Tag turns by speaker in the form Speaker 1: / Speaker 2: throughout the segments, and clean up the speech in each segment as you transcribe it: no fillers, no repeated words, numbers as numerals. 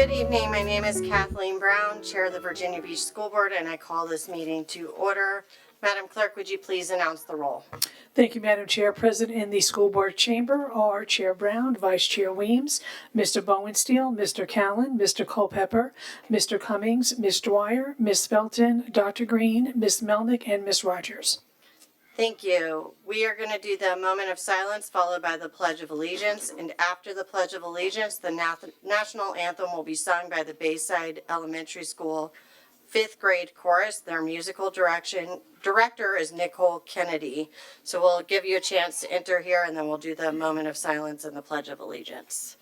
Speaker 1: Good evening. My name is Kathleen Brown, Chair of the Virginia Beach School Board, and I call this meeting to order. Madam Clerk, would you please announce the roll?
Speaker 2: Thank you, Madam Chair. Present in the school board chamber are Chair Brown, Vice Chair Weems, Mr. Bowensteel, Mr. Callan, Mr. Culpepper, Mr. Cummings, Ms. Dwyer, Ms. Felton, Dr. Green, Ms. Melnick, and Ms. Rogers.
Speaker 1: Thank you. We are going to do the moment of silence followed by the Pledge of Allegiance. And after the Pledge of Allegiance, the national anthem will be sung by the Bayside Elementary School 5th grade chorus. Their musical director is Nicole Kennedy. So we'll give you a chance to enter here and then we'll do the moment of silence and the Pledge of Allegiance.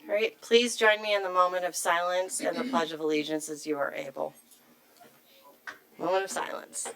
Speaker 1: All right, please join me in the moment of silence and the Pledge of Allegiance as you are able. Moment of silence.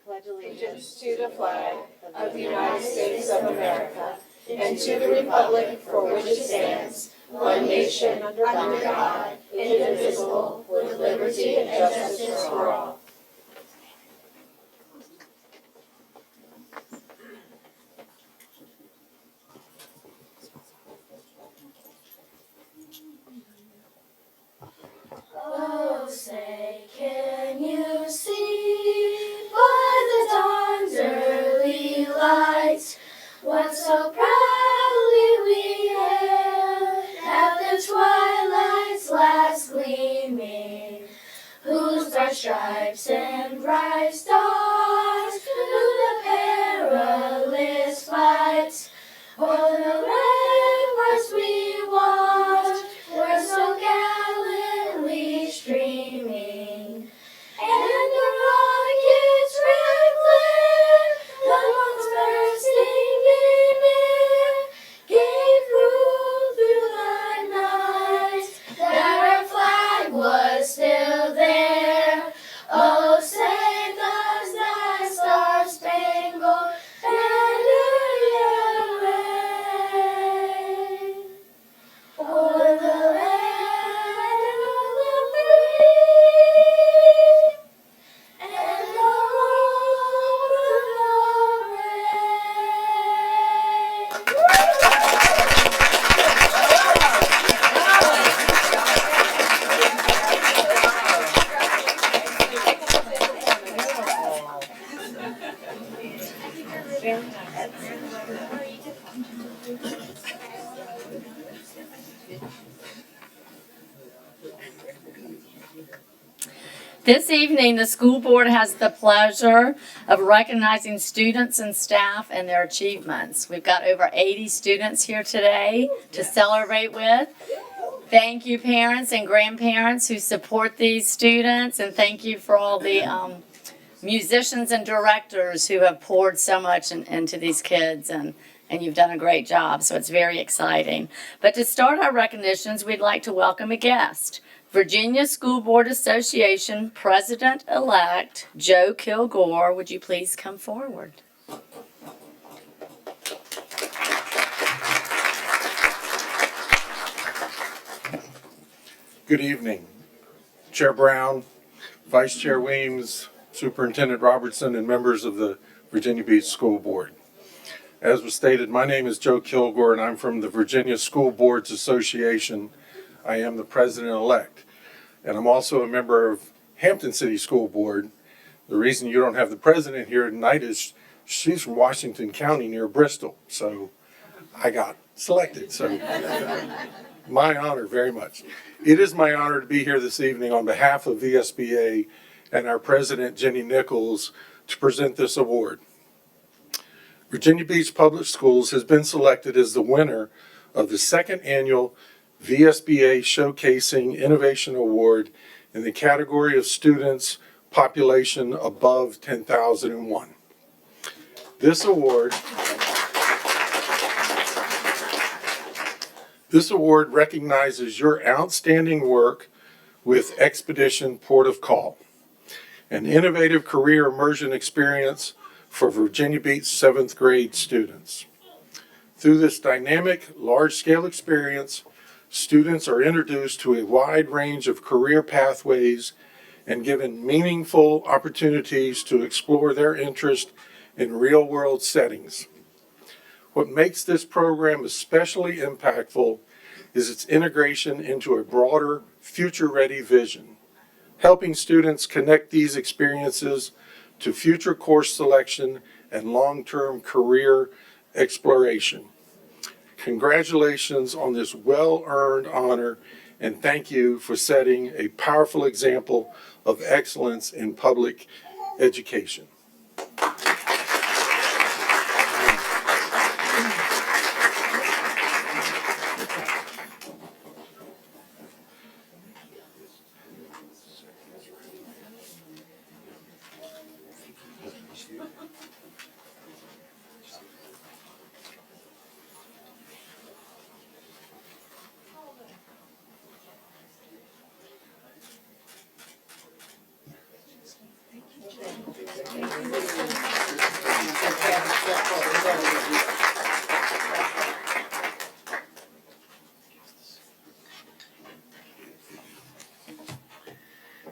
Speaker 1: Pledge allegiance
Speaker 3: to the flag of the United States of America and to the republic for which it stands, one nation under God, indivisible, with liberty and justice for all.
Speaker 4: Oh, say, can you see by the dawn's early light what so proudly we hailed at the twilight's last gleaming, whose bright stripes and bright stars through the perilous fight o'er the ramparts we watched were so gallantly streaming, and the rocket's red glare, the bombs bursting in air, gave proof through the night that our flag was still there. Oh, say does that star-spangled banner yet wave o'er the land of the free and the home of the
Speaker 5: This evening, the school board has the pleasure of recognizing students and staff and their achievements. We've got over 80 students here today to celebrate with. Thank you, parents and grandparents who support these students, and thank you for all the musicians and directors who have poured so much into these kids, and you've done a great job, so it's very exciting. But to start our recognitions, we'd like to welcome a guest. Virginia School Board Association President-elect Joe Kilgore, would you please come forward?
Speaker 6: Good evening, Chair Brown, Vice Chair Weems, Superintendent Robertson, and members of the Virginia Beach School Board. As was stated, my name is Joe Kilgore, and I'm from the Virginia School Boards Association. I am the president-elect, and I'm also a member of Hampton City School Board. The reason you don't have the president here tonight is she's from Washington County near Bristol, so I got selected. So my honor very much. It is my honor to be here this evening on behalf of VSBA and our president, Jenny Nichols, to present this award. Virginia Beach Public Schools has been selected as the winner of the second annual VSBA Showcasing Innovation Award in the category of students population above 10,001. This award recognizes your outstanding work with Expedition Port of Call, an innovative career immersion experience for Virginia Beach 7th grade students. Through this dynamic, large-scale experience, students are introduced to a wide range of career pathways and given meaningful opportunities to explore their interest in real-world settings. What makes this program especially impactful is its integration into a broader, future-ready vision, helping students connect these experiences to future course selection and long-term career exploration. Congratulations on this well-earned honor, and thank you for setting a powerful example of excellence in public education.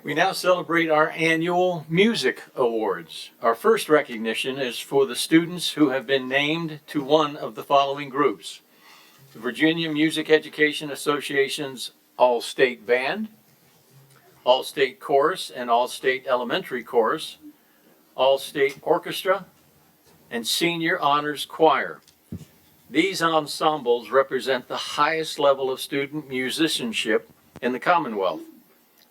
Speaker 7: We now celebrate our annual Music Awards. Our first recognition is for the students who have been named to one of the following groups: the Virginia Music Education Association's All-State Band, All-State Chorus and All-State Elementary Chorus, All-State Orchestra, and Senior Honors Choir. These ensembles represent the highest level of student musicianship in the Commonwealth.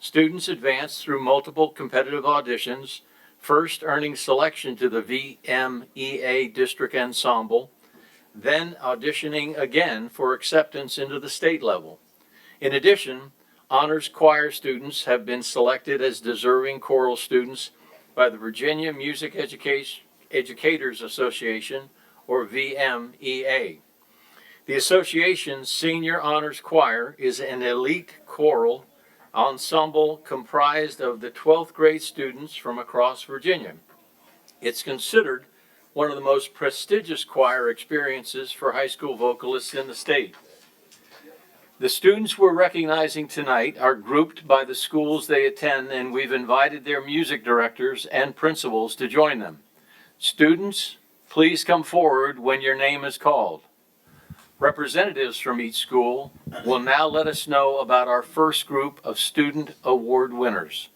Speaker 7: Students advance through multiple competitive auditions, first earning selection to the VMEA District Ensemble, then auditioning again for acceptance into the state level. In addition, honors choir students have been selected as deserving choral students by the Virginia Music Educators Association, or VMEA. The association's Senior Honors Choir is an elite choral ensemble comprised of the 12th grade students from across Virginia. It's considered one of the most prestigious choir experiences for high school vocalists in the state. The students we're recognizing tonight are grouped by the schools they attend, and we've invited their music directors and principals to join them. Students, please come forward when your name is called. Representatives from each school will now let us know about our first group of student award winners.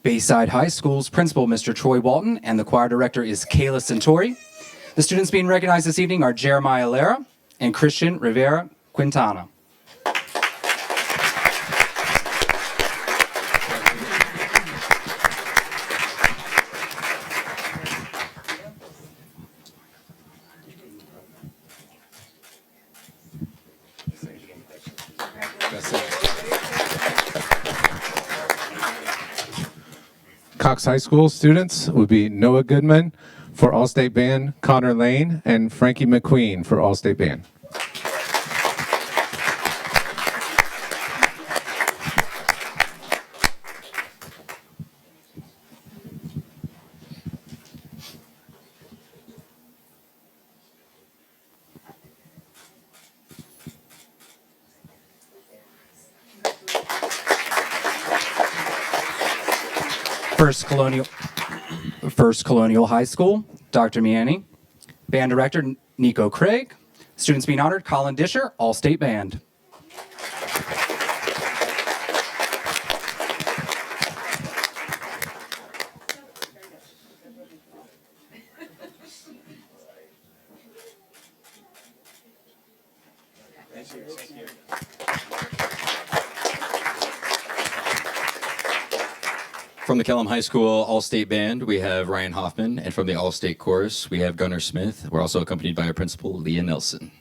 Speaker 8: Bayside High School's principal, Mr. Troy Walton, and the choir director is Kayla Santori. The students being recognized this evening are Jeremiah Lara and Christian Rivera Quintana.
Speaker 9: Cox High School students would be Noah Goodman for All-State Band, Connor Lane, and Frankie McQueen for All-State Band.
Speaker 8: First Colonial High School, Dr. Miani. Band director, Nico Craig. Students being honored, Colin Disher, All-State Band.
Speaker 10: From the Kellam High School All-State Band, we have Ryan Hoffman, and from the All-State Chorus, we have Gunnar Smith. We're also accompanied by our principal, Leah Nelson.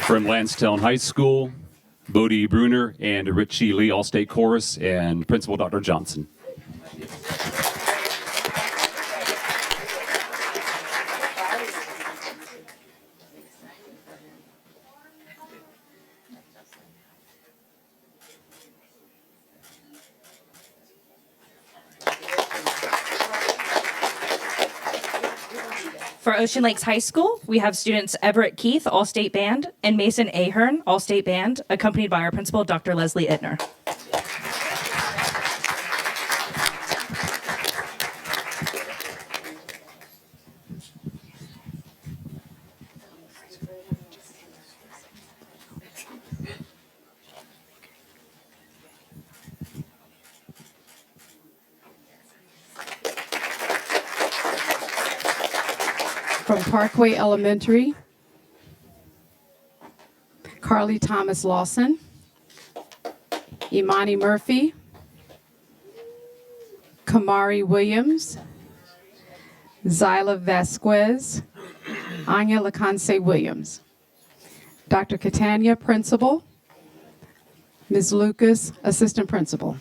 Speaker 11: From Lansdowne High School, Bodie Bruner and Richie Lee All-State Chorus, and Principal Dr. Johnson.
Speaker 12: For Ocean Lakes High School, we have students Everett Keith, All-State Band, and Mason Ahern, All-State Band, accompanied by our principal, Dr. Leslie Ittner.
Speaker 3: From Parkway Elementary, Carly Thomas Lawson, Imani Murphy, Kamari Williams, Zyla Vasquez, Anya Laconce Williams. Dr. Catania, Principal. Ms. Lucas, Assistant Principal.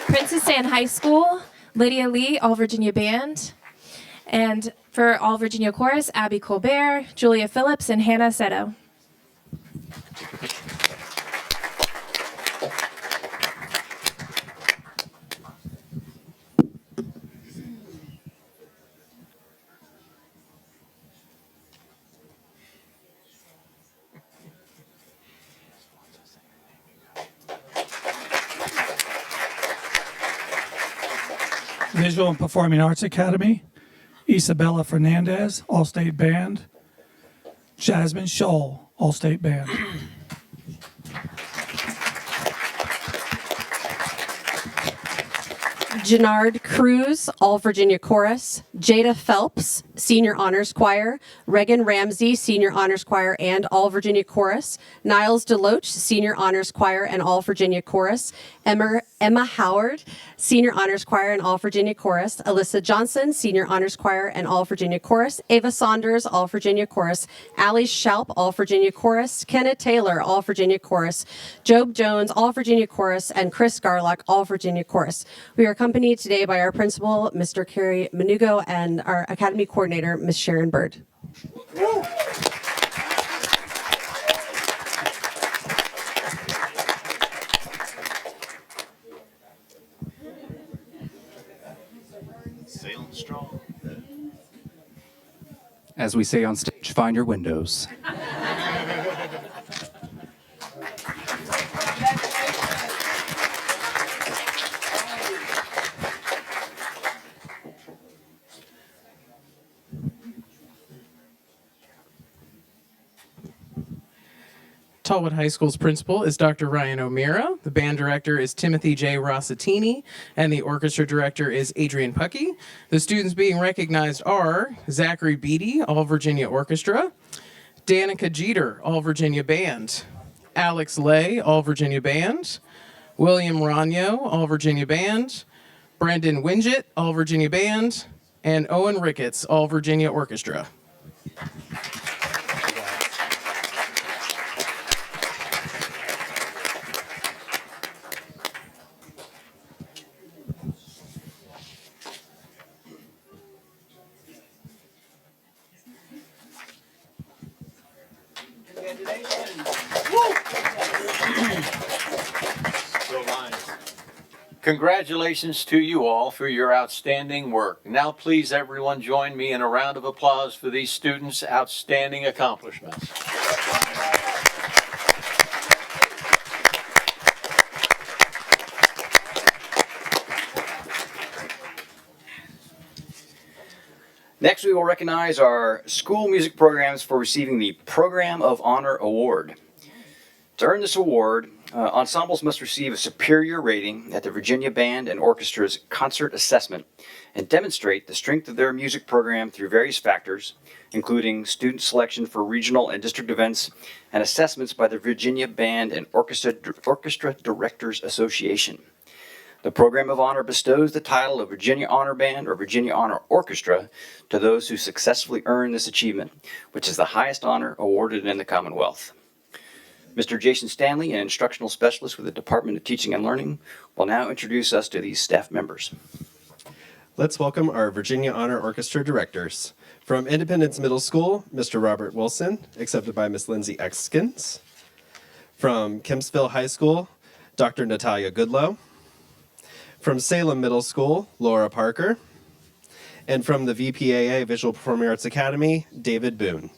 Speaker 13: Princess Anne High School, Lydia Lee, All Virginia Band. And for All Virginia Chorus, Abby Colbert, Julia Phillips, and Hannah Seto.
Speaker 14: Visual and Performing Arts Academy, Isabella Fernandez, All-State Band, Jasmine Scholl, All-State Band.
Speaker 15: Jannard Cruz, All Virginia Chorus, Jada Phelps, Senior Honors Choir, Regan Ramsey, Senior Honors Choir and All Virginia Chorus, Niles Deloach, Senior Honors Choir and All Virginia Chorus, Emma Howard, Senior Honors Choir and All Virginia Chorus, Alyssa Johnson, Senior Honors Choir and All Virginia Chorus, Ava Saunders, All Virginia Chorus, Allie Schalp, All Virginia Chorus, Kenneth Taylor, All Virginia Chorus, Job Jones, All Virginia Chorus, and Chris Garlock, All Virginia Chorus. We are accompanied today by our principal, Mr. Kerry Menugo, and our academy coordinator, Ms. Sharon Bird.
Speaker 16: Sailing strong.
Speaker 8: As we say on stage, find your windows.
Speaker 17: Tallwood High School's principal is Dr. Ryan O'Meara. The band director is Timothy J. Rossatini, and the orchestra director is Adrian Puckey. The students being recognized are Zachary Beatty, All Virginia Orchestra, Danica Jeter, All Virginia Band, Alex Lay, All Virginia Band, William Ranyo, All Virginia Band, Brandon Winget, All Virginia Band, and Owen Ricketts, All Virginia Orchestra.
Speaker 7: Congratulations to you all for your outstanding work. Now please everyone join me in a round of applause for these students' outstanding accomplishments.
Speaker 18: Next, we will recognize our school music programs for receiving the Program of Honor Award. To earn this award, Ensembles must receive a superior rating at the Virginia Band and Orchestra's concert assessment and demonstrate the strength of their music program through various factors, including student selection for regional and district events and assessments by the Virginia Band and Orchestra Directors Association. The Program of Honor bestows the title of Virginia Honor Band or Virginia Honor Orchestra to those who successfully earn this achievement, which is the highest honor awarded in the Commonwealth. Mr. Jason Stanley, an instructional specialist with the Department of Teaching and Learning, will now introduce us to these staff members.
Speaker 19: Let's welcome our Virginia Honor Orchestra directors. From Independence Middle School, Mr. Robert Wilson, accepted by Ms. Lindsay Exkins. From Kempsville High School, Dr. Natalia Goodlow. From Salem Middle School, Laura Parker. And from the VPAA Visual Performing Arts Academy, David Boone.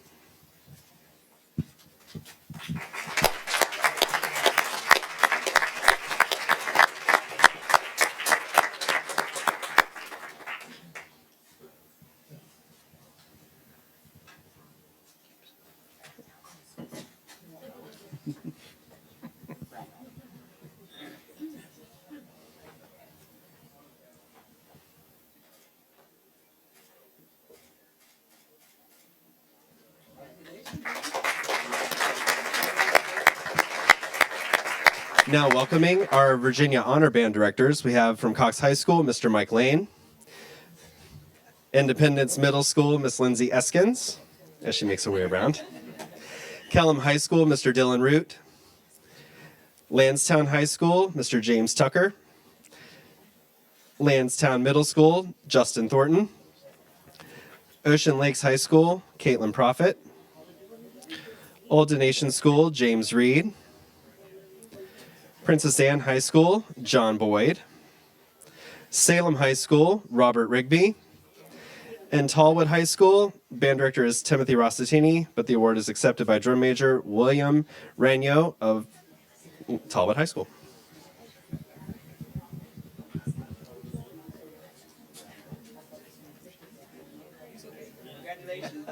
Speaker 19: Now welcoming our Virginia Honor Band directors, we have from Cox High School, Mr. Mike Lane. Independence Middle School, Miss Lindsay Eskins, as she makes her way around. Kellam High School, Mr. Dylan Root. Lansdowne High School, Mr. James Tucker. Lansdowne Middle School, Justin Thornton. Ocean Lakes High School, Caitlin Profit. Old Donation School, James Reed. Princess Anne High School, John Boyd. Salem High School, Robert Rigby. And Tallwood High School, band director is Timothy Rossatini, but the award is accepted by drum major William Ranyo of Tallwood High School.
Speaker 18: Congratulations.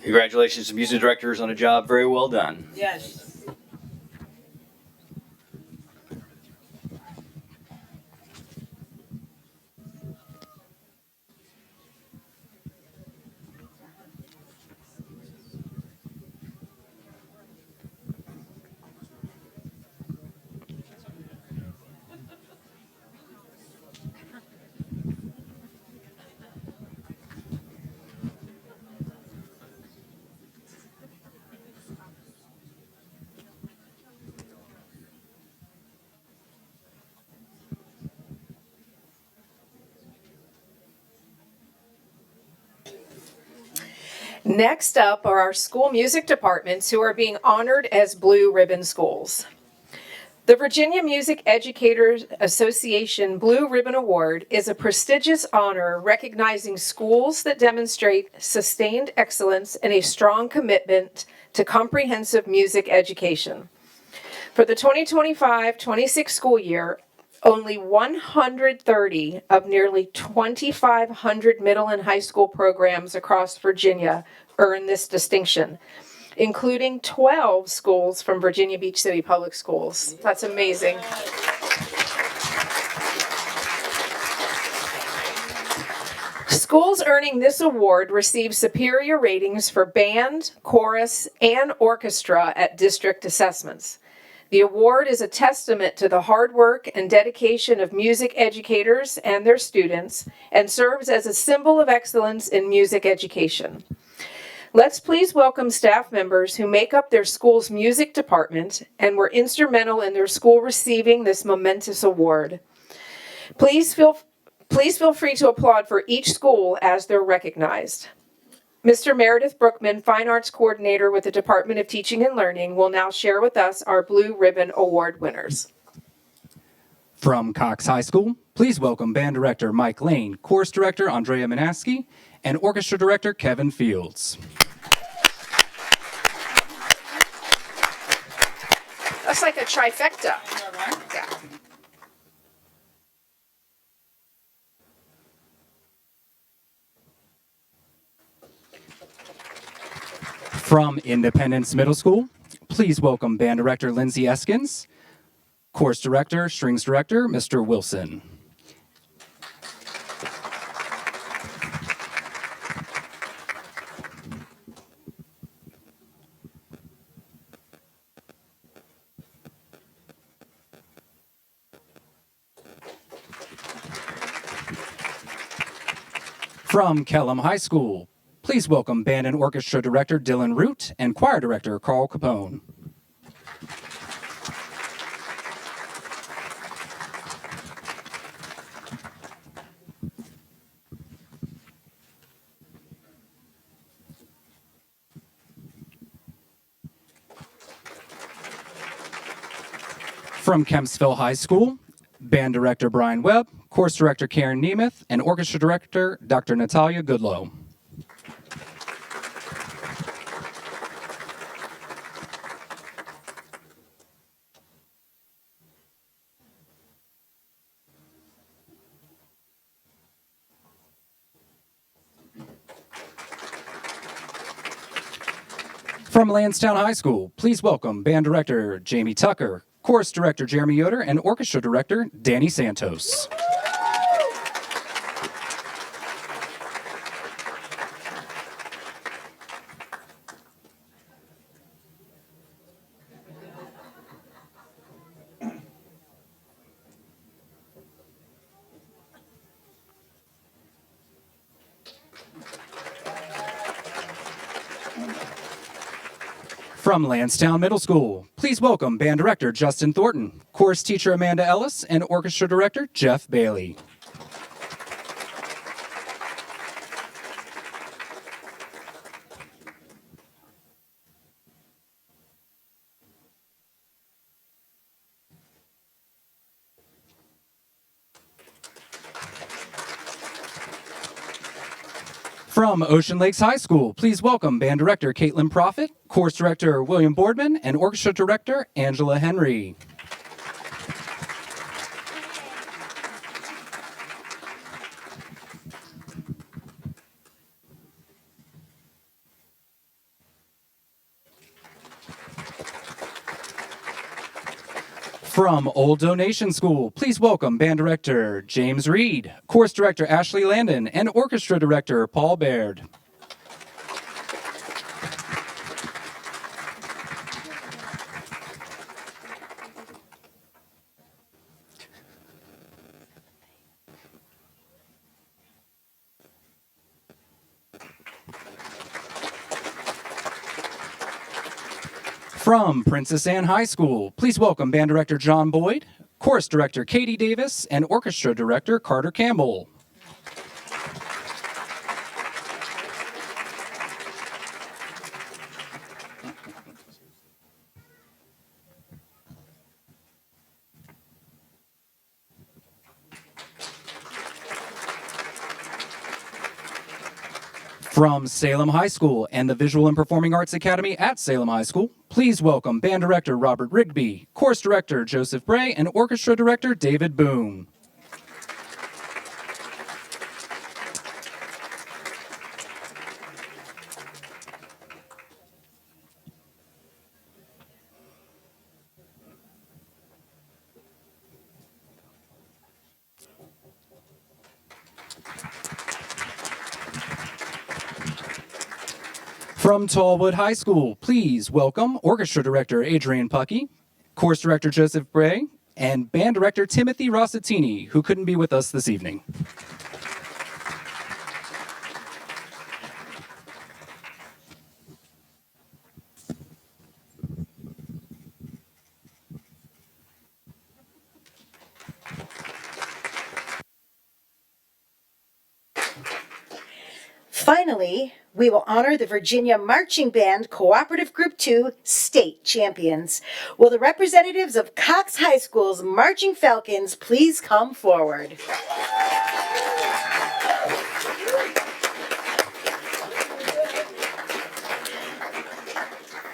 Speaker 18: Congratulations to music directors on a job very well done.
Speaker 3: Yes.
Speaker 20: Next up are our school music departments who are being honored as Blue Ribbon Schools. The Virginia Music Educators Association Blue Ribbon Award is a prestigious honor recognizing schools that demonstrate sustained excellence and a strong commitment to comprehensive music education. For the 2025-26 school year, only 130 of nearly 2,500 middle and high school programs across Virginia earn this distinction, including 12 schools from Virginia Beach City Public Schools. That's amazing. Schools earning this award receive superior ratings for band, chorus, and orchestra at district assessments. The award is a testament to the hard work and dedication of music educators and their students and serves as a symbol of excellence in music education. Let's please welcome staff members who make up their school's music department and were instrumental in their school receiving this momentous award. Please feel free to applaud for each school as they're recognized. Mr. Meredith Brookman, Fine Arts Coordinator with the Department of Teaching and Learning, will now share with us our Blue Ribbon Award winners.
Speaker 8: From Cox High School, please welcome Band Director Mike Lane, Chorus Director Andrea Manaski, and Orchestra Director Kevin Fields.
Speaker 20: That's like a trifecta. Yeah.
Speaker 8: From Independence Middle School, please welcome Band Director Lindsay Eskins, Chorus Director, Strings Director, Mr. Wilson. From Kellam High School, please welcome Band and Orchestra Director Dylan Root and Choir Director Carl Capone. From Kempsville High School, Band Director Brian Webb, Course Director Karen Nemeth, and Orchestra Director Dr. Natalia Goodlow. From Lansdowne High School, please welcome Band Director Jamie Tucker, Chorus Director Jeremy Yoder, and Orchestra Director Danny Santos. From Lansdowne Middle School, please welcome Band Director Justin Thornton, Chorus Teacher Amanda Ellis, and Orchestra Director Jeff Bailey. From Ocean Lakes High School, please welcome Band Director Caitlin Profit, Course Director William Boardman, and Orchestra Director Angela Henry. From Old Donation School, please welcome Band Director James Reed, Course Director Ashley Landon, and Orchestra Director Paul Baird. From Princess Anne High School, please welcome Band Director John Boyd, Chorus Director Katie Davis, and Orchestra Director Carter Campbell. From Salem High School and the Visual and Performing Arts Academy at Salem High School, please welcome Band Director Robert Rigby, Course Director Joseph Bray, and Orchestra Director David Boone. From Tallwood High School, please welcome Orchestra Director Adrian Puckey, Course Director Joseph Bray, and Band Director Timothy Rossatini, who couldn't be with us this evening.
Speaker 21: Finally, we will honor the Virginia Marching Band Cooperative Group 2 state champions. Will the representatives of Cox High School's Marching Falcons please come forward?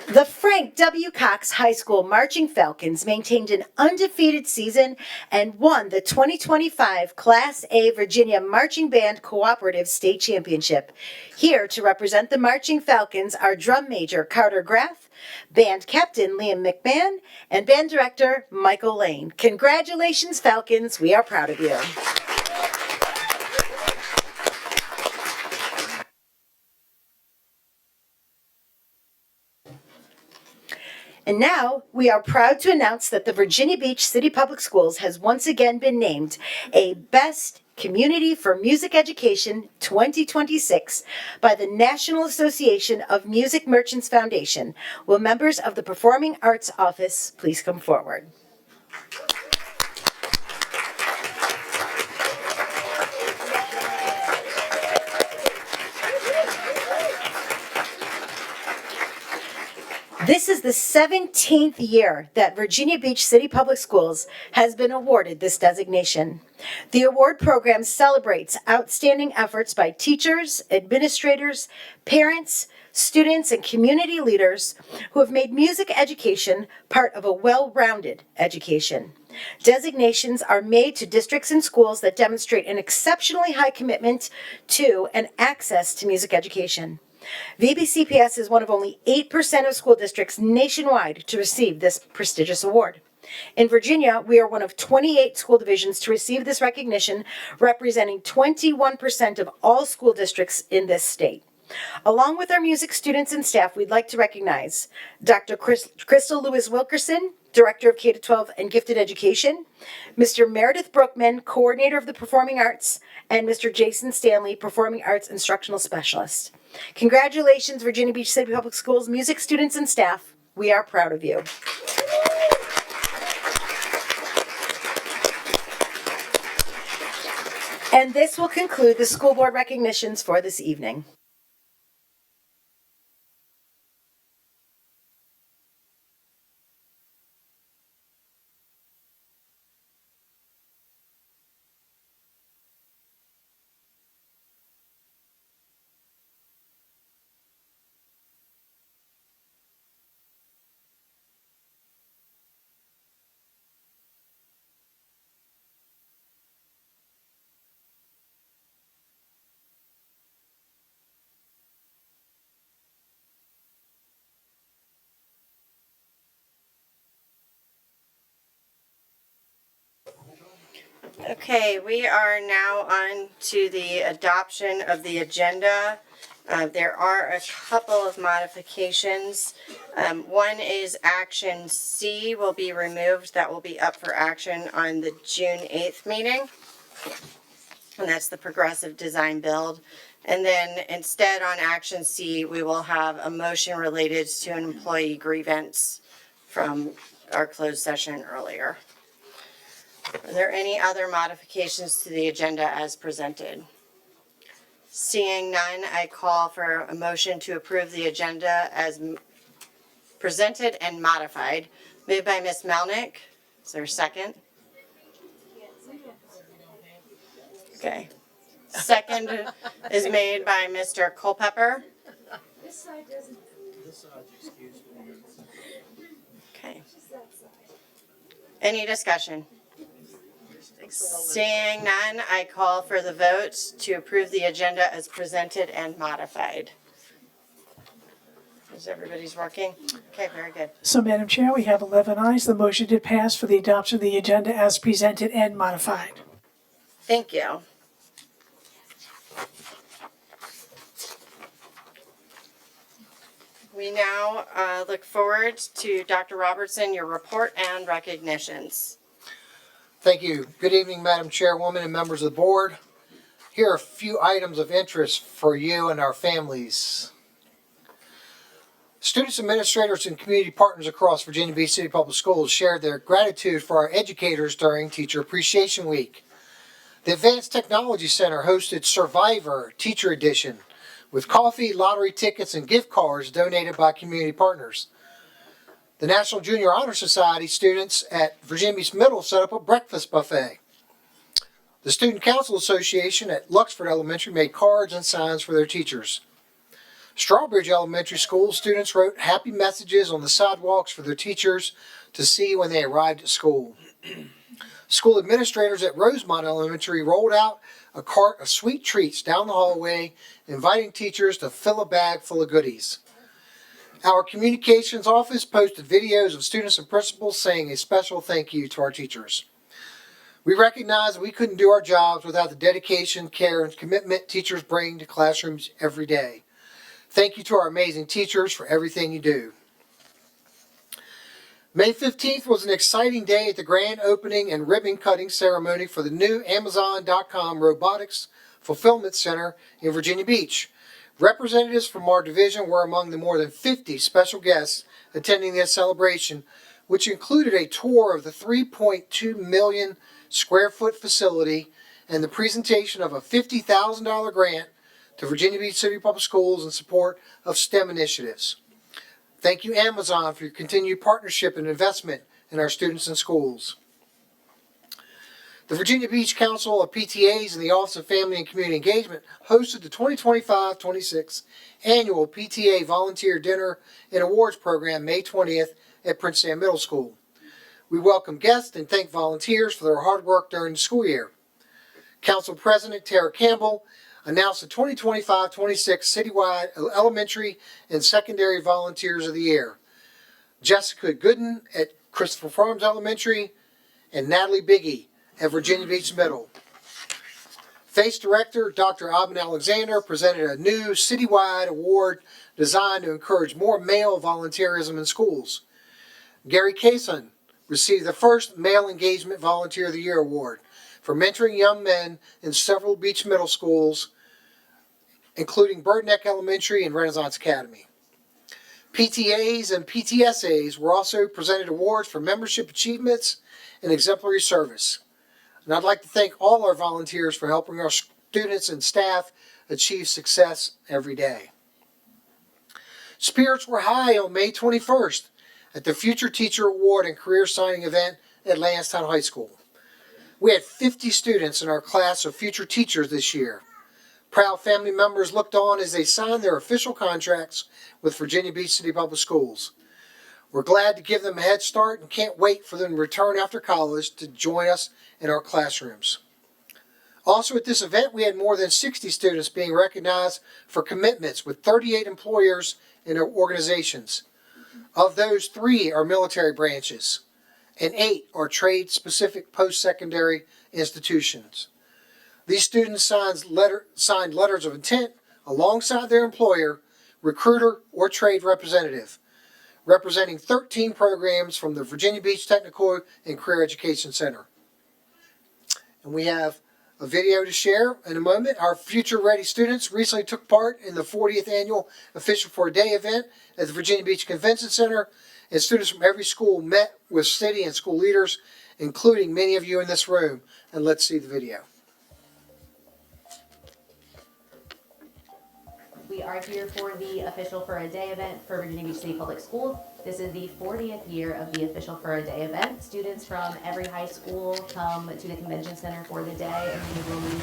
Speaker 21: The Frank W. Cox High School Marching Falcons maintained an undefeated season and won the 2025 Class A Virginia Marching Band Cooperative State Championship. Here to represent the Marching Falcons are Drum Major Carter Graff, Band Captain Liam McMahon, and Band Director Michael Lane. Congratulations, Falcons. We are proud of you. And now, we are proud to announce that the Virginia Beach City Public Schools has once again been named a Best Community for Music Education 2026 by the National Association of Music Merchants Foundation. Will members of the Performing Arts Office please come forward? This is the 17th year that Virginia Beach City Public Schools has been awarded this designation. The award program celebrates outstanding efforts by teachers, administrators, parents, students, and community leaders who have made music education part of a well-rounded education. Designations are made to districts and schools that demonstrate an exceptionally high commitment to and access to music education. VBCPS is one of only 8% of school districts nationwide to receive this prestigious award. In Virginia, we are one of 28 school divisions to receive this recognition, representing 21% of all school districts in this state. Along with our music students and staff, we'd like to recognize Dr. Crystal Lewis Wilkerson, Director of K-12 and Gifted Education, Mr. Meredith Brookman, Coordinator of the Performing Arts, and Mr. Jason Stanley, Performing Arts Instructional Specialist. Congratulations, Virginia Beach City Public Schools music students and staff. We are proud of you. And this will conclude the school board recognitions for this evening. Okay, we are now on to the adoption of the agenda. There are a couple of modifications. One is action C will be removed. That will be up for action on the June 8th meeting. And that's the progressive design build. And then instead on action C, we will have a motion related to an employee grievance from our closed session earlier. Are there any other modifications to the agenda as presented? Seeing none, I call for a motion to approve the agenda as presented and modified. Moved by Ms. Melnick. Is there a second? Okay. Second is made by Mr. Culpepper.
Speaker 4: This side doesn't.
Speaker 21: Okay. Any discussion? Seeing none, I call for the vote to approve the agenda as presented and modified. Is everybody's working? Okay, very good.
Speaker 2: So, Madam Chair, we have 11 ayes. The motion did pass for the adoption of the agenda as presented and modified.
Speaker 21: Thank you. We now look forward to Dr. Robertson, your report and recognitions.
Speaker 22: Thank you. Good evening, Madam Chairwoman and members of the board. Here are a few items of interest for you and our families. Students, administrators, and community partners across Virginia Beach City Public Schools shared their gratitude for our educators during Teacher Appreciation Week. The Advanced Technology Center hosted Survivor Teacher Edition with coffee, lottery tickets, and gift cards donated by community partners. The National Junior Honor Society students at Virginia Beach Middle set up a breakfast buffet. The Student Council Association at Luxford Elementary made cards and signs for their teachers. Strawbridge Elementary School students wrote happy messages on the sidewalks for their teachers to see when they arrived at school. School administrators at Rosemont Elementary rolled out a cart of sweet treats down the hallway, inviting teachers to fill a bag full of goodies. Our communications office posted videos of students and principals saying a special thank you to our teachers. We recognize that we couldn't do our jobs without the dedication, care, and commitment teachers bring to classrooms every day. Thank you to our amazing teachers for everything you do. May 15th was an exciting day at the grand opening and ribbon cutting ceremony for the new Amazon.com Robotics Fulfillment Center in Virginia Beach. Representatives from our division were among the more than 50 special guests attending this celebration, which included a tour of the 3.2 million square foot facility and the presentation of a $50,000 grant to Virginia Beach City Public Schools in support of STEM initiatives. Thank you, Amazon, for your continued partnership and investment in our students and schools. The Virginia Beach Council of PTAs and the Office of Family and Community Engagement hosted the 2025-26 annual PTA Volunteer Dinner and Awards Program May 20th at Prince Sam Middle School. We welcome guests and thank volunteers for their hard work during the school year. Council President Tara Campbell announced the 2025-26 citywide elementary and secondary volunteers of the year. Jessica Gooden at Christopher Farms Elementary and Natalie Biggie at Virginia Beach Middle. FACE Director Dr. Abin Alexander presented a new citywide award designed to encourage more male volunteerism in schools. Gary Kaysen received the first Male Engagement Volunteer of the Year award for mentoring young men in several beach middle schools, including Bird Neck Elementary and Renaissance Academy. PTAs and PTSAs were also presented awards for membership achievements and exemplary service. And I'd like to thank all our volunteers for helping our students and staff achieve success every day. Spirits were high on May 21st at the Future Teacher Award and Career Signing event at Lansdowne High School. We had 50 students in our class of future teachers this year. Proud family members looked on as they signed their official contracts with Virginia Beach City Public Schools. We're glad to give them a head start and can't wait for them to return after college to join us in our classrooms. Also at this event, we had more than 60 students being recognized for commitments with 38 employers in their organizations. Of those, 3 are military branches and 8 are trade-specific post-secondary institutions. These students signed letters of intent alongside their employer, recruiter, or trade representative, representing 13 programs from the Virginia Beach Technical and Career Education Center. And we have a video to share in a moment. Our Future Ready students recently took part in the 40th annual Official for a Day event at the Virginia Beach Convention Center, and students from every school met with city and school leaders, including many of you in this room. And let's see the video.
Speaker 1: We are here for the Official for a Day event for Virginia Beach City Public Schools. This is the 40th year of the Official for a Day event. Students from every high school come to the convention center for the day, and we will meet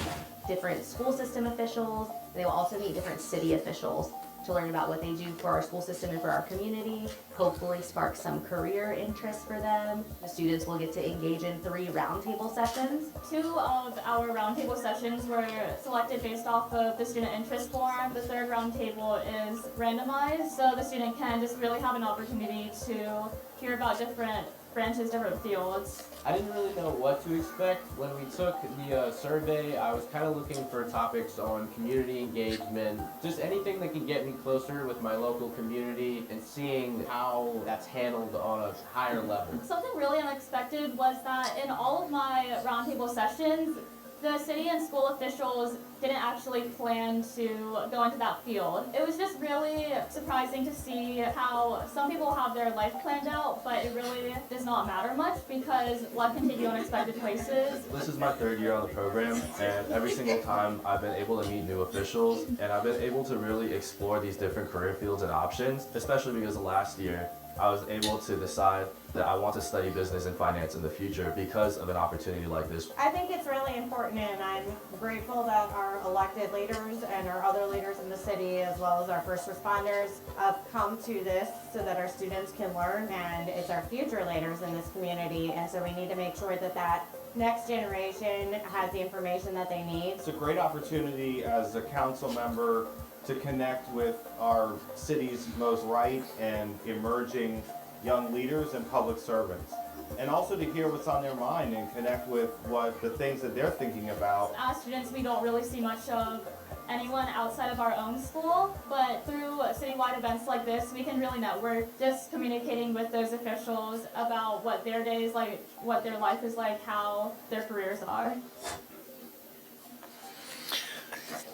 Speaker 1: different school system officials. They will also meet different city officials to learn about what they do for our school system and for our community, hopefully spark some career interest for them. The students will get to engage in 3 roundtable sessions.
Speaker 5: 2 of our roundtable sessions were selected based off of the student interest form. The 3rd roundtable is randomized, so the student can just really have an opportunity to hear about different branches, different fields.
Speaker 23: I didn't really know what to expect. When we took the survey, I was kind of looking for topics on community engagement, just anything that can get me closer with my local community and seeing how that's handled on a higher level.
Speaker 5: Something really unexpected was that in all of my roundtable sessions, The city and school officials didn't actually plan to go into that field. It was just really surprising to see how some people have their life planned out, but it really does not matter much because luck can take you unexpected places.
Speaker 23: This is my third year on the program, and every single time I've been able to meet new officials, and I've been able to really explore these different career fields and options, especially because last year I was able to decide that I want to study business and finance in the future because of an opportunity like this.
Speaker 6: I think it's really important, and I'm grateful that our elected leaders and our other leaders in the city, as well as our first responders, have come to this so that our students can learn, and it's our future leaders in this community, and so we need to make sure that that next generation has the information that they need.
Speaker 9: It's a great opportunity as a council member to connect with our city's most bright and emerging young leaders and public servants, and also to hear what's on their mind and connect with what the things that they're thinking about.
Speaker 5: As students, we don't really see much of anyone outside of our own school, but through citywide events like this, we can really network, just communicating with those officials about what their day is like, what their life is like, how their careers are.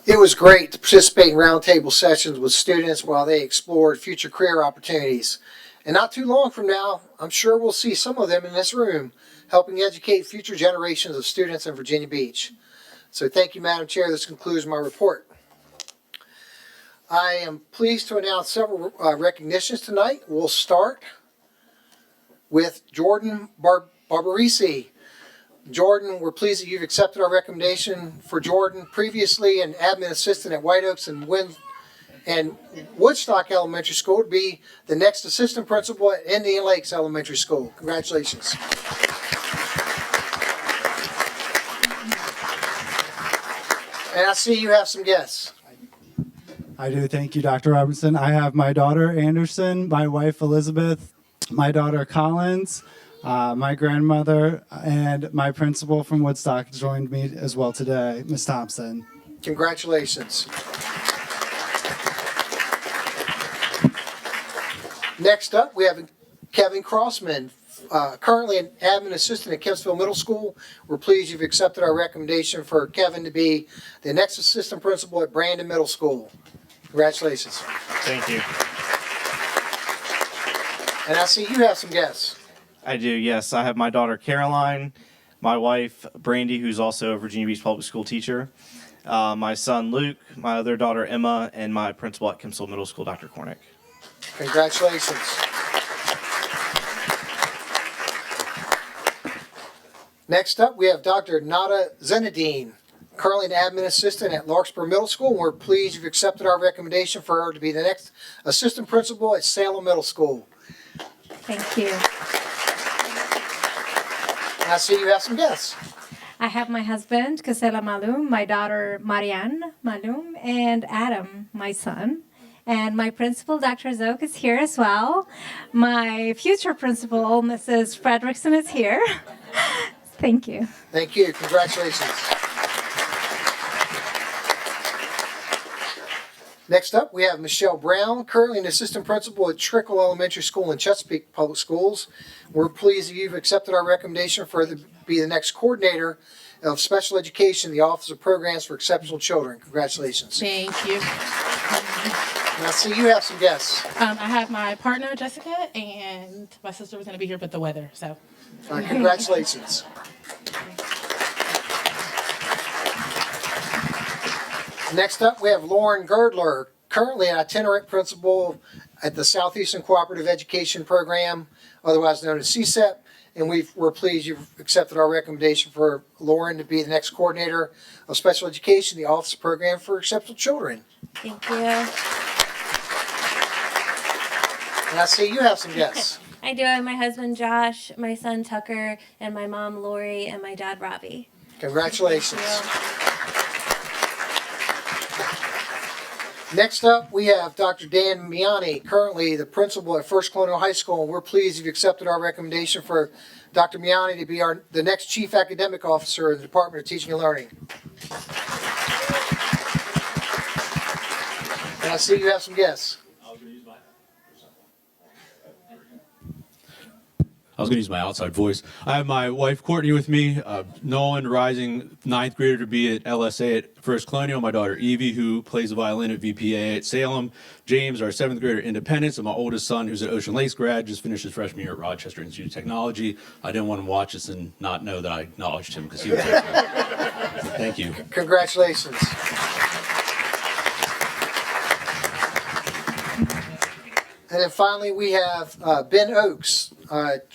Speaker 22: It was great to participate in roundtable sessions with students while they explored future career opportunities. And not too long from now, I'm sure we'll see some of them in this room, helping educate future generations of students in Virginia Beach. So thank you, Madam Chair. This concludes my report. I am pleased to announce several recognitions tonight. We'll start with Jordan Barbarisi. Jordan, we're pleased that you've accepted our recommendation for Jordan, previously an admin assistant at White Oaks and Woodstock Elementary School, to be the next assistant principal at Indian Lakes Elementary School. Congratulations. And I see you have some guests.
Speaker 10: I do. Thank you, Dr. Robinson. I have my daughter, Anderson, my wife, Elizabeth, my daughter, Collins, my grandmother, and my principal from Woodstock joined me as well today, Ms. Thompson.
Speaker 22: Congratulations. Next up, we have Kevin Crossman, currently an admin assistant at Kempsville Middle School. We're pleased you've accepted our recommendation for Kevin to be the next assistant principal at Brandon Middle School. Congratulations.
Speaker 24: Thank you.
Speaker 22: And I see you have some guests.
Speaker 24: I do, yes. I have my daughter Caroline, my wife Brandy, who's also a Virginia Beach Public School teacher, my son Luke, my other daughter Emma, and my principal at Kempsville Middle School, Dr. Cornick.
Speaker 22: Congratulations. Next up, we have Dr. Nada Zenadine, currently an admin assistant at Larkspur Middle School. And we're pleased you've accepted our recommendation for her to be the next assistant principal at Salem Middle School.
Speaker 25: Thank you.
Speaker 22: And I see you have some guests.
Speaker 25: I have my husband, Casella Malum, my daughter, Marianne Malum, and Adam, my son. And my principal, Dr. Zook, is here as well. My future principal, Mrs. Fredrickson, is here. Thank you.
Speaker 22: Thank you. Congratulations. Next up, we have Michelle Brown, currently an assistant principal at Trickle Elementary School in Chesapeake Public Schools. We're pleased that you've accepted our recommendation for her to be the next coordinator of special education in the Office of Programs for Exceptional Children. Congratulations.
Speaker 26: Thank you.
Speaker 22: And I see you have some guests.
Speaker 26: I have my partner, Jessica, and my sister was going to be here, but the weather, so.
Speaker 22: Congratulations. Next up, we have Lauren Girdler, currently an itinerant principal at the Southeastern Cooperative Education Program, otherwise known as CSEP, and we're pleased you've accepted our recommendation for Lauren to be the next coordinator of special education, the Office of Program for Exceptional Children.
Speaker 25: Thank you.
Speaker 22: And I see you have some guests.
Speaker 25: I do. I have my husband, Josh, my son, Tucker, and my mom, Lori, and my dad, Robbie.
Speaker 22: Congratulations. Next up, we have Dr. Dan Miani, currently the principal at First Colonial High School, and we're pleased you've accepted our recommendation for Dr. Miani to be the next Chief Academic Officer in the Department of Teaching and Learning. And I see you have some guests.
Speaker 11: I was going to use my outside voice. I have my wife Courtney with me, Nolan, rising 9th grader to be at LSA at First Colonial, my daughter Evie, who plays the violin at VPA at Salem, James, our 7th grader at Independence, and my oldest son, who's at Ocean Lakes grad, just finished his freshman year at Rochester Institute of Technology. I didn't want him to watch this and not know that I acknowledged him because he was excellent. So thank you.
Speaker 22: Congratulations. And then finally, we have Ben Oakes,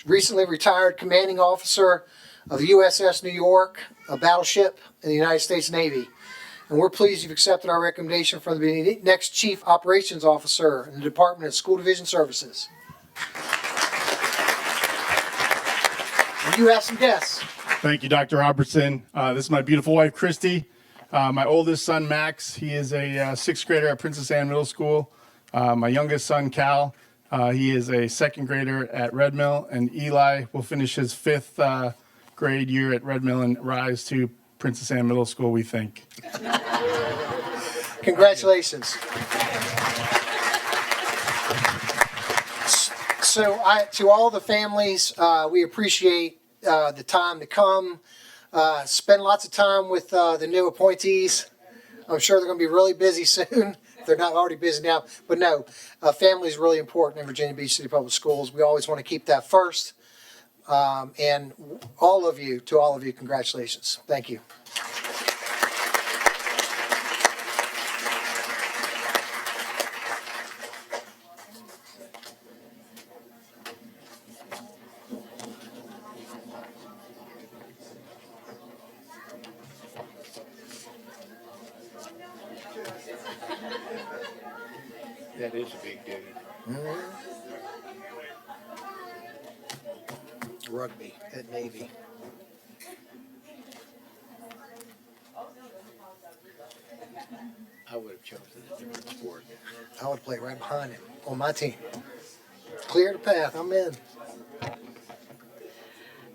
Speaker 22: recently retired commanding officer of the USS New York, a battleship in the United States Navy. And we're pleased you've accepted our recommendation for the next Chief Operations Officer in the Department of School Division Services. And you have some guests.
Speaker 12: Thank you, Dr. Robertson. This is my beautiful wife, Christy. My oldest son, Max, he is a 6th grader at Princess Anne Middle School. My youngest son, Cal, he is a 2nd grader at Red Mill, and Eli will finish his 5th grade year at Red Mill and rise to Princess Anne Middle School, we think.
Speaker 22: Congratulations. So to all the families, we appreciate the time to come, spend lots of time with the new appointees. I'm sure they're going to be really busy soon. They're not already busy now, but no, family is really important in Virginia Beach City Public Schools. We always want to keep that first. And to all of you, congratulations. Thank you.
Speaker 13: That is a big dude.
Speaker 22: Rugby at Navy.
Speaker 13: I would have chosen a different sport.
Speaker 22: I would play right behind him on my team. Clear the path. I'm in.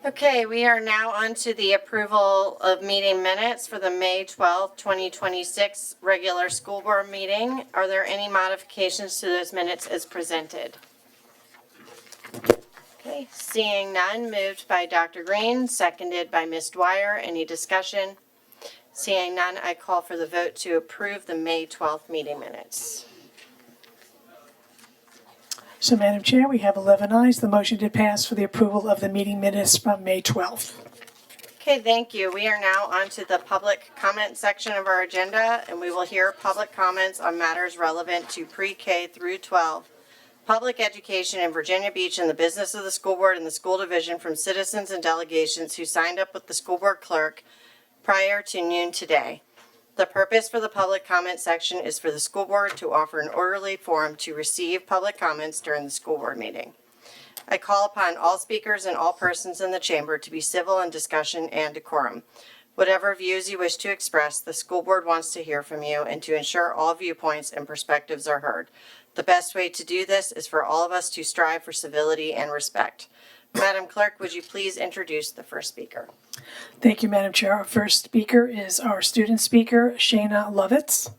Speaker 3: Okay, we are now on to the approval of meeting minutes for the May 12th, 2026 regular school board meeting. Are there any modifications to those minutes as presented? Okay, seeing none, moved by Dr. Green, seconded by Ms. Dwyer. Any discussion? Seeing none, I call for the vote to approve the May 12th meeting minutes.
Speaker 2: So, Madam Chair, we have 11 ayes. The motion did pass for the approval of the meeting minutes from May 12th.
Speaker 3: Okay, thank you. We are now on to the public comment section of our agenda, and we will hear public comments on matters relevant to pre-K through 12 public education in Virginia Beach and the business of the school board and the school division from citizens and delegations who signed up with the school board clerk prior to noon today. The purpose for the public comment section is for the school board to offer an orderly forum to receive public comments during the school board meeting. I call upon all speakers and all persons in the chamber to be civil in discussion and decorum. Whatever views you wish to express, the school board wants to hear from you and to ensure all viewpoints and perspectives are heard. The best way to do this is for all of us to strive for civility and respect. Madam Clerk, would you please introduce the first speaker?
Speaker 2: Thank you, Madam Chair. Our first speaker is our student speaker, Shayna Lovitz.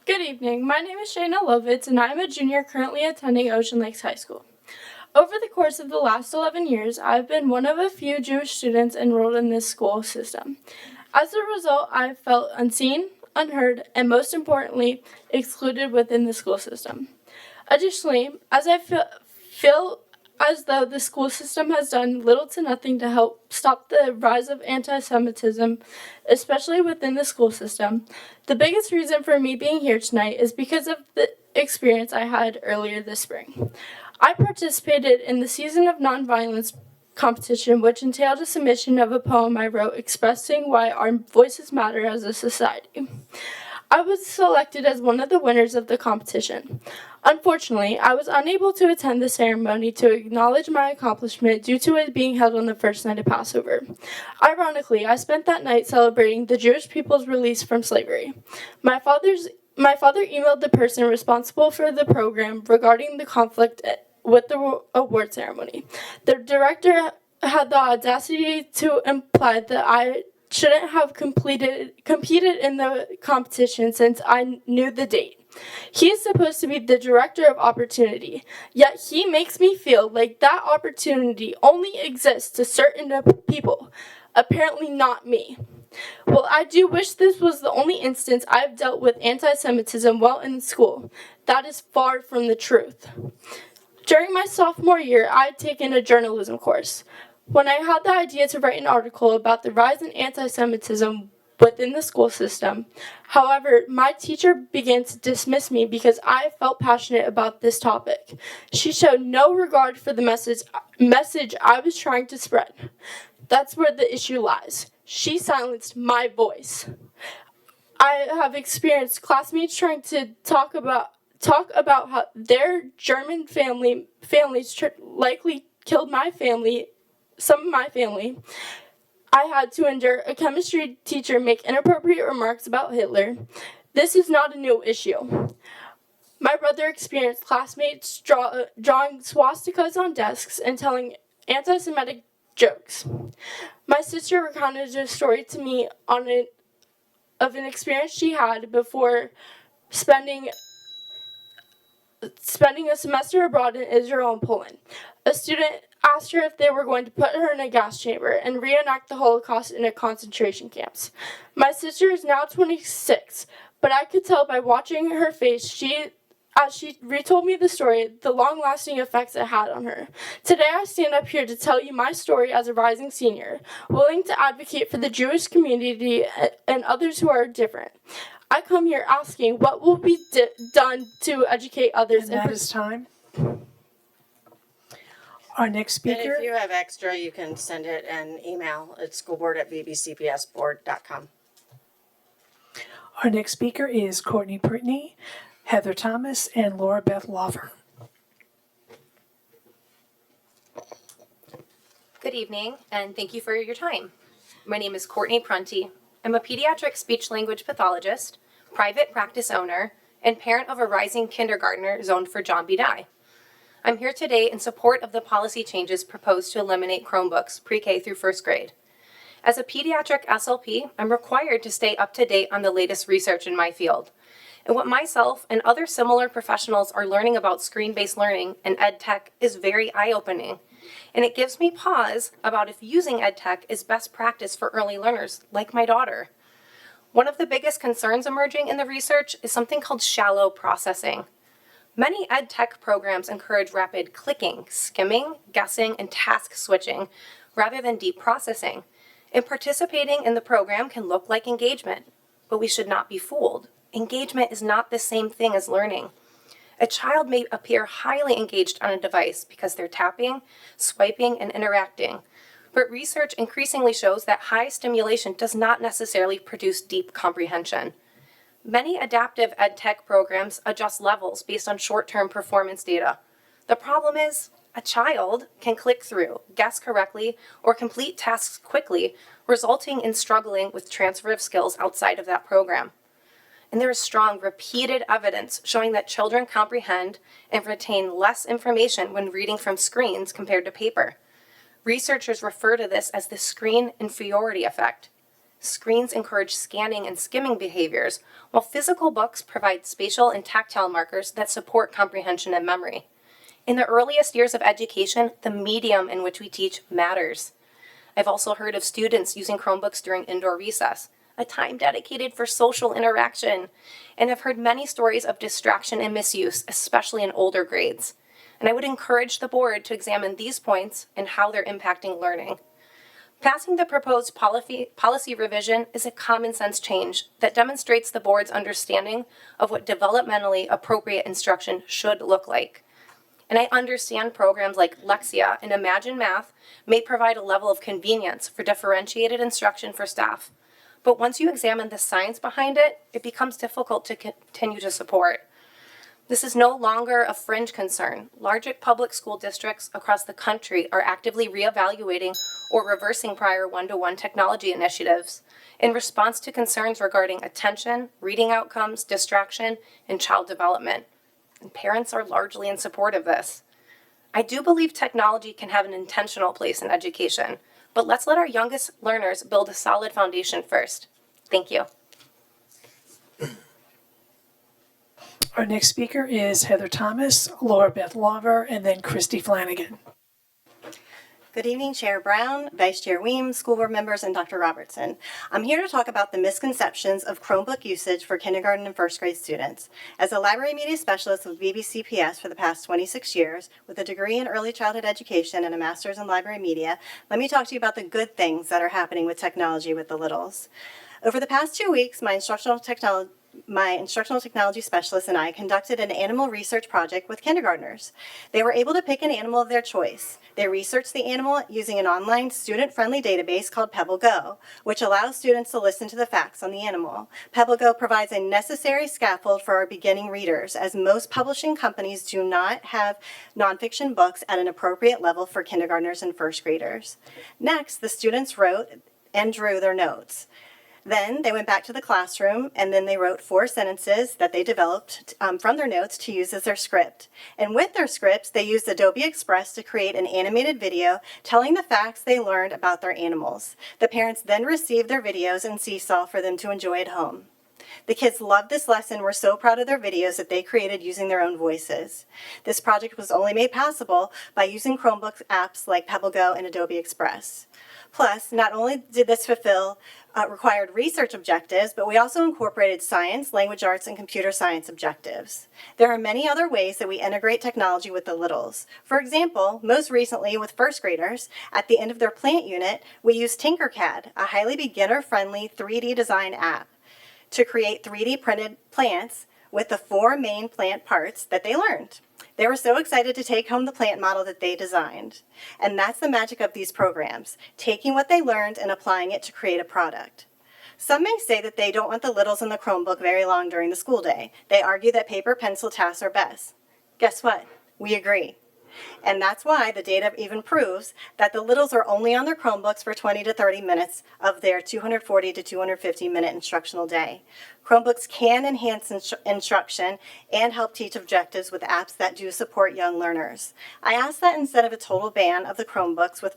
Speaker 14: Good evening. My name is Shayna Lovitz, and I'm a junior currently attending Ocean Lakes High School. Over the course of the last 11 years, I've been one of a few Jewish students enrolled in this school system. As a result, I've felt unseen, unheard, and most importantly, excluded within the school system. Additionally, as I feel as though the school system has done little to nothing to help stop the rise of anti-Semitism, especially within the school system, the biggest reason for me being here tonight is because of the experience I had earlier this spring. I participated in the Season of Nonviolence competition, which entailed a submission of a poem I wrote expressing why our voices matter as a society. I was selected as one of the winners of the competition. Unfortunately, I was unable to attend the ceremony to acknowledge my accomplishment due to it being held on the first night of Passover. Ironically, I spent that night celebrating the Jewish people's release from slavery. My father emailed the person responsible for the program regarding the conflict with the award ceremony. The director had the audacity to imply that I shouldn't have competed in the competition since I knew the date. He is supposed to be the director of opportunity, yet he makes me feel like that opportunity only exists to certain people, apparently not me. Well, I do wish this was the only instance I've dealt with anti-Semitism while in school. That is far from the truth. During my sophomore year, I had taken a journalism course. When I had the idea to write an article about the rise in anti-Semitism within the school system, however, my teacher began to dismiss me because I felt passionate about this topic. She showed no regard for the message I was trying to spread. That's where the issue lies. She silenced my voice. I have experienced classmates trying to talk about how their German families likely killed some of my family. I had to endure a chemistry teacher make inappropriate remarks about Hitler. This is not a new issue. My brother experienced classmates drawing swastikas on desks and telling anti-Semitic jokes. My sister recounted a story to me of an experience she had before spending a semester abroad in Israel and Poland. A student asked her if they were going to put her in a gas chamber and reenact the Holocaust in a concentration camps. My sister is now 26, but I could tell by watching her face as she retold me the story, the long-lasting effects it had on her. Today I stand up here to tell you my story as a rising senior, willing to advocate for the Jewish community and others who are different. I come here asking what will be done to educate others.
Speaker 2: And that is time. Our next speaker.
Speaker 3: And if you have extra, you can send it an email at schoolboard@vbcpsboard.com.
Speaker 2: Our next speaker is Courtney Brittany, Heather Thomas, and Laura Beth Lawver.
Speaker 7: Good evening, and thank you for your time. My name is Courtney Prunty. I'm a pediatric speech-language pathologist, private practice owner, and parent of a rising kindergartner zoned for John B. Dye. I'm here today in support of the policy changes proposed to eliminate Chromebooks pre-K through first grade. As a pediatric SLP, I'm required to stay up to date on the latest research in my field. And what myself and other similar professionals are learning about screen-based learning and ed tech is very eye-opening. And it gives me pause about if using ed tech is best practice for early learners, like my daughter. One of the biggest concerns emerging in the research is something called shallow processing. Many ed tech programs encourage rapid clicking, skimming, guessing, and task switching, rather than deep processing. And participating in the program can look like engagement, but we should not be fooled. Engagement is not the same thing as learning. A child may appear highly engaged on a device because they're tapping, swiping, and interacting. But research increasingly shows that high stimulation does not necessarily produce deep comprehension. Many adaptive ed tech programs adjust levels based on short-term performance data. The problem is, a child can click through, guess correctly, or complete tasks quickly, resulting in struggling with transfer of skills outside of that program. And there is strong, repeated evidence showing that children comprehend and retain less information when reading from screens compared to paper. Researchers refer to this as the screen inferiority effect. Screens encourage scanning and skimming behaviors, while physical books provide spatial and tactile markers that support comprehension and memory. In the earliest years of education, the medium in which we teach matters. I've also heard of students using Chromebooks during indoor recess, a time dedicated for social interaction, and I've heard many stories of distraction and misuse, especially in older grades. And I would encourage the board to examine these points and how they're impacting learning. Passing the proposed policy revision is a common sense change that demonstrates the board's understanding of what developmentally appropriate instruction should look like. And I understand programs like Lexia and Imagine Math may provide a level of convenience for differentiated instruction for staff. But once you examine the science behind it, it becomes difficult to continue to support. This is no longer a fringe concern. Large public school districts across the country are actively reevaluating or reversing prior one-to-one technology initiatives in response to concerns regarding attention, reading outcomes, distraction, and child development. And parents are largely in support of this. I do believe technology can have an intentional place in education, But let's let our youngest learners build a solid foundation first. Thank you.
Speaker 2: Our next speaker is Heather Thomas, Laura Beth Lawver, and then Christy Flanagan.
Speaker 15: Good evening, Chair Brown, Vice Chair Weems, school board members, and Dr. Robertson. I'm here to talk about the misconceptions of Chromebook usage for kindergarten and first grade students. As a library media specialist with VBCPS for the past 26 years, with a degree in early childhood education and a master's in library media, let me talk to you about the good things that are happening with technology with the littles. Over the past 2 weeks, my instructional technology specialist and I conducted an animal research project with kindergartners. They were able to pick an animal of their choice. They researched the animal using an online student-friendly database called PebbleGo, which allows students to listen to the facts on the animal. PebbleGo provides a necessary scaffold for our beginning readers, as most publishing companies do not have nonfiction books at an appropriate level for kindergartners and first graders. Next, the students wrote and drew their notes. Then they went back to the classroom, and then they wrote 4 sentences that they developed from their notes to use as their script. And with their scripts, they used Adobe Express to create an animated video telling the facts they learned about their animals. The parents then received their videos in Seesaw for them to enjoy at home. The kids loved this lesson and were so proud of their videos that they created using their own voices. This project was only made possible by using Chromebook apps like PebbleGo and Adobe Express. Plus, not only did this fulfill required research objectives, but we also incorporated science, language arts, and computer science objectives. There are many other ways that we integrate technology with the littles. For example, most recently with first graders, at the end of their plant unit, we used Tinkercad, a highly beginner-friendly 3D design app, to create 3D printed plants with the 4 main plant parts that they learned. They were so excited to take home the plant model that they designed. And that's the magic of these programs, taking what they learned and applying it to create a product. Some may say that they don't want the littles in the Chromebook very long during the school day. They argue that paper pencil tasks are best. Guess what? We agree. And that's why the data even proves that the littles are only on their Chromebooks for 20 to 30 minutes of their 240 to 250 minute instructional day. Chromebooks can enhance instruction and help teach objectives with apps that do support young learners. I ask that instead of a total ban of the Chromebooks with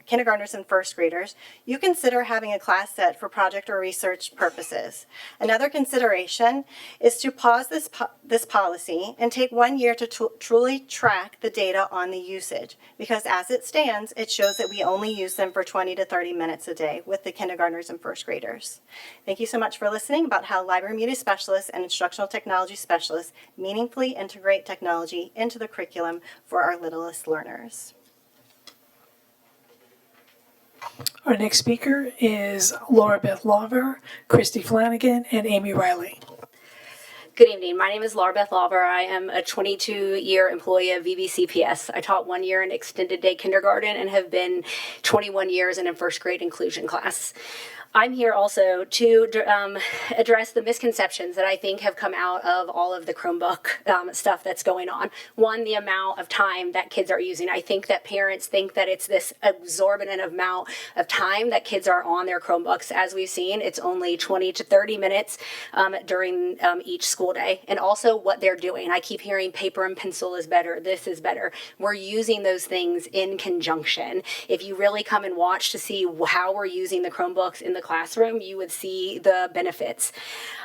Speaker 15: kindergartners and first graders, you consider having a class set for project or research purposes. Another consideration is to pause this policy and take 1 year to truly track the data on the usage, because as it stands, it shows that we only use them for 20 to 30 minutes a day with the kindergartners and first graders. Thank you so much for listening about how library media specialists and instructional technology specialists meaningfully integrate technology into the curriculum for our littlest learners.
Speaker 2: Our next speaker is Laura Beth Lawver, Christy Flanagan, and Amy Riley.
Speaker 16: Good evening. My name is Laura Beth Lawver. I am a 22-year employee of VBCPS. I taught 1 year in extended day kindergarten and have been 21 years in a first grade inclusion class. I'm here also to address the misconceptions that I think have come out of all of the Chromebook stuff that's going on. One, the amount of time that kids are using. I think that parents think that it's this exorbitant amount of time that kids are on their Chromebooks. As we've seen, it's only 20 to 30 minutes during each school day. And also what they're doing. I keep hearing paper and pencil is better, this is better. We're using those things in conjunction. If you really come and watch to see how we're using the Chromebooks in the classroom, you would see the benefits.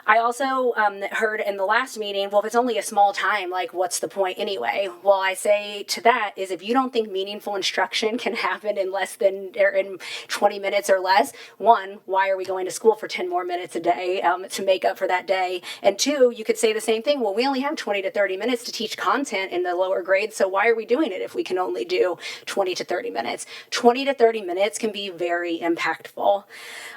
Speaker 16: I also heard in the last meeting, well, if it's only a small time, like what's the point anyway? Well, I say to that is if you don't think meaningful instruction can happen in in 20 minutes or less, one, why are we going to school for 10 more minutes a day to make up for that day? And two, you could say the same thing. Well, we only have 20 to 30 minutes to teach content in the lower grades, so why are we doing it if we can only do 20 to 30 minutes? 20 to 30 minutes can be very impactful.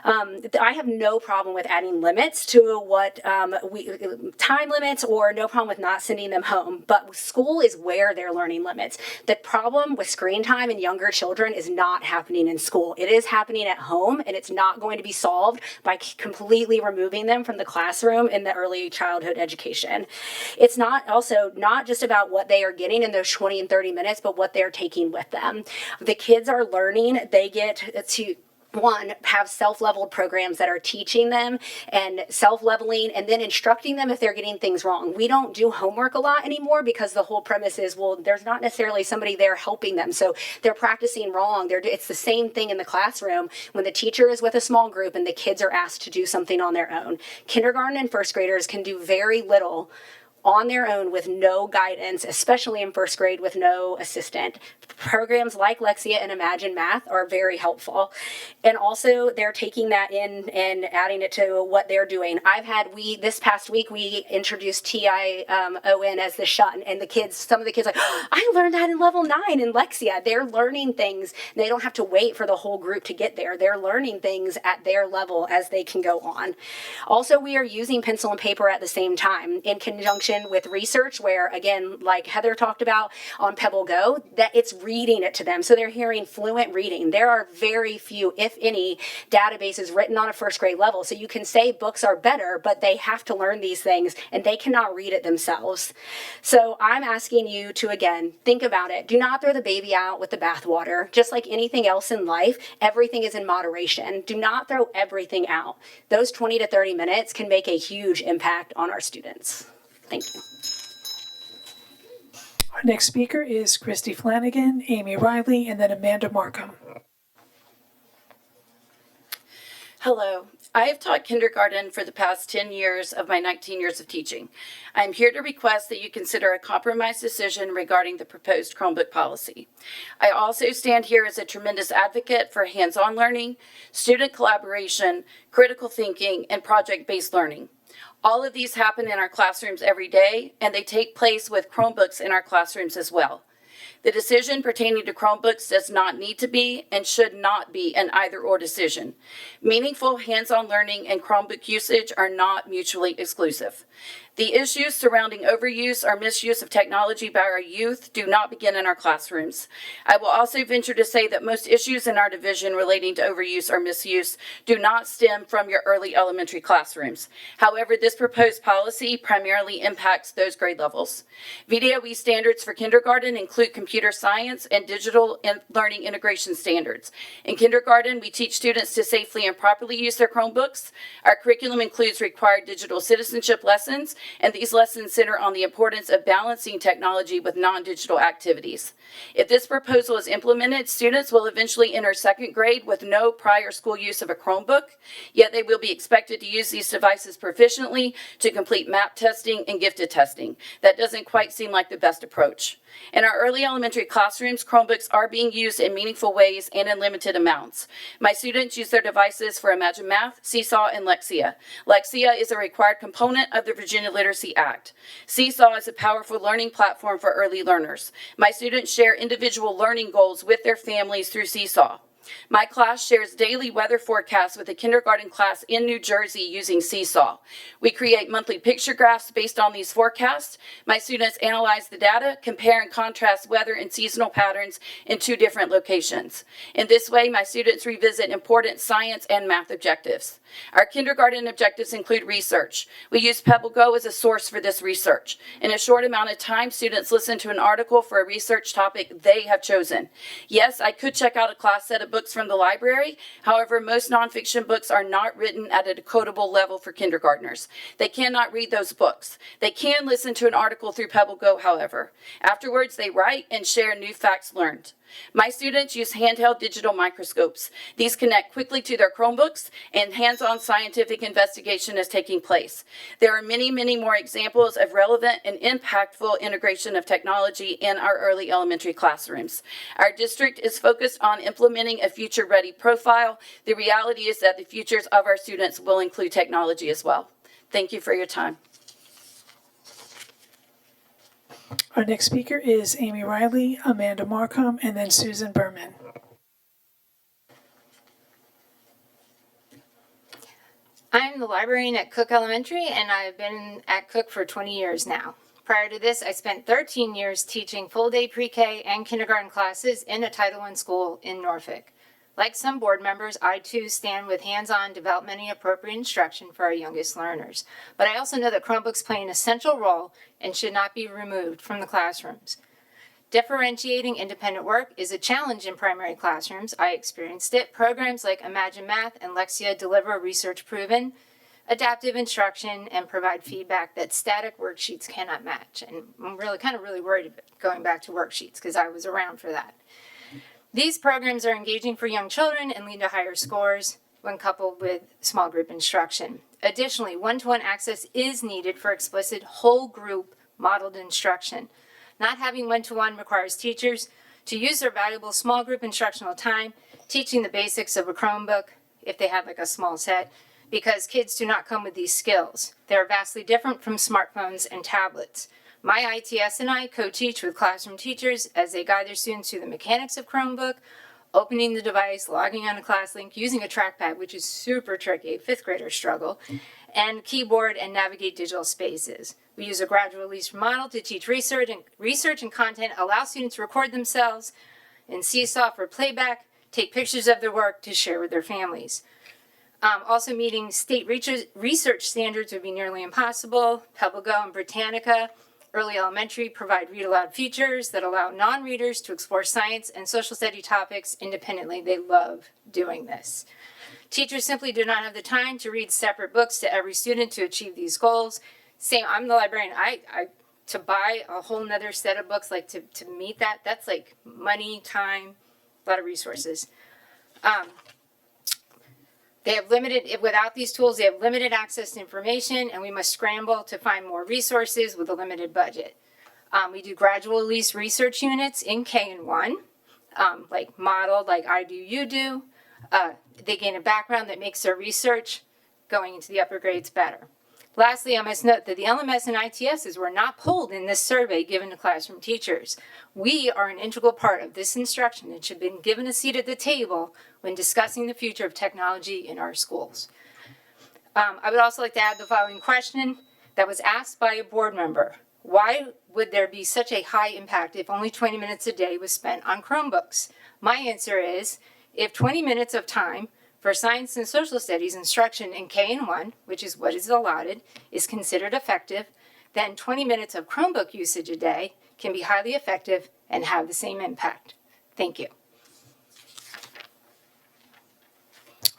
Speaker 16: I have no problem with adding limits to what time limits, or no problem with not sending them home, but school is where they're learning limits. The problem with screen time in younger children is not happening in school. It is happening at home, and it's not going to be solved by completely removing them from the classroom in the early childhood education. It's not just about what they are getting in those 20 and 30 minutes, but what they're taking with them. The kids are learning, they get to one, have self-leveled programs that are teaching them and self-leveling and then instructing them if they're getting things wrong. We don't do homework a lot anymore because the whole premise is, well, there's not necessarily somebody there helping them. So they're practicing wrong. It's the same thing in the classroom when the teacher is with a small group and the kids are asked to do something on their own. Kindergarten and first graders can do very little on their own with no guidance, especially in first grade with no assistant. Programs like Lexia and Imagine Math are very helpful. And also they're taking that in and adding it to what they're doing. This past week, we introduced TION as the SHUN, and some of the kids like, oh, I learned that in level 9 in Lexia. They're learning things. They don't have to wait for the whole group to get there. They're learning things at their level as they can go on. Also, we are using pencil and paper at the same time in conjunction with research where, again, like Heather talked about on Pebble Go, that it's reading it to them. So they're hearing fluent reading. There are very few, if any, databases written on a first grade level. So you can say books are better, but they have to learn these things and they cannot read it themselves. So I'm asking you to, again, think about it. Do not throw the baby out with the bathwater. Just like anything else in life, everything is in moderation. Do not throw everything out. Those 20 to 30 minutes can make a huge impact on our students. Thank you.
Speaker 2: Our next speaker is Christy Flanagan, Amy Riley, and then Amanda Markham.
Speaker 4: Hello. I have taught kindergarten for the past 10 years of my 19 years of teaching. I am here to request that you consider a compromise decision regarding the proposed Chromebook policy. I also stand here as a tremendous advocate for hands-on learning, student collaboration, critical thinking, and project-based learning. All of these happen in our classrooms every day, and they take place with Chromebooks in our classrooms as well. The decision pertaining to Chromebooks does not need to be and should not be an either-or decision. Meaningful hands-on learning and Chromebook usage are not mutually exclusive. The issues surrounding overuse or misuse of technology by our youth do not begin in our classrooms. I will also venture to say that most issues in our division relating to overuse or misuse do not stem from your early elementary classrooms. However, this proposed policy primarily impacts those grade levels. VDOE standards for kindergarten include computer science and digital learning integration standards. In kindergarten, we teach students to safely and properly use their Chromebooks. Our curriculum includes required digital citizenship lessons, and these lessons center on the importance of balancing technology with non-digital activities. If this proposal is implemented, students will eventually enter second grade with no prior school use of a Chromebook, yet they will be expected to use these devices proficiently to complete MAP testing and gifted testing. That doesn't quite seem like the best approach. In our early elementary classrooms, Chromebooks are being used in meaningful ways and in limited amounts. My students use their devices for Imagine Math, Seesaw, and Lexia. Lexia is a required component of the Virginia Literacy Act. Seesaw is a powerful learning platform for early learners. My students share individual learning goals with their families through Seesaw. My class shares daily weather forecasts with a kindergarten class in New Jersey using Seesaw. We create monthly picture graphs based on these forecasts. My students analyze the data, compare and contrast weather and seasonal patterns in 2 different locations. In this way, my students revisit important science and math objectives. Our kindergarten objectives include research. We use Pebble Go as a source for this research. In a short amount of time, students listen to an article for a research topic they have chosen. Yes, I could check out a class set of books from the library. However, most nonfiction books are not written at a decodable level for kindergartners. They cannot read those books. They can listen to an article through Pebble Go, however. Afterwards, they write and share new facts learned. My students use handheld digital microscopes. These connect quickly to their Chromebooks, and hands-on scientific investigation is taking place. There are many, many more examples of relevant and impactful integration of technology in our early elementary classrooms. Our district is focused on implementing a future-ready profile. The reality is that the futures of our students will include technology as well. Thank you for your time.
Speaker 2: Our next speaker is Amy Riley, Amanda Markham, and then Susan Berman.
Speaker 8: I'm the librarian at Cook Elementary, and I've been at Cook for 20 years now. Prior to this, I spent 13 years teaching full-day pre-K and kindergarten classes in a Title I school in Norfolk. Like some board members, I too stand with hands-on developmentally appropriate instruction for our youngest learners. But I also know that Chromebooks play an essential role and should not be removed from the classrooms. Differentiating independent work is a challenge in primary classrooms. I experienced it. Programs like Imagine Math and Lexia deliver research-proven adaptive instruction and provide feedback that static worksheets cannot match. And I'm really worried about going back to worksheets because I was around for that. These programs are engaging for young children and lead to higher scores when coupled with small group instruction. Additionally, one-to-one access is needed for explicit whole group modeled instruction. Not having one-to-one requires teachers to use their valuable small group instructional time, teaching the basics of a Chromebook, if they have like a small set, because kids do not come with these skills. They're vastly different from smartphones and tablets. My ITS and I co-teach with classroom teachers as they guide their students through the mechanics of Chromebook, opening the device, logging on a class link, using a trackpad, which is super tricky, fifth graders struggle, and keyboard and navigate digital spaces. We use a gradual release model to teach research and content, allow students to record themselves in Seesaw for playback, take pictures of their work to share with their families. Also meeting state research standards would be nearly impossible. PebbleGo and Britannica Early Elementary provide read-aloud features that allow non-readers to explore science and social study topics independently. They love doing this. Teachers simply do not have the time to read separate books to every student to achieve these goals. Same, I'm the librarian. I to buy a whole nother set of books, like to meet that, that's like money, time, a lot of resources. They have without these tools, they have limited access to information, and we must scramble to find more resources with a limited budget. We do gradual release research units in K&1, like modeled, like I do, you do. They gain a background that makes their research going into the upper grades better. Lastly, I must note that the LMS and ITSs were not polled in this survey given to classroom teachers. We are an integral part of this instruction and should have been given a seat at the table when discussing the future of technology in our schools. I would also like to add the following question that was asked by a board member. Why would there be such a high impact if only 20 minutes a day was spent on Chromebooks? My answer is, if 20 minutes of time for science and social studies instruction in K&1, which is what is allotted, is considered effective, then 20 minutes of Chromebook usage a day can be highly effective and have the same impact. Thank you.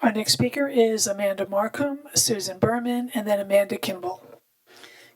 Speaker 2: Our next speaker is Amanda Markham, Susan Berman, and then Amanda Kimball.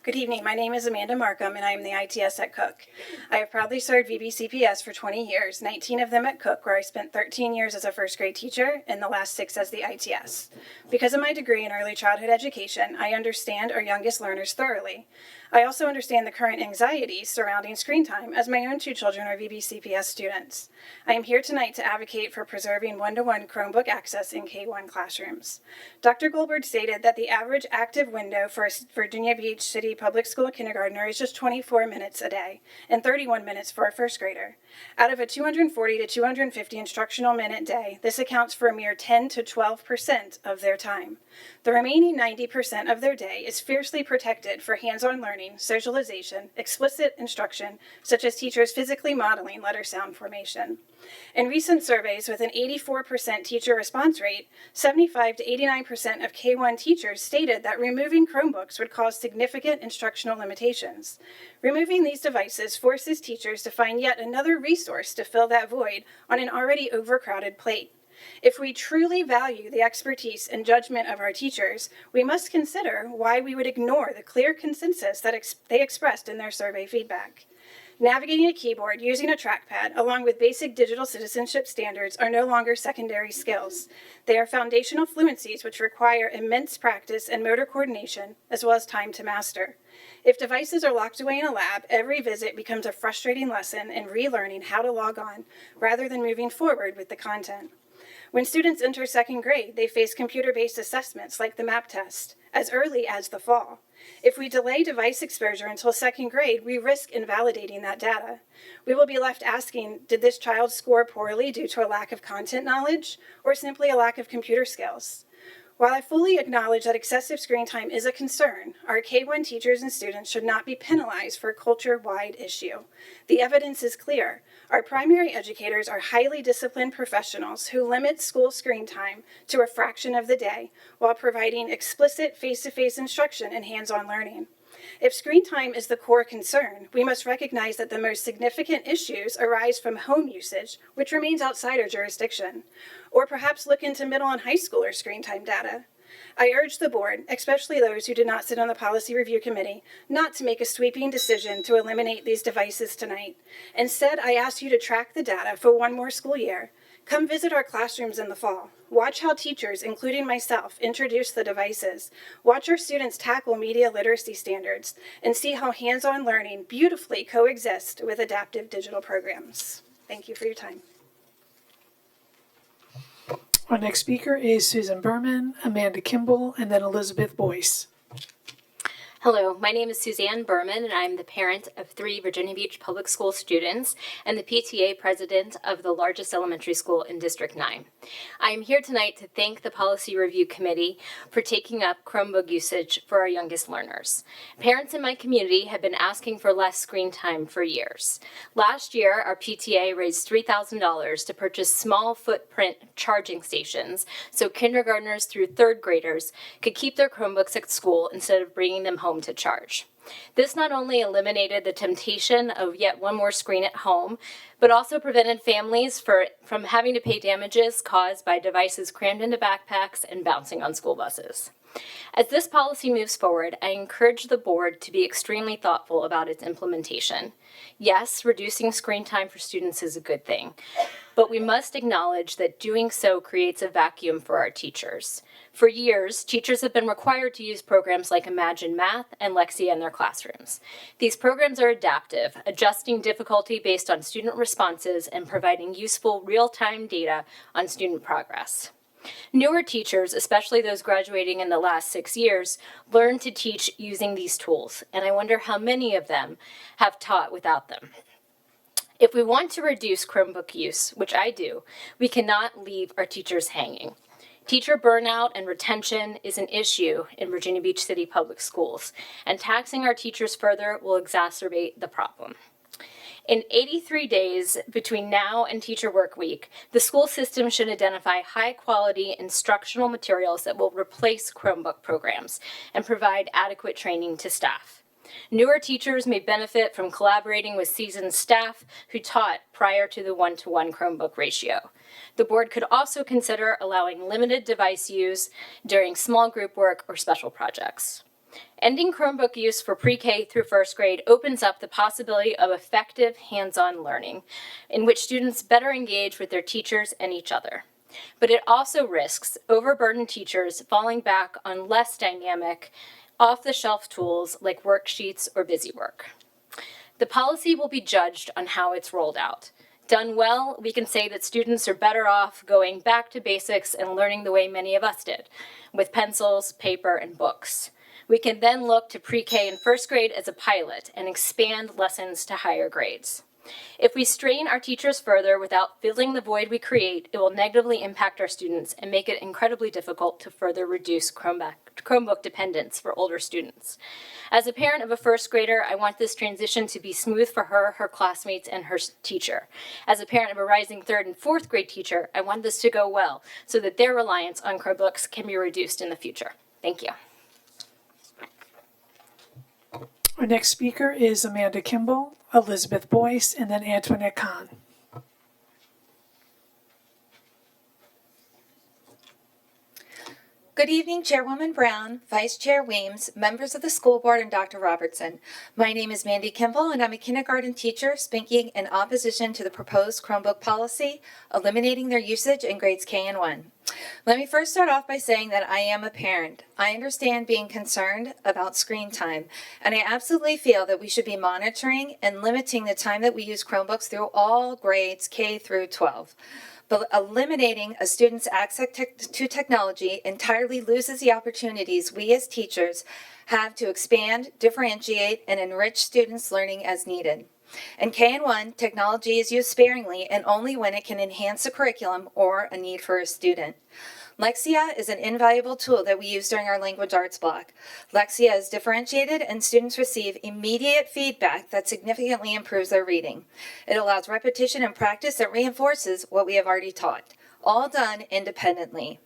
Speaker 1: Good evening. My name is Amanda Markham, and I am the ITS at Cook. I have proudly served VBCPS for 20 years, 19 of them at Cook, where I spent 13 years as a first grade teacher and the last 6 as the ITS. Because of my degree in early childhood education, I understand our youngest learners thoroughly. I also understand the current anxieties surrounding screen time, as my own 2 children are VBCPS students. I am here tonight to advocate for preserving one-to-one Chromebook access in K-1 classrooms. Dr. Goldberg stated that the average active window for a Virginia Beach City public school kindergartner is just 24 minutes a day, and 31 minutes for a first grader. Out of a 240 to 250 instructional minute day, this accounts for a mere 10 to 12% of their time. The remaining 90% of their day is fiercely protected for hands-on learning, socialization, explicit instruction, such as teachers physically modeling letter sound formation. In recent surveys with an 84% teacher response rate, 75 to 89% of K-1 teachers stated that removing Chromebooks would cause significant instructional limitations. Removing these devices forces teachers to find yet another resource to fill that void on an already overcrowded plate. If we truly value the expertise and judgment of our teachers, we must consider why we would ignore the clear consensus that they expressed in their survey feedback. Navigating a keyboard using a trackpad, along with basic digital citizenship standards, are no longer secondary skills. They are foundational fluencies which require immense practice and motor coordination, as well as time to master. If devices are locked away in a lab, every visit becomes a frustrating lesson in relearning how to log on, rather than moving forward with the content. When students enter second grade, they face computer-based assessments like the MAP test as early as the fall. If we delay device exposure until second grade, we risk invalidating that data. We will be left asking, did this child score poorly due to a lack of content knowledge or simply a lack of computer skills? While I fully acknowledge that excessive screen time is a concern, our K-1 teachers and students should not be penalized for a culture-wide issue. The evidence is clear. Our primary educators are highly disciplined professionals who limit school screen time to a fraction of the day while providing explicit face-to-face instruction and hands-on learning. If screen time is the core concern, we must recognize that the most significant issues arise from home usage, which remains outside our jurisdiction, or perhaps look into middle and high schooler screen time data. I urge the board, especially those who did not sit on the Policy Review Committee, not to make a sweeping decision to eliminate these devices tonight. Instead, I ask you to track the data for one more school year. Come visit our classrooms in the fall. Watch how teachers, including myself, introduce the devices. Watch our students tackle media literacy standards and see how hands-on learning beautifully coexists with adaptive digital programs. Thank you for your time.
Speaker 2: Our next speaker is Susan Berman, Amanda Kimball, and then Elizabeth Boyce.
Speaker 7: Hello, my name is Suzanne Berman, and I'm the parent of 3 Virginia Beach Public School students and the PTA president of the largest elementary school in District 9. I am here tonight to thank the Policy Review Committee for taking up Chromebook usage for our youngest learners. Parents in my community have been asking for less screen time for years. Last year, our PTA raised $3,000 to purchase small footprint charging stations so kindergartners through 3rd graders could keep their Chromebooks at school instead of bringing them home to charge. This not only eliminated the temptation of yet one more screen at home, but also prevented families from having to pay damages caused by devices crammed into backpacks and bouncing on school buses. As this policy moves forward, I encourage the board to be extremely thoughtful about its implementation. Yes, reducing screen time for students is a good thing, but we must acknowledge that doing so creates a vacuum for our teachers. For years, teachers have been required to use programs like Imagine Math and Lexia in their classrooms. These programs are adaptive, adjusting difficulty based on student responses and providing useful real-time data on student progress. Newer teachers, especially those graduating in the last 6 years, learn to teach using these tools, and I wonder how many of them have taught without them. If we want to reduce Chromebook use, which I do, we cannot leave our teachers hanging. Teacher burnout and retention is an issue in Virginia Beach City Public Schools, and taxing our teachers further will exacerbate the problem. In 83 days between now and Teacher Work Week, the school system should identify high-quality instructional materials that will replace Chromebook programs and provide adequate training to staff. Newer teachers may benefit from collaborating with seasoned staff who taught prior to the 1-to-1 Chromebook ratio. The board could also consider allowing limited device use during small group work or special projects. Ending Chromebook use for pre-K through 1st grade opens up the possibility of effective hands-on learning in which students better engage with their teachers and each other. But it also risks overburdened teachers falling back on less dynamic, off-the-shelf tools like worksheets or BusyWork. The policy will be judged on how it's rolled out. Done well, we can say that students are better off going back to basics and learning the way many of us did, with pencils, paper, and books. We can then look to pre-K and 1st grade as a pilot and expand lessons to higher grades. If we strain our teachers further without filling the void we create, it will negatively impact our students and make it incredibly difficult to further reduce Chromebook dependence for older students. As a parent of a 1st grader, I want this transition to be smooth for her, her classmates, and her teacher. As a parent of a rising 3rd and 4th grade teacher, I want this to go well so that their reliance on Chromebooks can be reduced in the future. Thank you.
Speaker 2: Our next speaker is Amanda Kimball, Elizabeth Boyce, and then Antoinette Kahn.
Speaker 17: Good evening, Chairwoman Brown, Vice Chair Weems, members of the school board, and Dr. Robertson. My name is Mandy Kimball, and I'm a kindergarten teacher speaking in opposition to the proposed Chromebook policy, eliminating their usage in grades K and 1. Let me first start off by saying that I am a parent. I understand being concerned about screen time, and I absolutely feel that we should be monitoring and limiting the time that we use Chromebooks through all grades K through 12. But eliminating a student's access to technology entirely loses the opportunities we as teachers have to expand, differentiate, and enrich students' learning as needed. In K and 1, technology is used sparingly and only when it can enhance a curriculum or a need for a student. Lexia is an invaluable tool that we use during our language arts block. Lexia is differentiated and students receive immediate feedback that significantly improves their reading. It allows repetition and practice that reinforces what we have already taught. all done independently.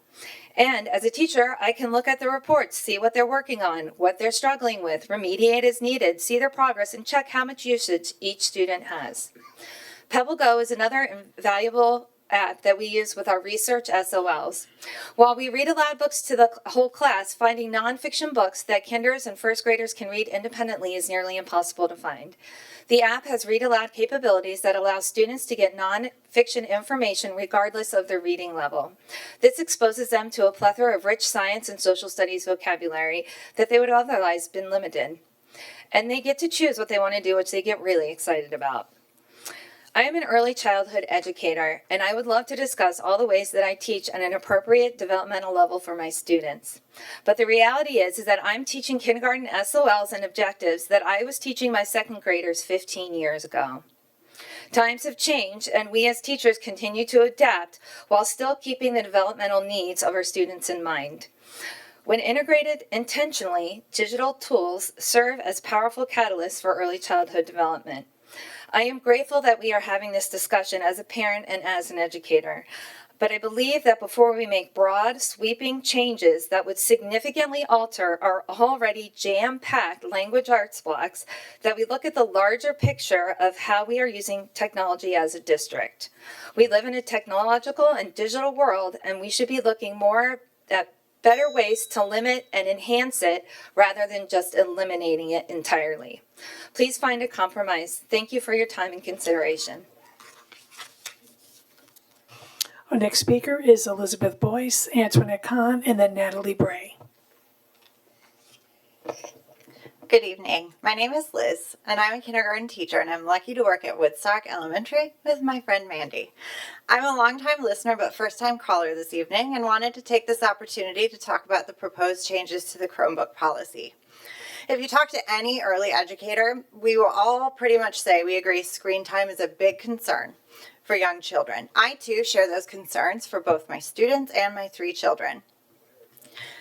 Speaker 17: And as a teacher, I can look at the reports, see what they're working on, what they're struggling with, remediate as needed, see their progress, and check how much usage each student has. Pebble Go is another valuable app that we use with our research SOLs. While we read aloud books to the whole class, finding nonfiction books that kinders and first graders can read independently is nearly impossible to find. The app has read aloud capabilities that allow students to get nonfiction information regardless of their reading level. This exposes them to a plethora of rich science and social studies vocabulary that they would otherwise have been limited. And they get to choose what they want to do, which they get really excited about. I am an early childhood educator, and I would love to discuss all the ways that I teach at an appropriate developmental level for my students. But the reality is that I'm teaching kindergarten SOLs and objectives that I was teaching my second graders 15 years ago. Times have changed, and we as teachers continue to adapt while still keeping the developmental needs of our students in mind. When integrated intentionally, digital tools serve as powerful catalysts for early childhood development. I am grateful that we are having this discussion as a parent and as an educator. But I believe that before we make broad, sweeping changes that would significantly alter our already jam-packed language arts blocks, that we look at the larger picture of how we are using technology as a district. We live in a technological and digital world, and we should be looking more at better ways to limit and enhance it rather than just eliminating it entirely. Please find a compromise. Thank you for your time and consideration.
Speaker 2: Our next speaker is Elizabeth Boyce, Antoinette Kahn, and then Natalie Bray.
Speaker 6: Good evening. My name is Liz, and I'm a kindergarten teacher, and I'm lucky to work at Woodstock Elementary with my friend Mandy. I'm a longtime listener but first-time caller this evening and wanted to take this opportunity to talk about the proposed changes to the Chromebook policy. If you talk to any early educator, we will all pretty much say we agree screen time is a big concern for young children. I too share those concerns for both my students and my 3 children.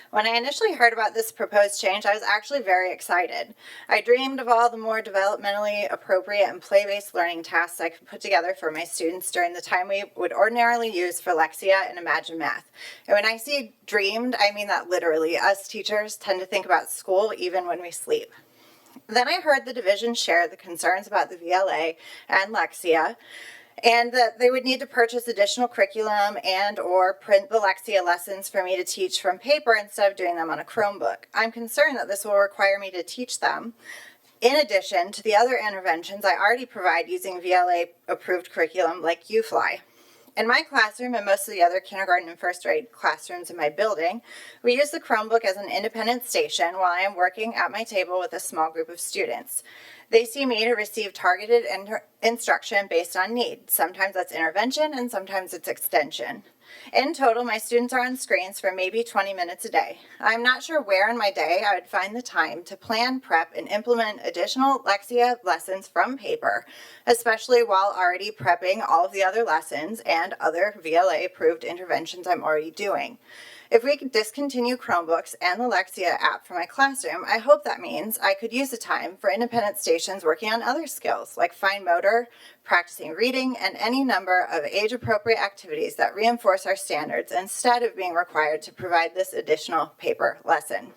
Speaker 6: When I initially heard about this proposed change, I was actually very excited. I dreamed of all the more developmentally appropriate and play-based learning tasks I could put together for my students during the time we would ordinarily use for Lexia and Imagine Math. And when I say dreamed, I mean that literally. Us teachers tend to think about school even when we sleep. Then I heard the division share the concerns about the VLA and Lexia, and that they would need to purchase additional curriculum and or print the Lexia lessons for me to teach from paper instead of doing them on a Chromebook. I'm concerned that this will require me to teach them in addition to the other interventions I already provide using VLA-approved curriculum like UFly. In my classroom and most of the other kindergarten and first grade classrooms in my building, we use the Chromebook as an independent station while I am working at my table with a small group of students. They see me to receive targeted instruction based on need. Sometimes that's intervention and sometimes it's extension. In total, my students are on screens for maybe 20 minutes a day. I'm not sure where in my day I would find the time to plan, prep, and implement additional Lexia lessons from paper, especially while already prepping all of the other lessons and other VLA-approved interventions I'm already doing. If we could discontinue Chromebooks and the Lexia app for my classroom, I hope that means I could use the time for independent stations working on other skills like fine motor, practicing reading, and any number of age-appropriate activities that reinforce our standards instead of being required to provide this additional paper lesson.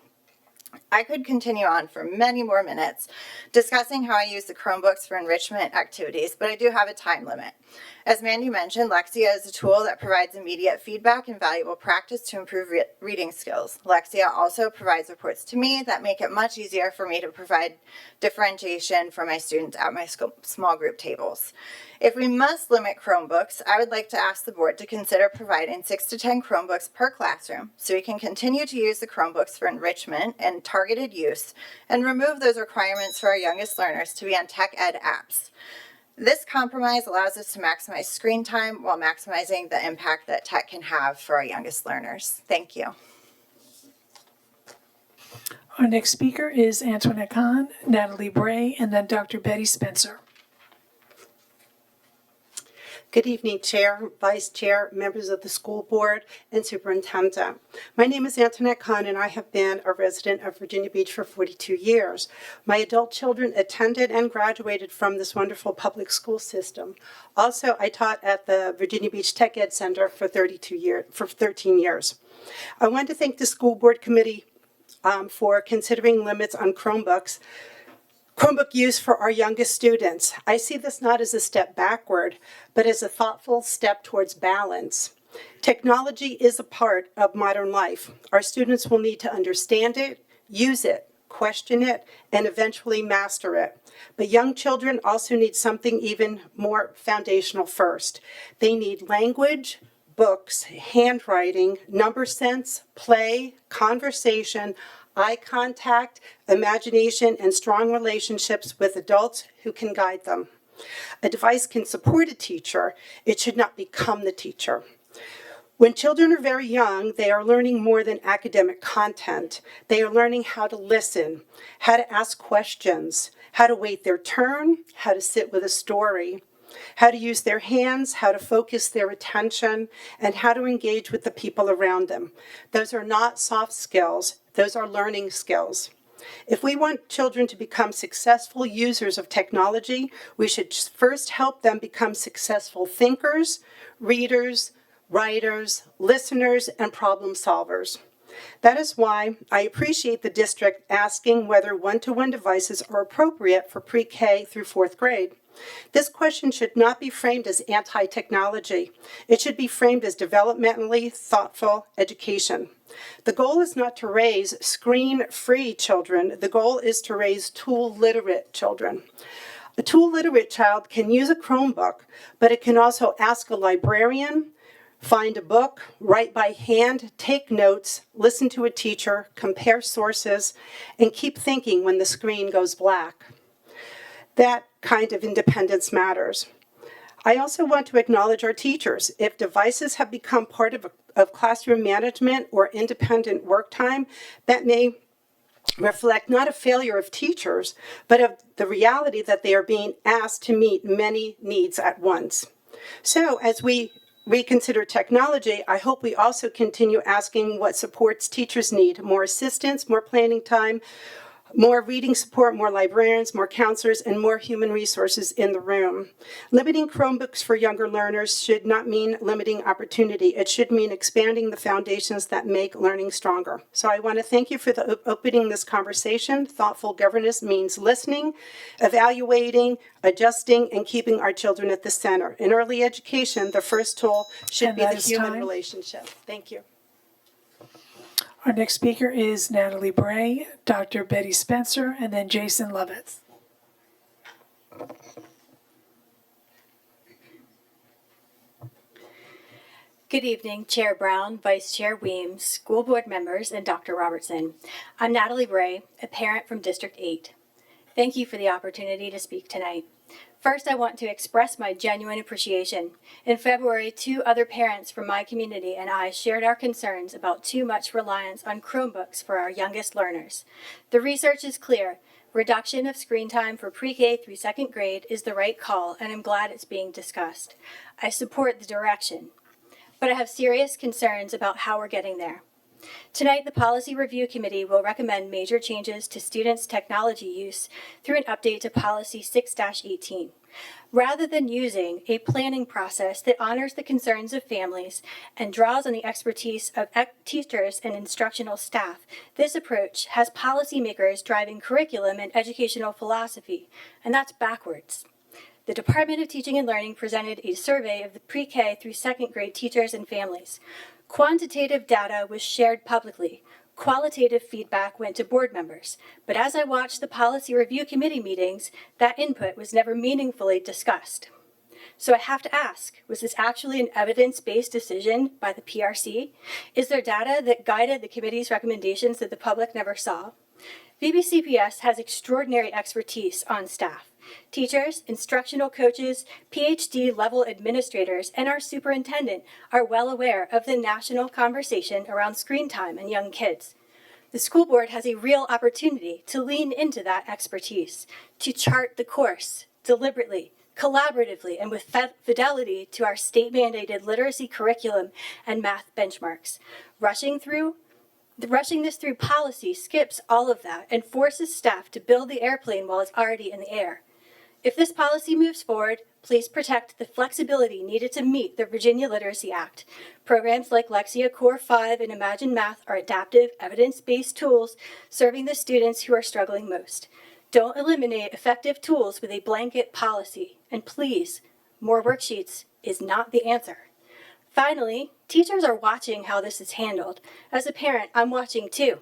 Speaker 6: I could continue on for many more minutes discussing how I use the Chromebooks for enrichment activities, but I do have a time limit. As Mandy mentioned, Lexia is a tool that provides immediate feedback and valuable practice to improve reading skills. Lexia also provides reports to me that make it much easier for me to provide differentiation for my students at my small group tables. If we must limit Chromebooks, I would like to ask the board to consider providing 6 to 10 Chromebooks per classroom so we can continue to use the Chromebooks for enrichment and targeted use and remove those requirements for our youngest learners to be on tech ed apps. This compromise allows us to maximize screen time while maximizing the impact that tech can have for our youngest learners. Thank you.
Speaker 2: Our next speaker is Antoinette Kahn, Natalie Bray, and then Dr. Betty Spencer.
Speaker 9: Good evening, Chair, Vice Chair, members of the school board, and Superintendent. My name is Antoinette Kahn, and I have been a resident of Virginia Beach for 42 years. My adult children attended and graduated from this wonderful public school system. Also, I taught at the Virginia Beach Tech Ed Center for 13 years. I want to thank the school board committee for considering limits on Chromebook use for our youngest students. I see this not as a step backward, but as a thoughtful step towards balance. Technology is a part of modern life. Our students will need to understand it, use it, question it, and eventually master it. But young children also need something even more foundational first. They need language, books, handwriting, number sense, play, conversation, eye contact, imagination, and strong relationships with adults who can guide them. A device can support a teacher. It should not become the teacher. When children are very young, they are learning more than academic content. They are learning how to listen, how to ask questions, how to wait their turn, how to sit with a story, how to use their hands, how to focus their attention, and how to engage with the people around them. Those are not soft skills. Those are learning skills. If we want children to become successful users of technology, we should first help them become successful thinkers, readers, writers, listeners, and problem solvers. That is why I appreciate the district asking whether one-to-one devices are appropriate for pre-K through 4th grade. This question should not be framed as anti-technology. It should be framed as developmentally thoughtful education. The goal is not to raise screen-free children. The goal is to raise tool-literate children. A tool-literate child can use a Chromebook, but it can also ask a librarian, find a book, write by hand, take notes, listen to a teacher, compare sources, and keep thinking when the screen goes black. That kind of independence matters. I also want to acknowledge our teachers. If devices have become part of classroom management or independent work time, that may reflect not a failure of teachers, but of the reality that they are being asked to meet many needs at once. So as we reconsider technology, I hope we also continue asking what supports teachers need: more assistance, more planning time, more reading support, more librarians, more counselors, and more human resources in the room. Limiting Chromebooks for younger learners should not mean limiting opportunity. It should mean expanding the foundations that make learning stronger. So I want to thank you for opening this conversation. Thoughtful governance means listening, evaluating, adjusting, and keeping our children at the center. In early education, the first tool should be the human relationship. Thank you.
Speaker 2: Our next speaker is Natalie Bray, Dr. Betty Spencer, and then Jason Lovitz.
Speaker 18: Good evening, Chair Brown, Vice Chair Weems, school board members, and Dr. Robertson. I'm Natalie Bray, a parent from District 8. Thank you for the opportunity to speak tonight. First, I want to express my genuine appreciation. In February, 2 other parents from my community and I shared our concerns about too much reliance on Chromebooks for our youngest learners. The research is clear. Reduction of screen time for pre-K through 2nd grade is the right call, and I'm glad it's being discussed. I support the direction, but I have serious concerns about how we're getting there. Tonight, the Policy Review Committee will recommend major changes to students' technology use through an update to Policy 6-18. Rather than using a planning process that honors the concerns of families and draws on the expertise of teachers and instructional staff, this approach has policymakers driving curriculum and educational philosophy, and that's backwards. The Department of Teaching and Learning presented a survey of the pre-K through 2nd grade teachers and families. Quantitative data was shared publicly. Qualitative feedback went to board members. But as I watched the Policy Review Committee meetings, that input was never meaningfully discussed. So I have to ask, was this actually an evidence-based decision by the PRC? Is there data that guided the committee's recommendations that the public never saw? VBCPS has extraordinary expertise on staff. Teachers, instructional coaches, PhD-level administrators, and our superintendent are well aware of the national conversation around screen time and young kids. The school board has a real opportunity to lean into that expertise, to chart the course deliberately, collaboratively and with fidelity to our state-mandated literacy curriculum and math benchmarks. Rushing this through policy skips all of that and forces staff to build the airplane while it's already in the air. If this policy moves forward, please protect the flexibility needed to meet the Virginia Literacy Act. Programs like Lexia Core 5 and Imagine Math are adaptive, evidence-based tools serving the students who are struggling most. Don't eliminate effective tools with a blanket policy. And please, more worksheets is not the answer. Finally, teachers are watching how this is handled. As a parent, I'm watching too.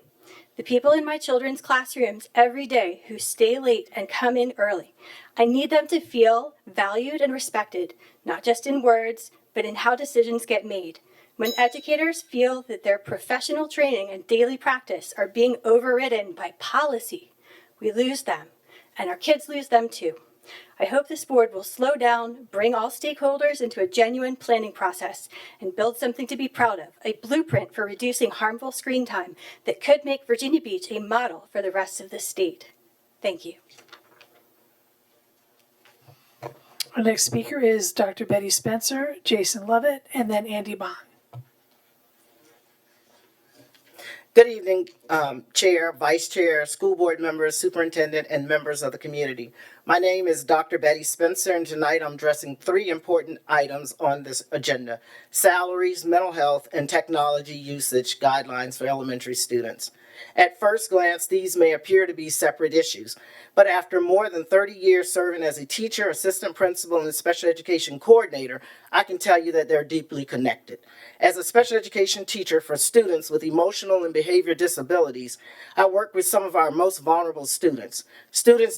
Speaker 18: The people in my children's classrooms every day who stay late and come in early. I need them to feel valued and respected, not just in words, but in how decisions get made. When educators feel that their professional training and daily practice are being overridden by policy, we lose them, and our kids lose them too. I hope this board will slow down, bring all stakeholders into a genuine planning process, and build something to be proud of, a blueprint for reducing harmful screen time that could make Virginia Beach a model for the rest of the state. Thank you.
Speaker 2: Our next speaker is Dr. Betty Spencer, Jason Lovett, and then Andy Bond.
Speaker 5: Good evening, Chair, Vice Chair, school board members, superintendent, and members of the community. My name is Dr. Betty Spencer, and tonight I'm addressing 3 important items on this agenda: salaries, mental health, and technology usage guidelines for elementary students. At first glance, these may appear to be separate issues, but after more than 30 years serving as a teacher, assistant principal, and special education coordinator, I can tell you that they're deeply connected. As a special education teacher for students with emotional and behavior disabilities, I work with some of our most vulnerable students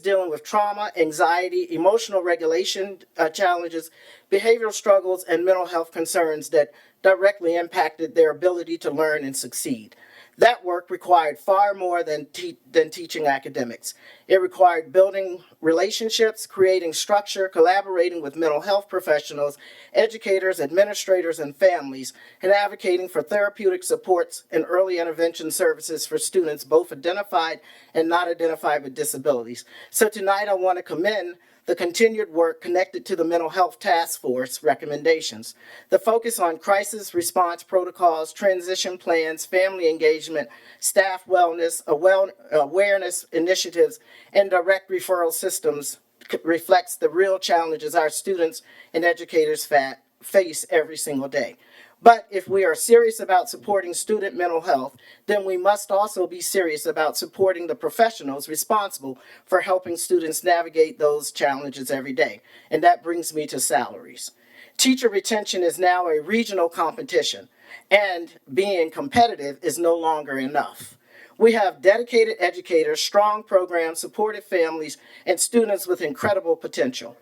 Speaker 5: dealing with trauma, anxiety, emotional regulation challenges, behavioral struggles, and mental health concerns that directly impacted their ability to learn and succeed. That work required far more than teaching academics. It required building relationships, creating structure, collaborating with mental health professionals, educators, administrators, and families, and advocating for therapeutic supports and early intervention services for students both identified and not identified with disabilities. So tonight I want to commend the continued work connected to the Mental Health Task Force recommendations. The focus on crisis response protocols, transition plans, family engagement, staff wellness, awareness initiatives, and direct referral systems reflects the real challenges our students and educators face every single day. But if we are serious about supporting student mental health, then we must also be serious about supporting the professionals responsible for helping students navigate those challenges every day. And that brings me to salaries. Teacher retention is now a regional competition, and being competitive is no longer enough. We have dedicated educators, strong programs, supportive families, and students with incredible potential.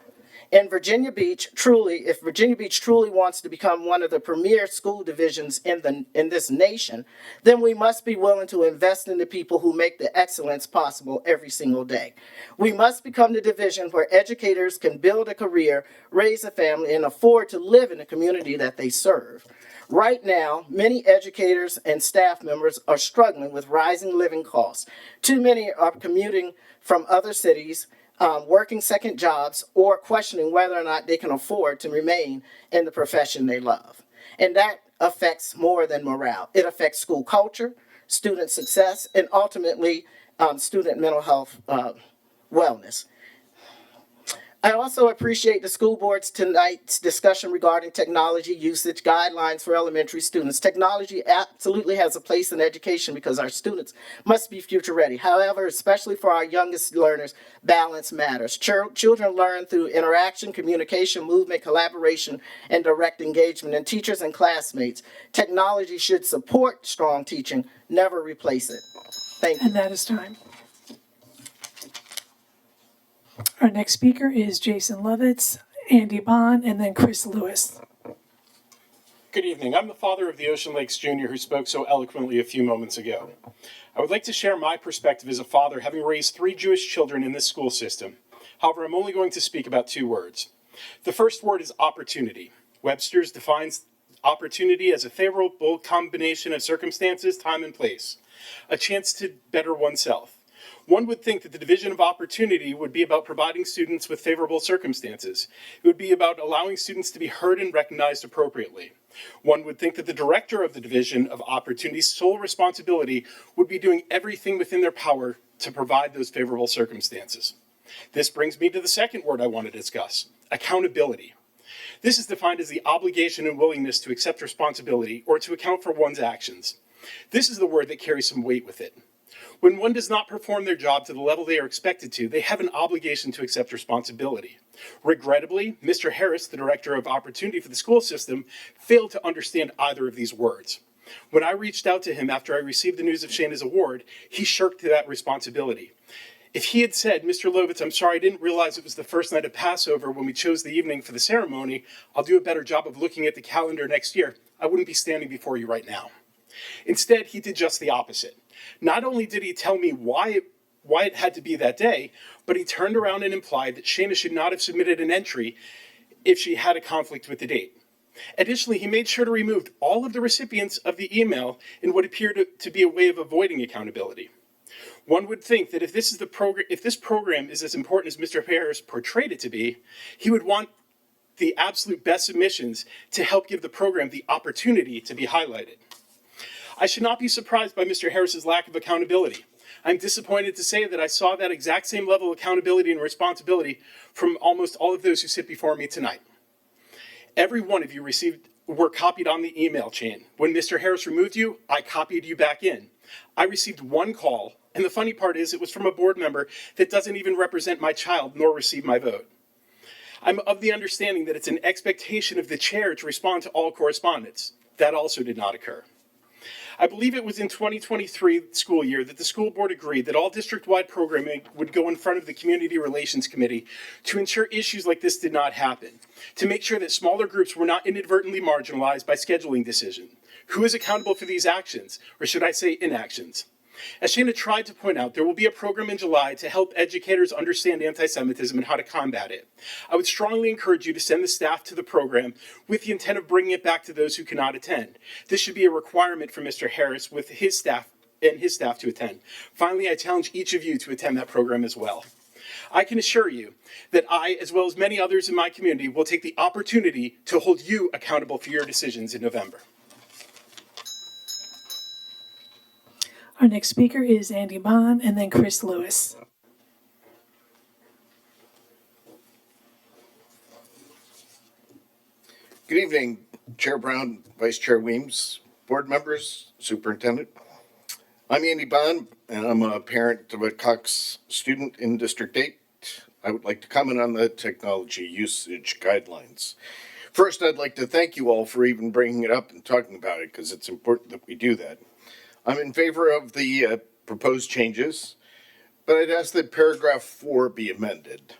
Speaker 5: In Virginia Beach, if Virginia Beach truly wants to become one of the premier school divisions in this nation, then we must be willing to invest in the people who make the excellence possible every single day. We must become the division where educators can build a career, raise a family, and afford to live in the community that they serve. Right now, many educators and staff members are struggling with rising living costs. Too many are commuting from other cities, working second jobs, or questioning whether or not they can afford to remain in the profession they love. And that affects more than morale. It affects school culture, student success, and ultimately student mental health wellness. I also appreciate the school board's tonight's discussion regarding technology usage guidelines for elementary students. Technology absolutely has a place in education because our students must be future ready. However, especially for our youngest learners, balance matters. Children learn through interaction, communication, movement, collaboration, and direct engagement. And teachers and classmates, technology should support strong teaching, never replace it. Thank you.
Speaker 2: And that is time. Our next speaker is Jason Lovitz, Andy Bond, and then Chris Lewis.
Speaker 10: Good evening. I'm the father of the Ocean Lakes Jr. who spoke so eloquently a few moments ago. I would like to share my perspective as a father, having raised 3 Jewish children in this school system. However, I'm only going to speak about 2 words. The first word is opportunity. Webster's defines opportunity as a favorable combination of circumstances, time, and place. A chance to better oneself. One would think that the division of opportunity would be about providing students with favorable circumstances. It would be about allowing students to be heard and recognized appropriately. One would think that the director of the division of opportunity's sole responsibility would be doing everything within their power to provide those favorable circumstances. This brings me to the second word I want to discuss: accountability. This is defined as the obligation and willingness to accept responsibility or to account for one's actions. This is the word that carries some weight with it. When one does not perform their job to the level they are expected to, they have an obligation to accept responsibility. Regrettably, Mr. Harris, the director of opportunity for the school system, failed to understand either of these words. When I reached out to him after I received the news of Shayna's award, he shirked that responsibility. If he had said, "Mr. Lovitz, I'm sorry, I didn't realize it was the first night of Passover when we chose the evening for the ceremony. I'll do a better job of looking at the calendar next year," I wouldn't be standing before you right now. Instead, he did just the opposite. Not only did he tell me why it had to be that day, but he turned around and implied that Shayna should not have submitted an entry if she had a conflict with the date. Additionally, he made sure to remove all of the recipients of the email in what appeared to be a way of avoiding accountability. One would think that if this program is as important as Mr. Harris portrayed it to be, he would want the absolute best submissions to help give the program the opportunity to be highlighted. I should not be surprised by Mr. Harris's lack of accountability. I'm disappointed to say that I saw that exact same level of accountability and responsibility from almost all of those who sit before me tonight. Every one of you were copied on the email chain. When Mr. Harris removed you, I copied you back in. I received one call, and the funny part is it was from a board member that doesn't even represent my child nor receive my vote. I'm of the understanding that it's an expectation of the chair to respond to all correspondence. That also did not occur. I believe it was in 2023 school year that the school board agreed that all district-wide programming would go in front of the Community Relations Committee to ensure issues like this did not happen, to make sure that smaller groups were not inadvertently marginalized by scheduling decisions. Who is accountable for these actions, or should I say inactions? As Shayna tried to point out, there will be a program in July to help educators understand anti-Semitism and how to combat it. I would strongly encourage you to send the staff to the program with the intent of bringing it back to those who cannot attend. This should be a requirement for Mr. Harris with his staff to attend. Finally, I challenge each of you to attend that program as well. I can assure you that I, as well as many others in my community, will take the opportunity to hold you accountable for your decisions in November.
Speaker 2: Our next speaker is Andy Bond and then Chris Lewis.
Speaker 13: Good evening, Chair Brown, Vice Chair Weems, board members, superintendent. I'm Andy Bond, and I'm a parent of a Cox student in District 8. I would like to comment on the technology usage guidelines. First, I'd like to thank you all for even bringing it up and talking about it, because it's important that we do that. I'm in favor of the proposed changes, but I'd ask that paragraph 4 be amended.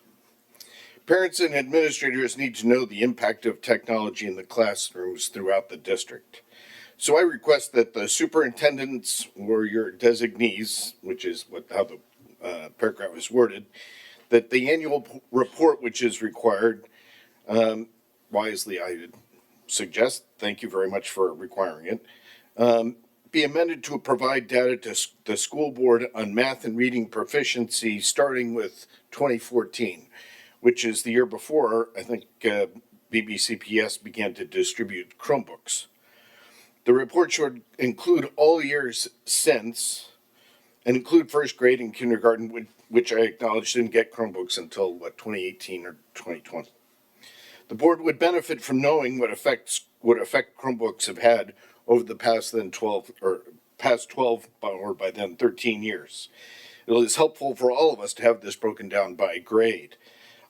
Speaker 13: Parents and administrators need to know the impact of technology in the classrooms throughout the district. So I request that the superintendents or your designees, which is how the paragraph is worded, that the annual report which is required, wisely I would suggest, thank you very much for requiring it, be amended to provide data to the school board on math and reading proficiency starting with 2014, which is the year before, I think, BBCPS began to distribute Chromebooks. The report should include all years since and include first grade and kindergarten, which I acknowledge didn't get Chromebooks until, 2018 or 2020. The board would benefit from knowing what effect Chromebooks have had over the past 12 or by then 13 years. It is helpful for all of us to have this broken down by grade.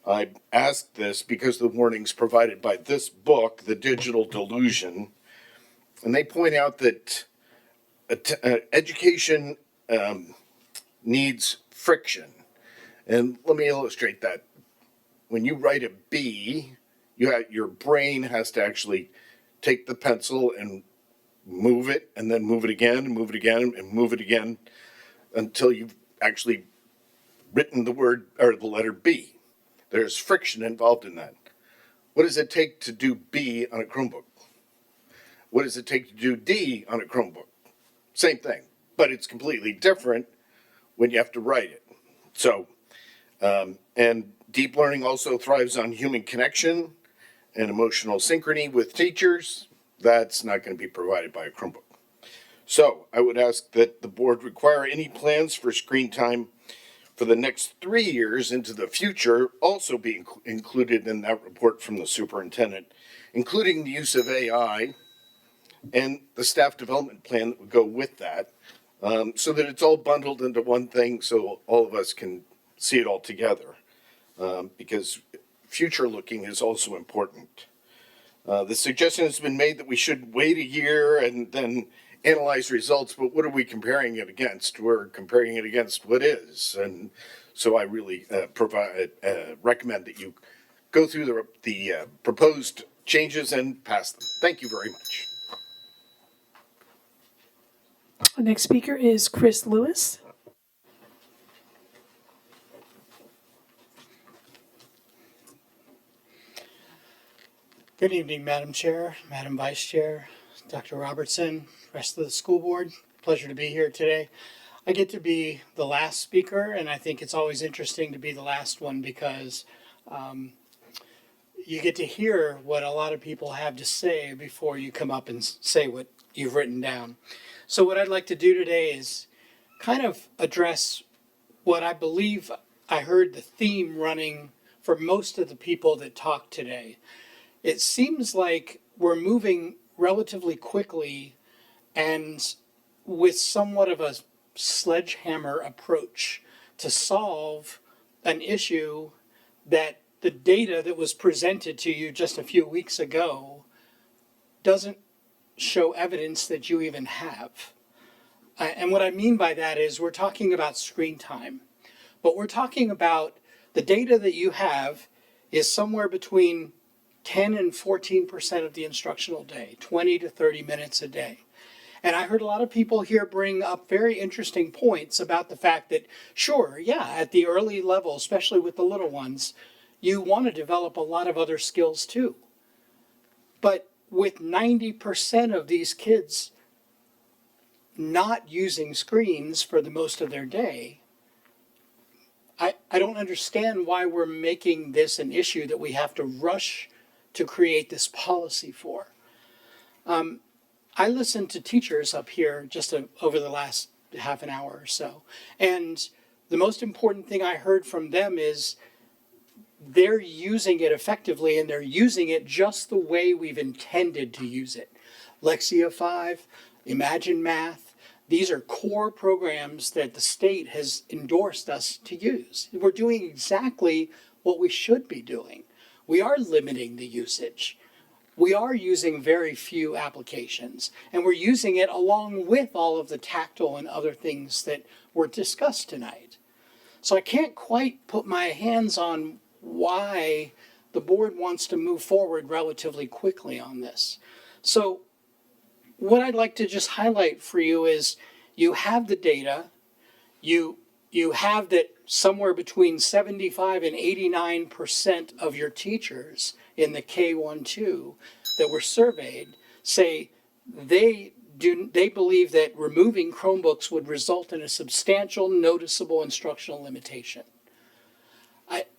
Speaker 13: I ask this because the warnings provided by this book, The Digital Delusion, and they point out that education needs friction. And let me illustrate that. When you write a B, your brain has to actually take the pencil and move it, and then move it again, and move it again, and move it again, until you've actually written the word or the letter B. There's friction involved in that. What does it take to do B on a Chromebook? What does it take to do D on a Chromebook? Same thing, but it's completely different when you have to write it. So, and deep learning also thrives on human connection and emotional synchrony with teachers. That's not going to be provided by a Chromebook. So I would ask that the board require any plans for screen time for the next 3 years into the future also be included in that report from the superintendent, including the use of AI and the staff development plan that would go with that, so that it's all bundled into one thing so all of us can see it all together, because future looking is also important. The suggestion has been made that we should wait a year and then analyze results, but what are we comparing it against? We're comparing it against what is. And so I really recommend that you go through the proposed changes and pass them. Thank you very much.
Speaker 2: Our next speaker is Chris Lewis.
Speaker 19: Good evening, Madam Chair, Madam Vice Chair, Dr. Robertson, rest of the school board. Pleasure to be here today. I get to be the last speaker, and I think it's always interesting to be the last one because you get to hear what a lot of people have to say before you come up and say what you've written down. So what I'd like to do today is kind of address what I believe I heard the theme running for most of the people that talked today. It seems like we're moving relatively quickly and with somewhat of a sledgehammer approach to solve an issue that the data that was presented to you just a few weeks ago doesn't show evidence that you even have. And what I mean by that is we're talking about screen time, but we're talking about the data that you have is somewhere between 10 and 14% of the instructional day, 20 to 30 minutes a day. And I heard a lot of people here bring up very interesting points about the fact that, sure, yeah, at the early level, especially with the little ones, you want to develop a lot of other skills too. But with 90% of these kids not using screens for the most of their day, I don't understand why we're making this an issue that we have to rush to create this policy for. I listened to teachers up here just over the last half an hour or so, and the most important thing I heard from them is they're using it effectively and they're using it just the way we've intended to use it. Lexia 5, Imagine Math, these are core programs that the state has endorsed us to use. We're doing exactly what we should be doing. We are limiting the usage. We are using very few applications, and we're using it along with all of the tactile and other things that were discussed tonight. So I can't quite put my hands on why the board wants to move forward relatively quickly on this. So what I'd like to just highlight for you is you have the data, you have that somewhere between 75 and 89% of your teachers in the K-1-2 that were surveyed say they believe that removing Chromebooks would result in a substantial, noticeable instructional limitation.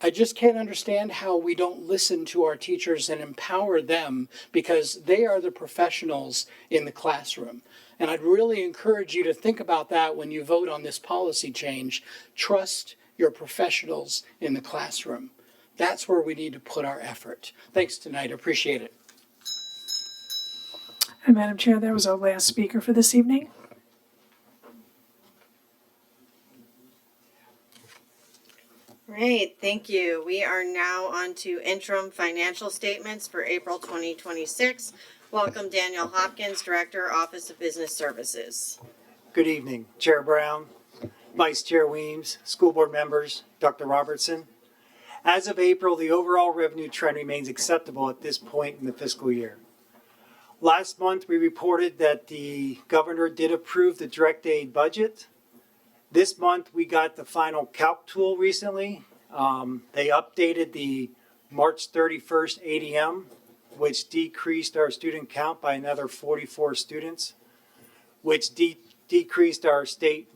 Speaker 19: I just can't understand how we don't listen to our teachers and empower them because they are the professionals in the classroom. And I'd really encourage you to think about that when you vote on this policy change. Trust your professionals in the classroom. That's where we need to put our effort. Thanks tonight. Appreciate it.
Speaker 2: And Madam Chair, that was our last speaker for this evening.
Speaker 3: Great, thank you. We are now on to interim financial statements for April 2026. Welcome Daniel Hopkins, Director, Office of Business Services.
Speaker 20: Good evening, Chair Brown, Vice Chair Weems, school board members, Dr. Robertson. As of April, the overall revenue trend remains acceptable at this point in the fiscal year. Last month, we reported that the governor did approve the direct aid budget. This month, we got the final calc tool recently. They updated the March 31st ADM, which decreased our student count by another 44 students, which decreased our state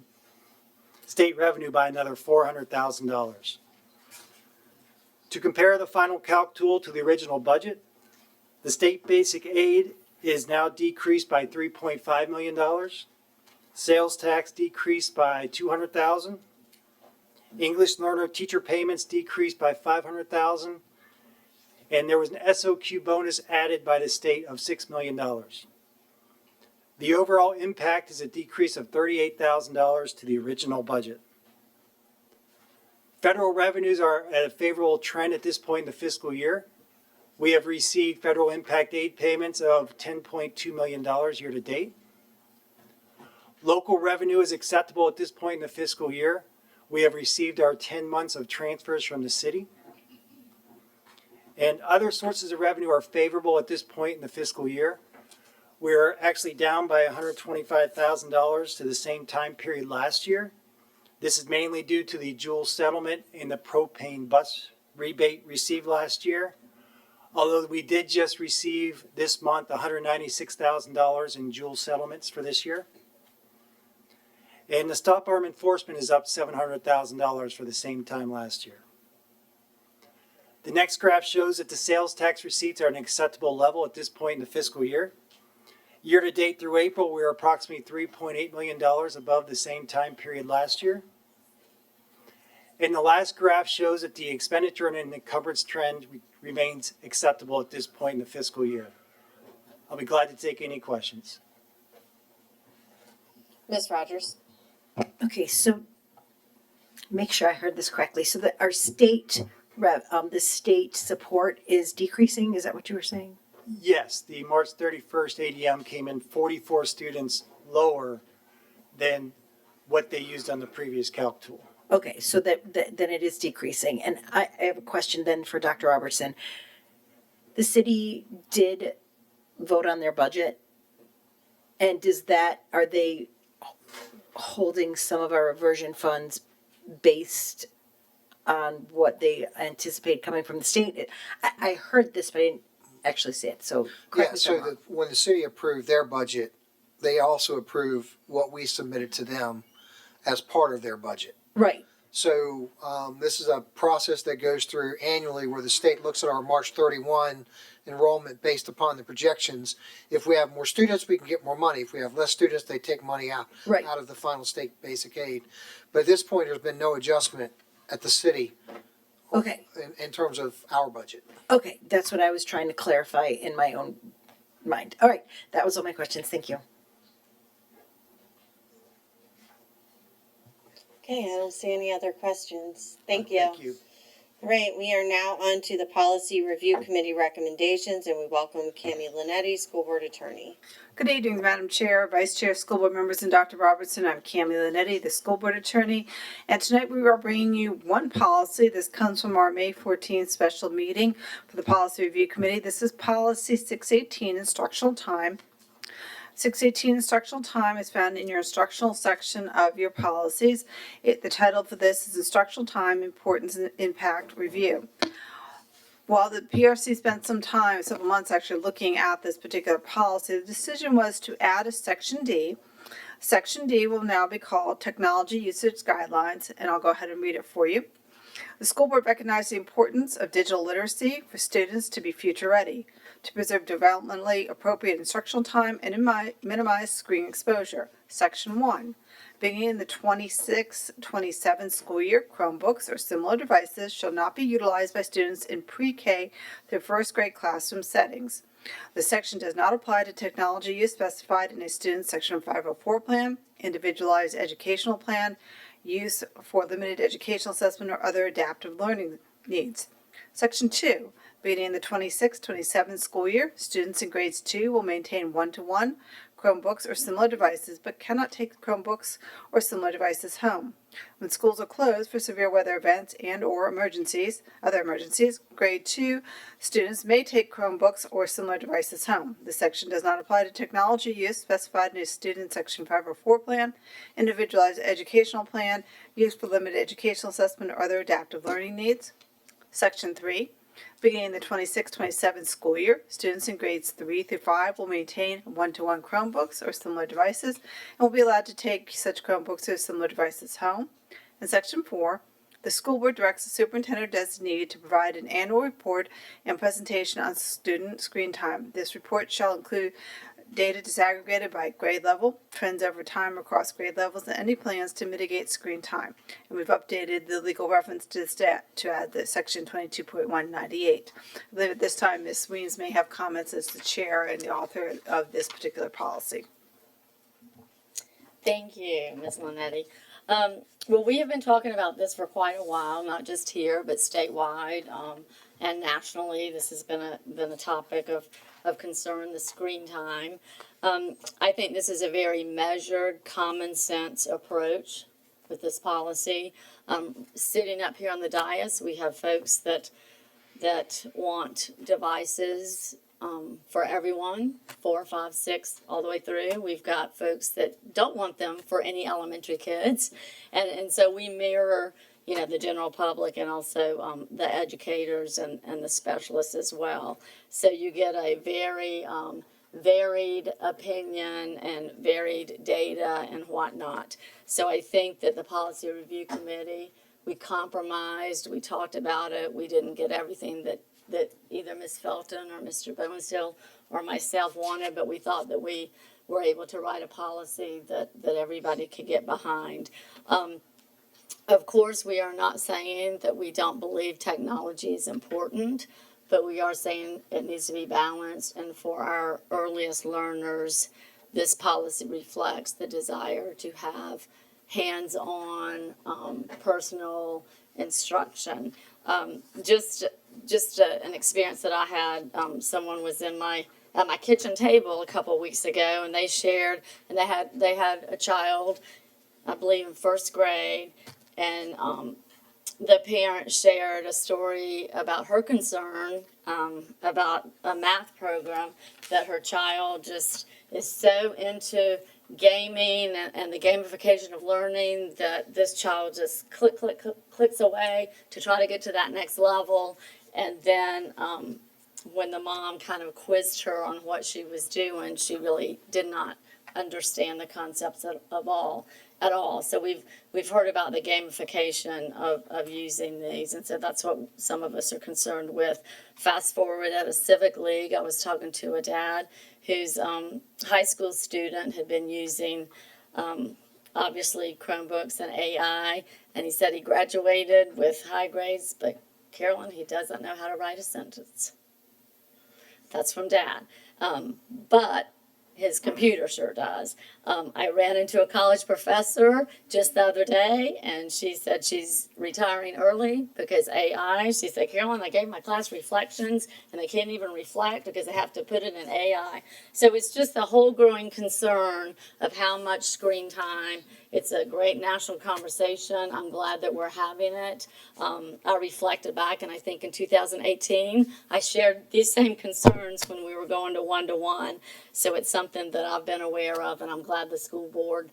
Speaker 20: state revenue by another $400,000. To compare the final calc tool to the original budget, the state basic aid is now decreased by $3.5 million. Sales tax decreased by $200,000. English learner teacher payments decreased by $500,000. And there was an SOQ bonus added by the state of $6 million. The overall impact is a decrease of $38,000 to the original budget. Federal revenues are at a favorable trend at this point in the fiscal year. We have received federal impact aid payments of $10.2 million year to date. Local revenue is acceptable at this point in the fiscal year. We have received our 10 months of transfers from the city. And other sources of revenue are favorable at this point in the fiscal year. We're actually down by $125,000 to the same time period last year. This is mainly due to the Juul settlement and the propane bus rebate received last year. Although we did just receive this month $196,000 in Juul settlements for this year. And the stop arm enforcement is up $700,000 for the same time last year. The next graph shows that the sales tax receipts are at an acceptable level at this point in the fiscal year. Year to date through April, we are approximately $3.8 million above the same time period last year. And the last graph shows that the expenditure and encumbrance trend remains acceptable at this point in the fiscal year. I'll be glad to take any questions.
Speaker 17: Ms. Rogers?
Speaker 11: Okay, so make sure I heard this correctly. So that our state the state support is decreasing. Is that what you were saying?
Speaker 20: Yes, the March 31st ADM came in 44 students lower than what they used on the previous calc tool.
Speaker 11: Okay, so then it is decreasing. And I have a question then for Dr. Robertson. The city did vote on their budget, and are they holding some of our reversion funds based on what they anticipate coming from the state? I heard this, but I didn't actually see it. So correct me if I'm wrong.
Speaker 22: When the city approved their budget, they also approved what we submitted to them as part of their budget.
Speaker 11: Right.
Speaker 22: So this is a process that goes through annually where the state looks at our March 31 enrollment based upon the projections. If we have more students, we can get more money. If we have less students, they take money out of the final state basic aid. But at this point, there's been no adjustment at the city.
Speaker 11: Okay.
Speaker 22: In terms of our budget.
Speaker 11: Okay, that's what I was trying to clarify in my own mind. All right, that was all my questions. Thank you.
Speaker 3: Okay, I don't see any other questions. Thank you.
Speaker 22: Thank you.
Speaker 3: All right, we are now on to the Policy Review Committee recommendations, and we welcome Cami Linetti, School Board Attorney.
Speaker 21: Good evening, Madam Chair, Vice Chair, School Board members, and Dr. Robertson. I'm Cami Linetti, the School Board Attorney. And tonight we are bringing you one policy. This comes from our May 14th special meeting for the Policy Review Committee. This is Policy 618, Instructional Time. 618 instructional time is found in your instructional section of your policies. The title for this is Instructional Time Importance and Impact Review. While the PRC spent some time, several months actually, looking at this particular policy, the decision was to add a Section D. Section D will now be called Technology Usage Guidelines, and I'll go ahead and read it for you. The school board recognized the importance of digital literacy for students to be future ready, to preserve developmentally appropriate instructional time and minimize screen exposure. Section 1. Beginning in the 26-27 school year, Chromebooks or similar devices shall not be utilized by students in pre-K through first grade classroom settings. The section does not apply to technology use specified in a student's Section 504 plan, individualized educational plan, use for limited educational assessment or other adaptive learning needs. Section 2. Beginning in the 26-27 school year, students in grades 2 will maintain one-to-one Chromebooks or similar devices, but cannot take Chromebooks or similar devices home. When schools are closed for severe weather events and/or other emergencies, grade 2 students may take Chromebooks or similar devices home. This section does not apply to technology use specified in a student Section 504 plan, individualized educational plan, use for limited educational assessment or other adaptive learning needs. Section 3. Beginning the 26-27 school year, students in grades 3 through 5 will maintain one-to-one Chromebooks or similar devices and will be allowed to take such Chromebooks or similar devices home. In Section 4, the school board directs the superintendent designee to provide an annual report and presentation on student screen time. This report shall include data disaggregated by grade level, trends over time across grade levels, and any plans to mitigate screen time. And we've updated the legal reference to the stat to add the section 22.198. I believe at this time Ms. Weems may have comments as the chair and the author of this particular policy.
Speaker 12: Thank you, Ms. Linetti. Well, we have been talking about this for quite a while, not just here, but statewide and nationally. This has been a topic of concern, the screen time. I think this is a very measured, common sense approach with this policy. Sitting up here on the dais, we have folks that want devices for everyone, 4, 5, 6, all the way through. We've got folks that don't want them for any elementary kids. And so we mirror, you know, the general public and also the educators and the specialists as well. So you get a very varied opinion and varied data and whatnot. So I think that the Policy Review Committee, we compromised, we talked about it, we didn't get everything that either Ms. Felton or Mr. Bowenstiel or myself wanted, but we thought that we were able to write a policy that everybody could get behind. Of course, we are not saying that we don't believe technology is important, but we are saying it needs to be balanced, and for our earliest learners, this policy reflects the desire to have hands-on, personal instruction. Just an experience that I had. Someone was at my kitchen table a couple of weeks ago, and they shared, and they had a child, I believe in first grade, and the parent shared a story about her concern about a math program that her child just is so into gaming and the gamification of learning that this child just clicks away to try to get to that next level. And then when the mom kind of quizzed her on what she was doing, she really did not understand the concepts at all. So we've heard about the gamification of using these, and so that's what some of us are concerned with. Fast forward at a civic league, I was talking to a dad whose high school student had been using obviously Chromebooks and AI, and he said he graduated with high grades, but Carolyn, he doesn't know how to write a sentence. That's from Dad. But his computer sure does. I ran into a college professor just the other day, and she said she's retiring early because AI. She said, Carolyn, I gave my class reflections, and they can't even reflect because they have to put it in AI. So it's just a whole growing concern of how much screen time. It's a great national conversation. I'm glad that we're having it. I reflected back, and I think in 2018, I shared these same concerns when we were going to one-to-one. So it's something that I've been aware of, and I'm glad the school board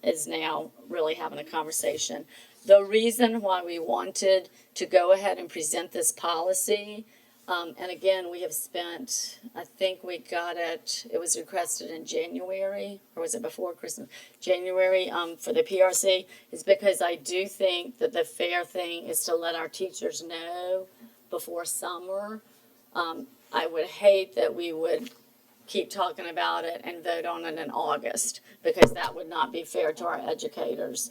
Speaker 12: is now really having a conversation. The reason why we wanted to go ahead and present this policy, and again, we have spent, I think we got it was requested in January, or was it before Christmas? January for the PRC, is because I do think that the fair thing is to let our teachers know before summer. I would hate that we would keep talking about it and vote on it in August, because that would not be fair to our educators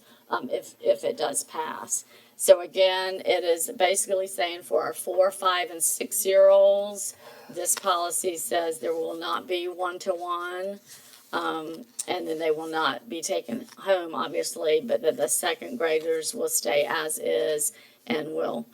Speaker 12: if it does pass. So again, it is basically saying for our 4, 5, and 6-year-olds, this policy says there will not be one-to-one, and then they will not be taken home, obviously, but that the second graders will stay as is and we'll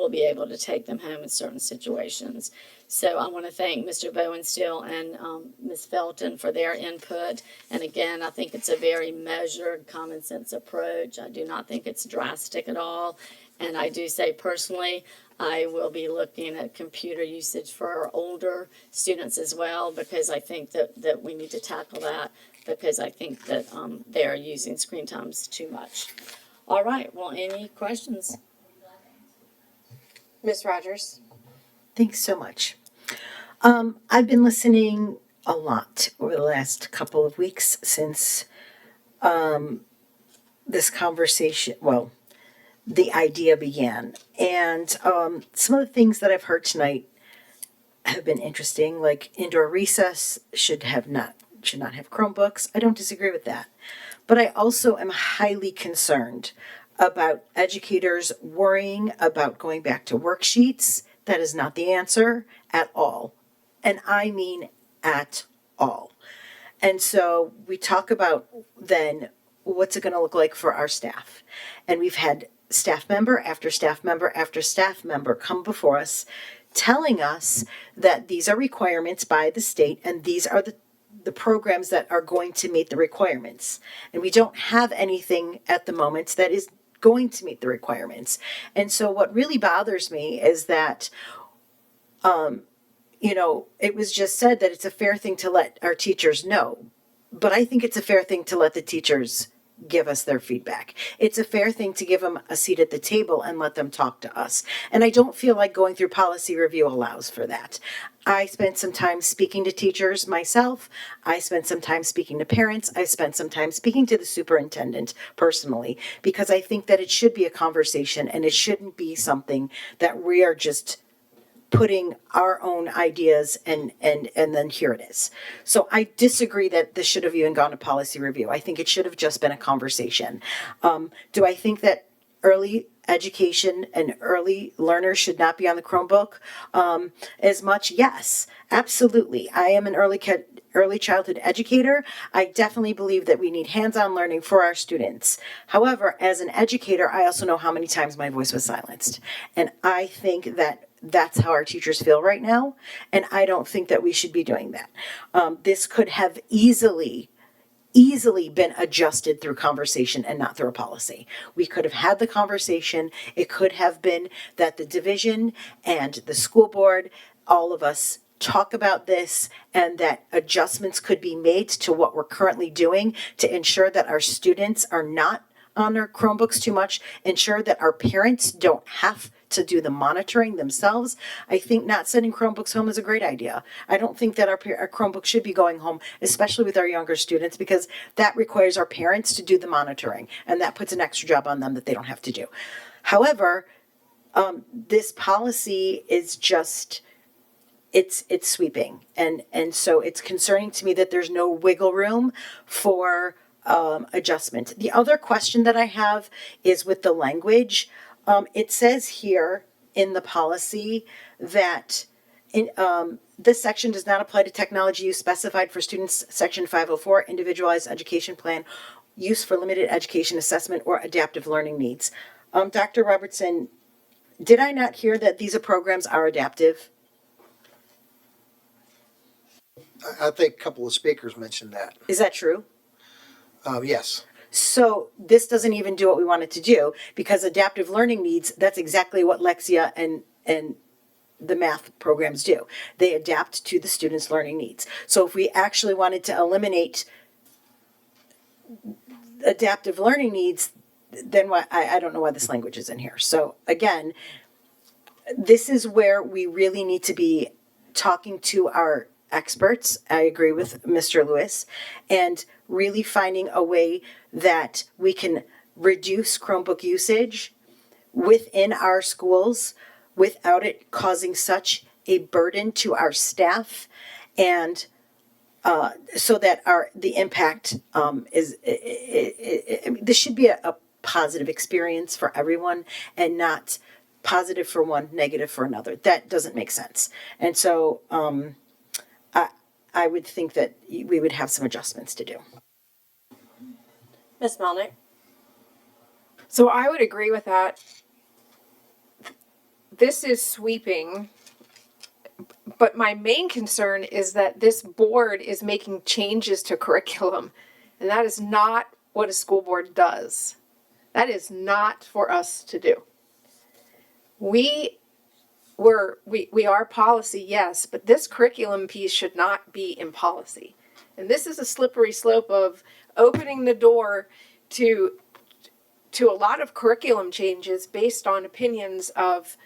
Speaker 12: be able to take them home in certain situations. So I want to thank Mr. Bowenstiel and Ms. Felton for their input. And again, I think it's a very measured, common sense approach. I do not think it's drastic at all. And I do say personally, I will be looking at computer usage for our older students as well, because I think that we need to tackle that, because I think that they are using screen times too much. All right, well, any questions?
Speaker 7: Ms. Rogers?
Speaker 11: Thanks so much. I've been listening a lot over the last couple of weeks since this conversation, well, the idea began. And some of the things that I've heard tonight have been interesting, like indoor recess should not have Chromebooks. I don't disagree with that. But I also am highly concerned about educators worrying about going back to worksheets. That is not the answer at all. And I mean at all. And so we talk about then what's it going to look like for our staff. And we've had staff member after staff member after staff member come before us telling us that these are requirements by the state and these are the programs that are going to meet the requirements. And we don't have anything at the moment that is going to meet the requirements. And so what really bothers me is that, it was just said that it's a fair thing to let our teachers know. But I think it's a fair thing to let the teachers give us their feedback. It's a fair thing to give them a seat at the table and let them talk to us. And I don't feel like going through policy review allows for that. I spent some time speaking to teachers myself. I spent some time speaking to parents. I spent some time speaking to the superintendent personally, because I think that it should be a conversation and it shouldn't be something that we are just putting our own ideas and then here it is. So I disagree that this should have even gone to policy review. I think it should have just been a conversation. Do I think that early education and early learners should not be on the Chromebook as much? Yes, absolutely. I am an early childhood educator. I definitely believe that we need hands-on learning for our students. However, as an educator, I also know how many times my voice was silenced. And I think that that's how our teachers feel right now. And I don't think that we should be doing that. This could have easily been adjusted through conversation and not through a policy. We could have had the conversation. It could have been that the division and the school board, all of us talk about this and that adjustments could be made to what we're currently doing to ensure that our students are not on their Chromebooks too much, ensure that our parents don't have to do the monitoring themselves. I think not sending Chromebooks home is a great idea. I don't think that our Chromebooks should be going home, especially with our younger students, because that requires our parents to do the monitoring, and that puts an extra job on them that they don't have to do. However, this policy is just, it's sweeping, and so it's concerning to me that there's no wiggle room for adjustment. The other question that I have is with the language. It says here in the policy that this section does not apply to technology use specified for students, section 504, individualized education plan, use for limited education assessment or adaptive learning needs. Dr. Robertson, did I not hear that these programs are adaptive?
Speaker 22: I think a couple of speakers mentioned that.
Speaker 11: Is that true?
Speaker 22: Yes.
Speaker 11: So this doesn't even do what we want it to do, because adaptive learning needs, that's exactly what Lexia and the math programs do. They adapt to the students' learning needs. So if we actually wanted to eliminate adaptive learning needs, then why, I don't know why this language is in here. So again, this is where we really need to be talking to our experts. I agree with Mr. Lewis, and really finding a way that we can reduce Chromebook usage within our schools without it causing such a burden to our staff, and so that the impact is this should be a positive experience for everyone and not positive for one, negative for another. That doesn't make sense. And so I would think that we would have some adjustments to do.
Speaker 7: Ms. Melnick?
Speaker 14: So I would agree with that. This is sweeping, but my main concern is that this board is making changes to curriculum, and that is not what a school board does. That is not for us to do. We are policy, yes, but this curriculum piece should not be in policy. And this is a slippery slope of opening the door to a lot of curriculum changes based on opinions of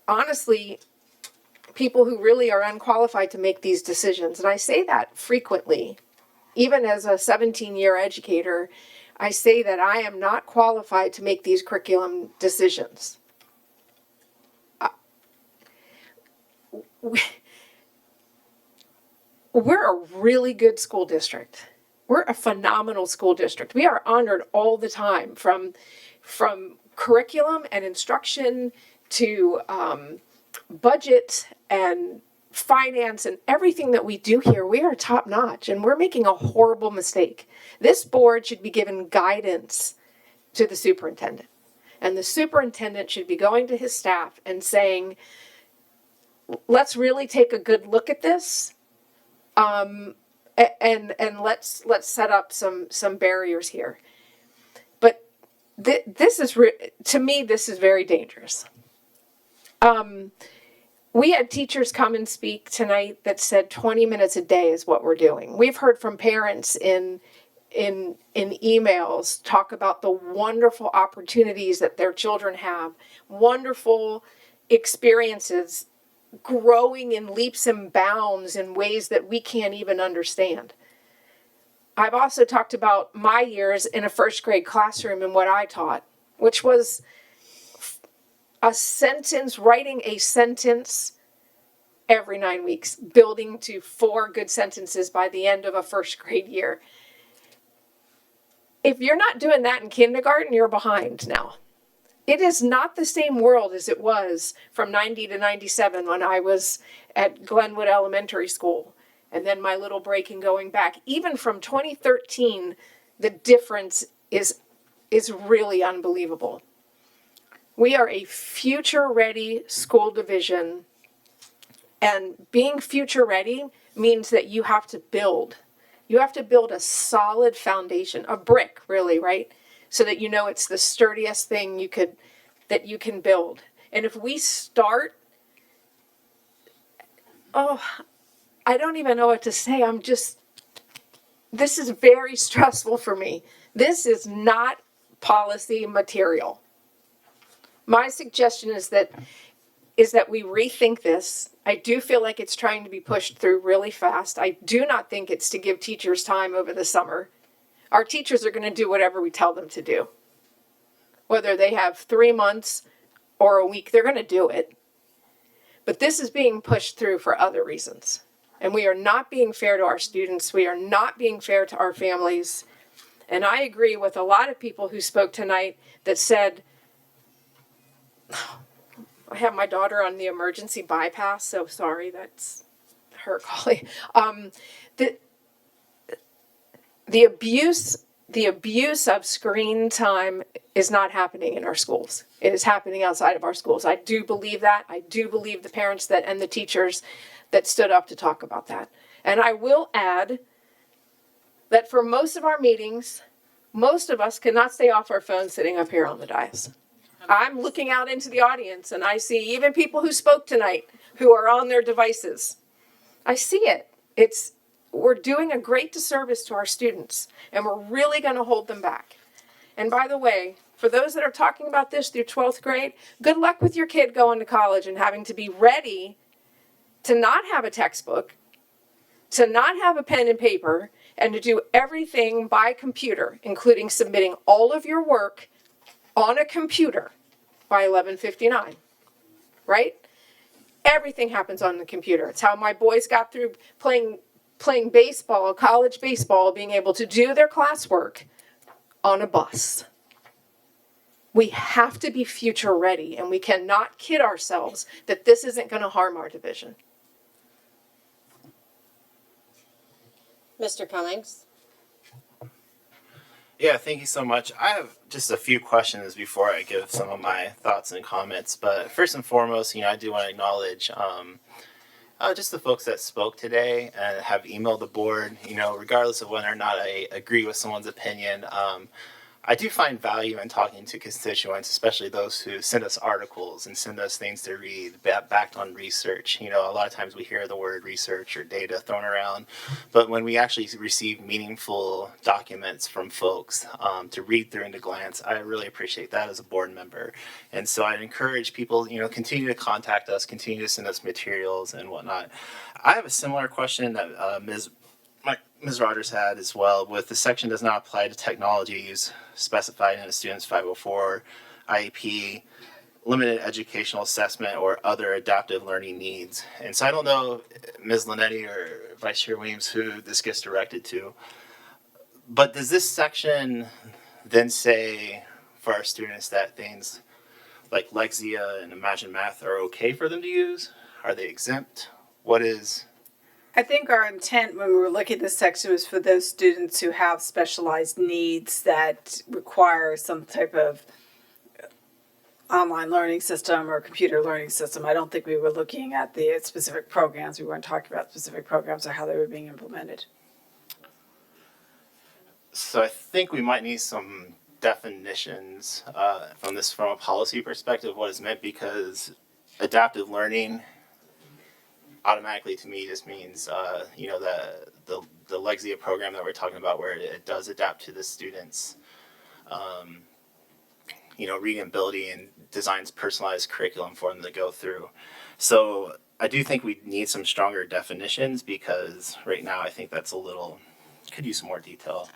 Speaker 14: honestly people who really are unqualified to make these decisions. And I say that frequently. Even as a 17-year educator, I say that I am not qualified to make these curriculum decisions. We're a really good school district. We're a phenomenal school district. We are honored all the time, from curriculum and instruction to budget and finance and everything that we do here. We are top notch, and we're making a horrible mistake. This board should be given guidance to the superintendent, and the superintendent should be going to his staff and saying, let's really take a good look at this, and let's set up some barriers here. But this is to me, this is very dangerous. We had teachers come and speak tonight that said 20 minutes a day is what we're doing. We've heard from parents in emails talk about the wonderful opportunities that their children have, wonderful experiences, growing in leaps and bounds in ways that we can't even understand. I've also talked about my years in a first grade classroom and what I taught, which was writing a sentence every 9 weeks, building to 4 good sentences by the end of a first grade year. If you're not doing that in kindergarten, you're behind now. It is not the same world as it was from 90 to 97 when I was at Glenwood Elementary School. And then my little break in going back. Even from 2013, the difference is really unbelievable. We are a future-ready school division, and being future-ready means that you have to build. You have to build a solid foundation, a brick, really, right? So that you know it's the sturdiest thing that you can build. And if we start, I don't even know what to say. This is very stressful for me. This is not policy material. My suggestion is that we rethink this. I do feel like it's trying to be pushed through really fast. I do not think it's to give teachers time over the summer. Our teachers are going to do whatever we tell them to do. Whether they have 3 months or a week, they're going to do it. But this is being pushed through for other reasons. And we are not being fair to our students. We are not being fair to our families. And I agree with a lot of people who spoke tonight that said, I have my daughter on the emergency bypass, so sorry, that's her calling. The abuse of screen time is not happening in our schools. It is happening outside of our schools. I do believe that. I do believe the parents and the teachers that stood up to talk about that. And I will add that for most of our meetings, most of us cannot stay off our phones sitting up here on the dais. I'm looking out into the audience and I see even people who spoke tonight who are on their devices. I see it. We're doing a great disservice to our students, and we're really going to hold them back. And by the way, for those that are talking about this through 12th grade, good luck with your kid going to college and having to be ready to not have a textbook, to not have a pen and paper, and to do everything by computer, including submitting all of your work on a computer by 11:59, right? Everything happens on the computer. It's how my boys got through playing baseball, college baseball, being able to do their classwork on a bus. We have to be future ready, and we cannot kid ourselves that this isn't going to harm our division.
Speaker 3: Mr. Cummings?
Speaker 15: Yeah, thank you so much. I have just a few questions before I give some of my thoughts and comments. But first and foremost, I do want to acknowledge just the folks that spoke today and have emailed the board, regardless of whether or not I agree with someone's opinion. I do find value in talking to constituents, especially those who send us articles and send us things to read backed on research. You know, a lot of times we hear the word research or data thrown around, but when we actually receive meaningful documents from folks to read through and to glance, I really appreciate that as a board member. And so I'd encourage people, you know, continue to contact us, continue to send us materials and whatnot. I have a similar question that Ms. Rogers had as well, with the section does not apply to technologies specified in a student's 504 IEP, limited educational assessment, or other adaptive learning needs. And so I don't know, Ms. Linetti or Vice Chair Weems, who this gets directed to, but does this section then say for our students that things like Lexia and Imagine Math are okay for them to use? Are they exempt? What is...
Speaker 21: I think our intent when we were looking at this section was for those students who have specialized needs that require some type of online learning system or computer learning system. I don't think we were looking at the specific programs. We weren't talking about specific programs or how they were being implemented.
Speaker 15: So I think we might need some definitions from a policy perspective, what is meant, because adaptive learning automatically to me just means you know, the Lexia program that we're talking about, where it does adapt to the students you know, reading ability and designs personalized curriculum for them to go through. So I do think we need some stronger definitions, because right now I think that's a little, could use some more detail.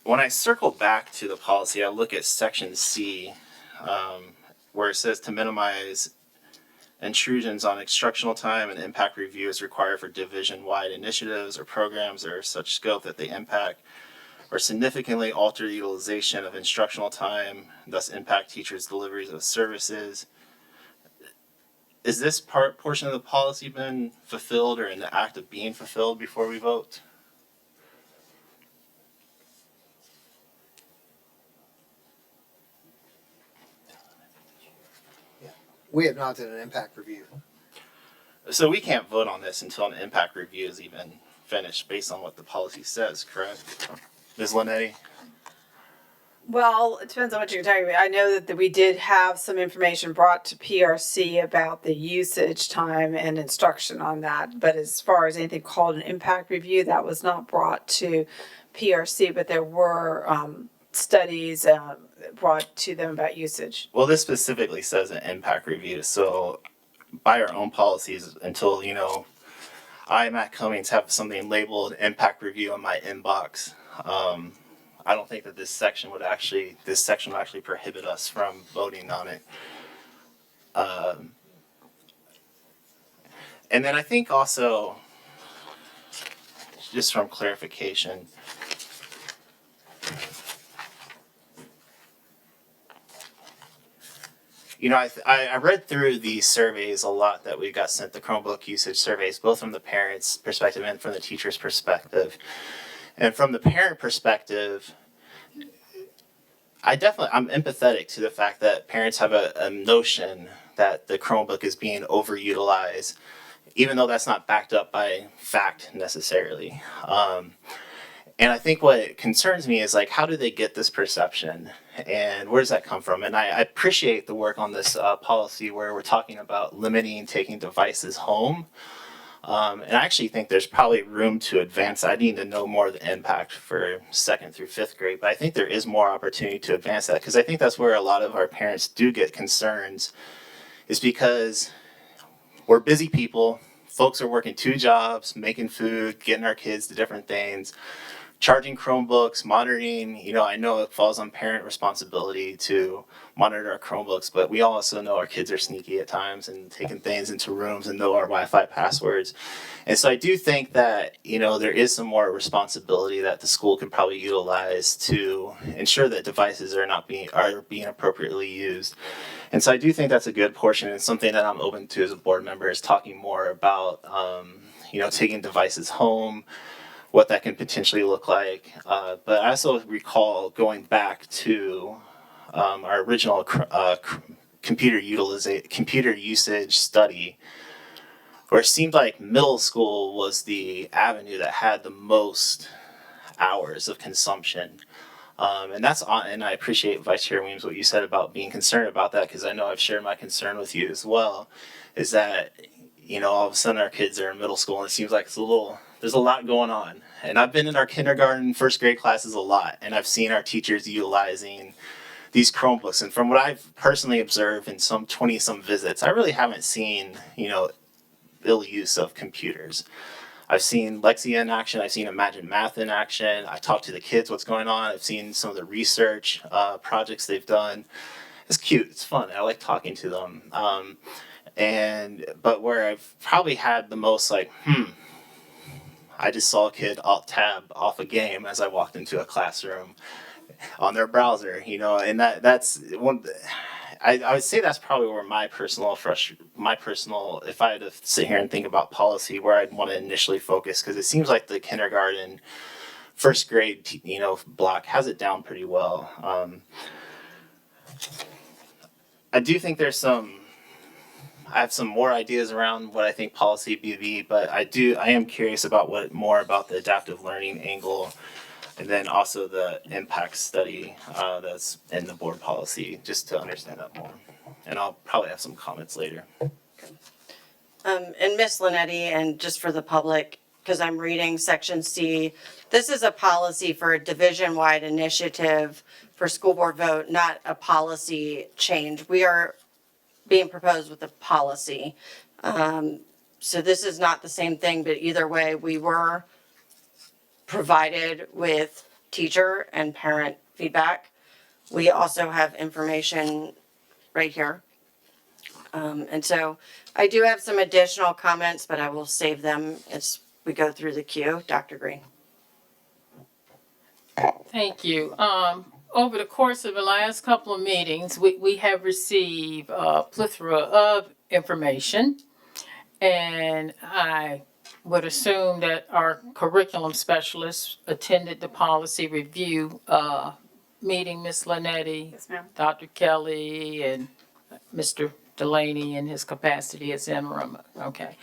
Speaker 15: When I circle back to the policy, I look at section C, where it says to minimize intrusions on instructional time and impact review is required for division-wide initiatives or programs that are such scope that they impact or significantly alter the utilization of instructional time, thus impact teachers' deliveries of services. Is this portion of the policy been fulfilled or in the act of being fulfilled before we vote?
Speaker 22: We have not done an impact review.
Speaker 15: So we can't vote on this until an impact review is even finished based on what the policy says, correct? Ms. Linetti?
Speaker 21: Well, it depends on what you're talking about. I know that we did have some information brought to PRC about the usage time and instruction on that. But as far as anything called an impact review, that was not brought to PRC, but there were studies brought to them about usage.
Speaker 15: Well, this specifically says an impact review. So by our own policies, until, you know, I, Matt Cummings, have something labeled impact review in my inbox, I don't think that this section would actually prohibit us from voting on it. And then I think also, just from clarification, you know, I read through these surveys a lot that we got sent, the Chromebook usage surveys, both from the parents' perspective and from the teacher's perspective. And from the parent perspective, I'm empathetic to the fact that parents have a notion that the Chromebook is being overutilized, even though that's not backed up by fact necessarily. And I think what concerns me is, like, how do they get this perception and where does that come from? And I appreciate the work on this policy where we're talking about limiting taking devices home. And I actually think there's probably room to advance. I need to know more of the impact for 2nd through 5th grade, but I think there is more opportunity to advance that, because I think that's where a lot of our parents do get concerns, is because we're busy people. Folks are working 2 jobs, making food, getting our kids to different things, charging Chromebooks, monitoring. You know, I know it falls on parent responsibility to monitor our Chromebooks, but we also know our kids are sneaky at times and taking things into rooms and know our Wi-Fi passwords. And so I do think that, you know, there is some more responsibility that the school could probably utilize to ensure that devices are being appropriately used. And so I do think that's a good portion, and something that I'm open to as a board member is talking more about, you know, taking devices home, what that can potentially look like. But I also recall going back to our original computer usage study, where it seemed like middle school was the avenue that had the most hours of consumption. And that's on, and I appreciate Vice Chair Weems what you said about being concerned about that, because I know I've shared my concern with you as well. Is that, you know, all of a sudden our kids are in middle school and it seems like there's a lot going on. And I've been in our kindergarten, first grade classes a lot, and I've seen our teachers utilizing these Chromebooks. And from what I've personally observed in some 20-some visits, I really haven't seen, you know, ill use of computers. I've seen Lexia in action. I've seen Imagine Math in action. I talked to the kids what's going on. I've seen some of the research projects they've done. It's cute. It's fun. I like talking to them. But where I've probably had the most like, I just saw a kid alt tab off a game as I walked into a classroom on their browser, you know, and that's one. I would say that's probably where my personal, if I had to sit here and think about policy, where I'd want to initially focus, because it seems like the kindergarten, first grade, you know, block has it down pretty well. I do think I have some more ideas around what I think policy be, but I am curious about more about the adaptive learning angle, and then also the impact study that's in the board policy, just to understand that more. And I'll probably have some comments later.
Speaker 4: And Ms. Linetti, and just for the public, because I'm reading section C, this is a policy for a division-wide initiative for school board vote, not a policy change. We are being proposed with a policy. So this is not the same thing, but either way, we were provided with teacher and parent feedback. We also have information right here. And so I do have some additional comments, but I will save them as we go through the queue. Dr. Green.
Speaker 16: Thank you. Over the course of the last couple of meetings, we have received a plethora of information, and I would assume that our curriculum specialists attended the policy review meeting, Ms. Linetti,
Speaker 9: Yes, ma'am.
Speaker 16: Dr. Kelly, and Mr. Delaney in his capacity as interim. Okay.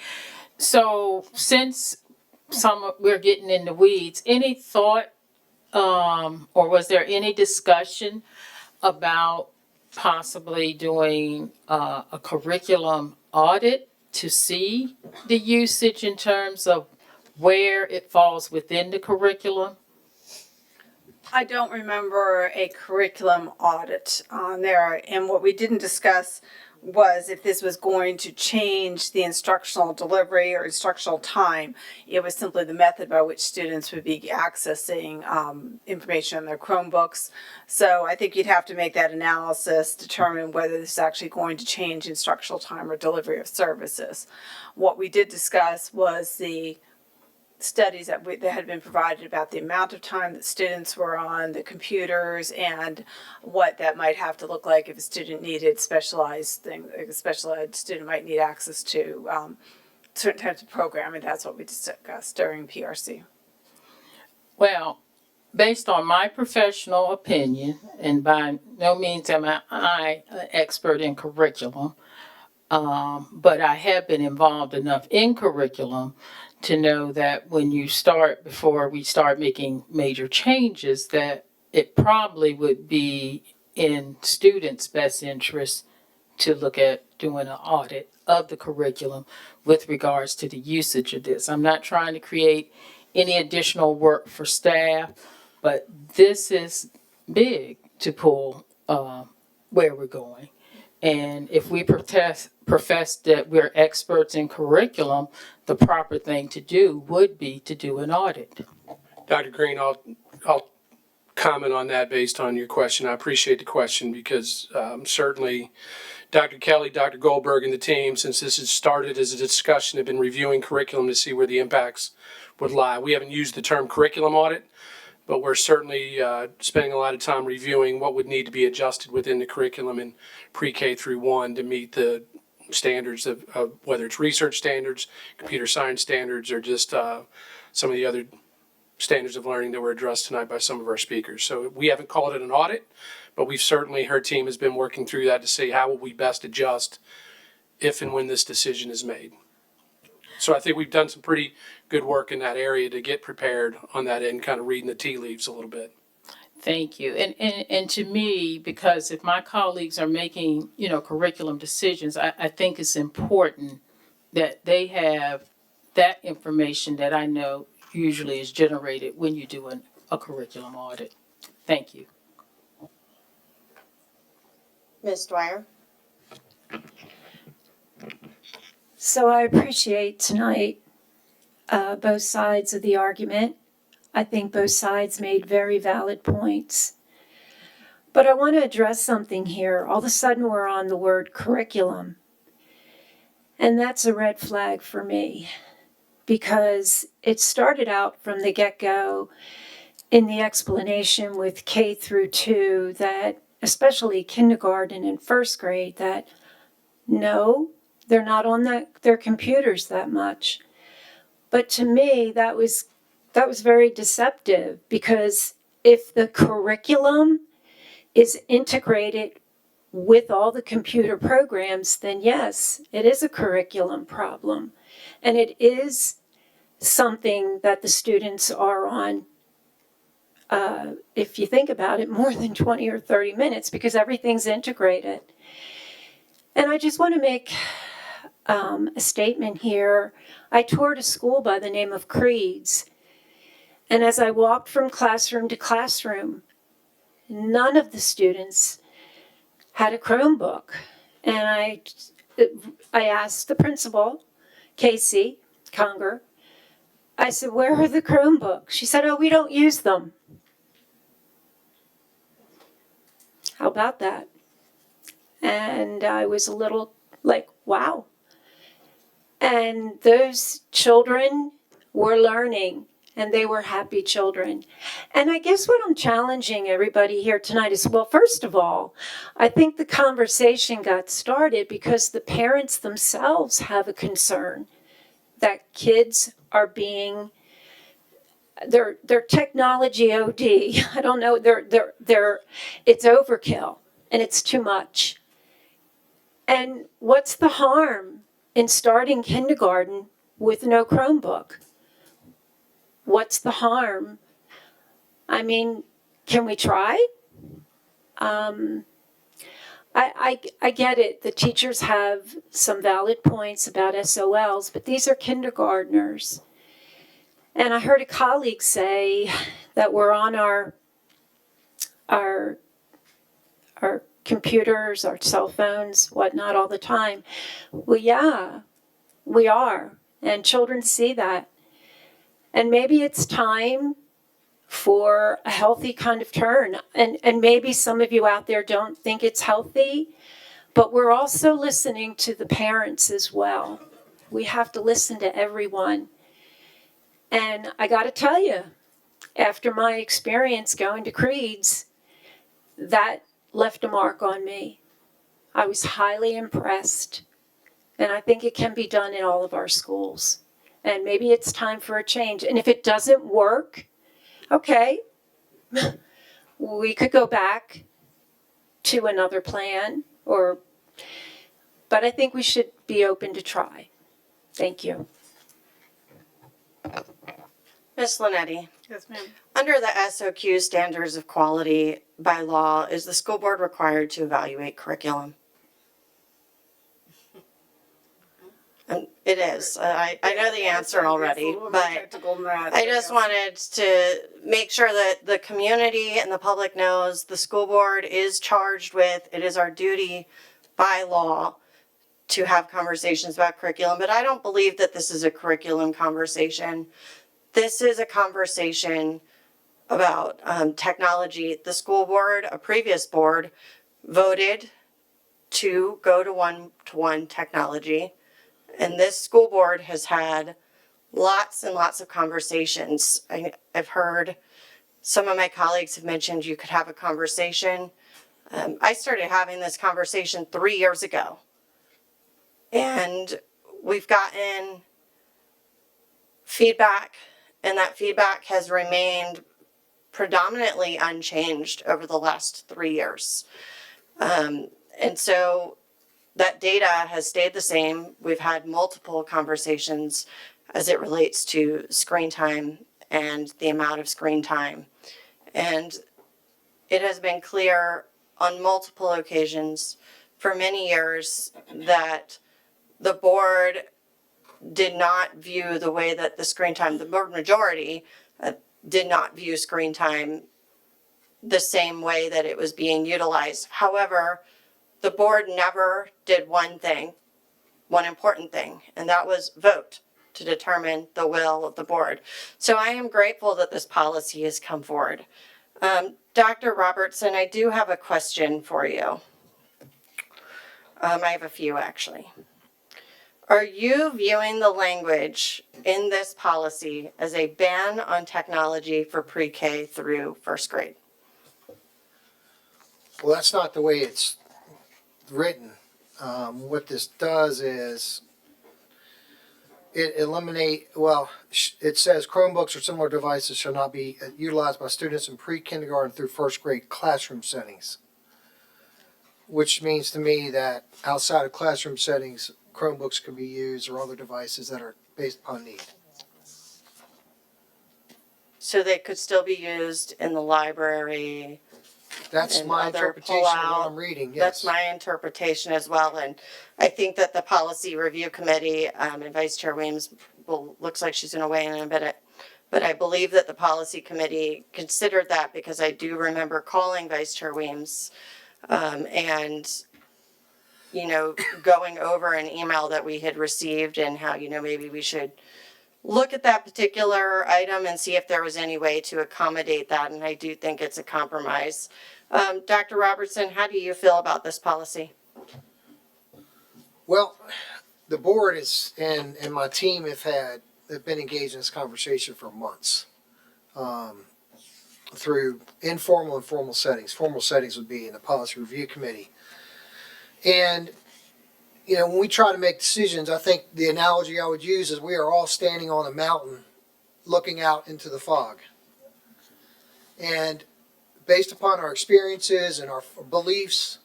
Speaker 16: So since we're getting in the weeds, any thought or was there any discussion about possibly doing a curriculum audit to see the usage in terms of where it falls within the curriculum?
Speaker 21: I don't remember a curriculum audit on there, and what we didn't discuss was if this was going to change the instructional delivery or instructional time. It was simply the method by which students would be accessing information on their Chromebooks. So I think you'd have to make that analysis, determine whether this is actually going to change instructional time or delivery of services. What we did discuss was the studies that had been provided about the amount of time that students were on the computers and what that might have to look like if a student needed specialized things. A special ed student might need access to certain types of programming. That's what we discussed during PRC.
Speaker 16: Well, based on my professional opinion, and by no means am I an expert in curriculum, but I have been involved enough in curriculum to know that before we start making major changes, that it probably would be in students' best interest to look at doing an audit of the curriculum with regards to the usage of this. I'm not trying to create any additional work for staff, but this is big to pull where we're going. And if we profess that we're experts in curriculum, the proper thing to do would be to do an audit.
Speaker 23: Dr. Green, I'll comment on that based on your question. I appreciate the question because certainly Dr. Kelly, Dr. Goldberg, and the team, since this has started as a discussion, have been reviewing curriculum to see where the impacts would lie. We haven't used the term curriculum audit, but we're certainly spending a lot of time reviewing what would need to be adjusted within the curriculum in pre-K through 1 to meet the standards of whether it's research standards, computer science standards, or just some of the other standards of learning that were addressed tonight by some of our speakers. So we haven't called it an audit, but we've certainly, her team has been working through that to see how will we best adjust if and when this decision is made. So I think we've done some pretty good work in that area to get prepared on that end, kind of reading the tea leaves a little bit.
Speaker 16: Thank you. And to me, because if my colleagues are making, curriculum decisions, I think it's important that they have that information that I know usually is generated when you do a curriculum audit. Thank you.
Speaker 4: Ms. Dwyer?
Speaker 1: So I appreciate tonight both sides of the argument. I think both sides made very valid points. But I want to address something here. All of a sudden, we're on the word curriculum. And that's a red flag for me because it started out from the get-go in the explanation with K through 2 that, especially kindergarten and first grade, that no, they're not on their computers that much. But to me, that was very deceptive because if the curriculum is integrated with all the computer programs, then yes, it is a curriculum problem. And it is something that the students are on, if you think about it, more than 20 or 30 minutes because everything's integrated. And I just want to make a statement here. I toured a school by the name of Creeds. And as I walked from classroom to classroom, none of the students had a Chromebook. And I asked the principal, Casey Conger, I said, where are the Chromebooks? She said, oh, we don't use them. How about that? And I was a little like, wow. And those children were learning. And they were happy children. And I guess what I'm challenging everybody here tonight is, well, first of all, I think the conversation got started because the parents themselves have a concern that kids are being, they're technology OD. I don't know, it's overkill and it's too much. And what's the harm in starting kindergarten with no Chromebook? What's the harm? I mean, can we try? I get it. The teachers have some valid points about SOLs, but these are kindergartners. And I heard a colleague say that we're on our computers, our cell phones, whatnot all the time. Well, yeah, we are. And children see that. And maybe it's time for a healthy kind of turn. And maybe some of you out there don't think it's healthy, but we're also listening to the parents as well. We have to listen to everyone. And I got to tell you, after my experience going to Creeds, that left a mark on me. I was highly impressed. And I think it can be done in all of our schools. And maybe it's time for a change. And if it doesn't work, okay, we could go back to another plan but I think we should be open to try. Thank you.
Speaker 4: Ms. Linetti?
Speaker 21: Yes, ma'am.
Speaker 4: Under the SOQ standards of quality by law, is the school board required to evaluate curriculum? It is. I know the answer already, but I just wanted to make sure that the community and the public knows the school board is charged with, it is our duty by law to have conversations about curriculum, but I don't believe that this is a curriculum conversation. This is a conversation about technology. The school board, a previous board, voted to go to one-to-one technology. And this school board has had lots and lots of conversations. I've heard some of my colleagues have mentioned you could have a conversation. I started having this conversation 3 years ago. And we've gotten feedback, and that feedback has remained predominantly unchanged over the last 3 years. And so that data has stayed the same. We've had multiple conversations as it relates to screen time and the amount of screen time. And it has been clear on multiple occasions for many years that the board did not view the way that the screen time, the board majority did not view screen time the same way that it was being utilized. However, the board never did one thing, one important thing, and that was vote to determine the will of the board. So I am grateful that this policy has come forward. Dr. Robertson, I do have a question for you. I have a few actually. Are you viewing the language in this policy as a ban on technology for pre-K through first grade?
Speaker 22: Well, that's not the way it's written. What this does is it it says Chromebooks or similar devices shall not be utilized by students in pre-kindergarten through first grade classroom settings, which means to me that outside of classroom settings, Chromebooks can be used or other devices that are based upon need.
Speaker 4: So they could still be used in the library.
Speaker 22: That's
Speaker 4: and
Speaker 22: my
Speaker 4: other
Speaker 22: interpretation of
Speaker 4: pull-out.
Speaker 22: what I'm reading, yes.
Speaker 4: That's my interpretation as well, and I think that the policy review committee, and Vice Chair Weems looks like she's gonna weigh in a minute, but I believe that the policy committee considered that because I do remember calling Vice Chair Weems, and going over an email that we had received and how, maybe we should look at that particular item and see if there was any way to accommodate that. And I do think it's a compromise. Dr. Robertson, how do you feel about this policy?
Speaker 22: Well, the board is and my team have been engaged in this conversation for months, through informal and formal settings. Formal settings would be in the policy review committee. And when we try to make decisions, I think the analogy I would use is we are all standing on a mountain looking out into the fog. And based upon our experiences and our beliefs,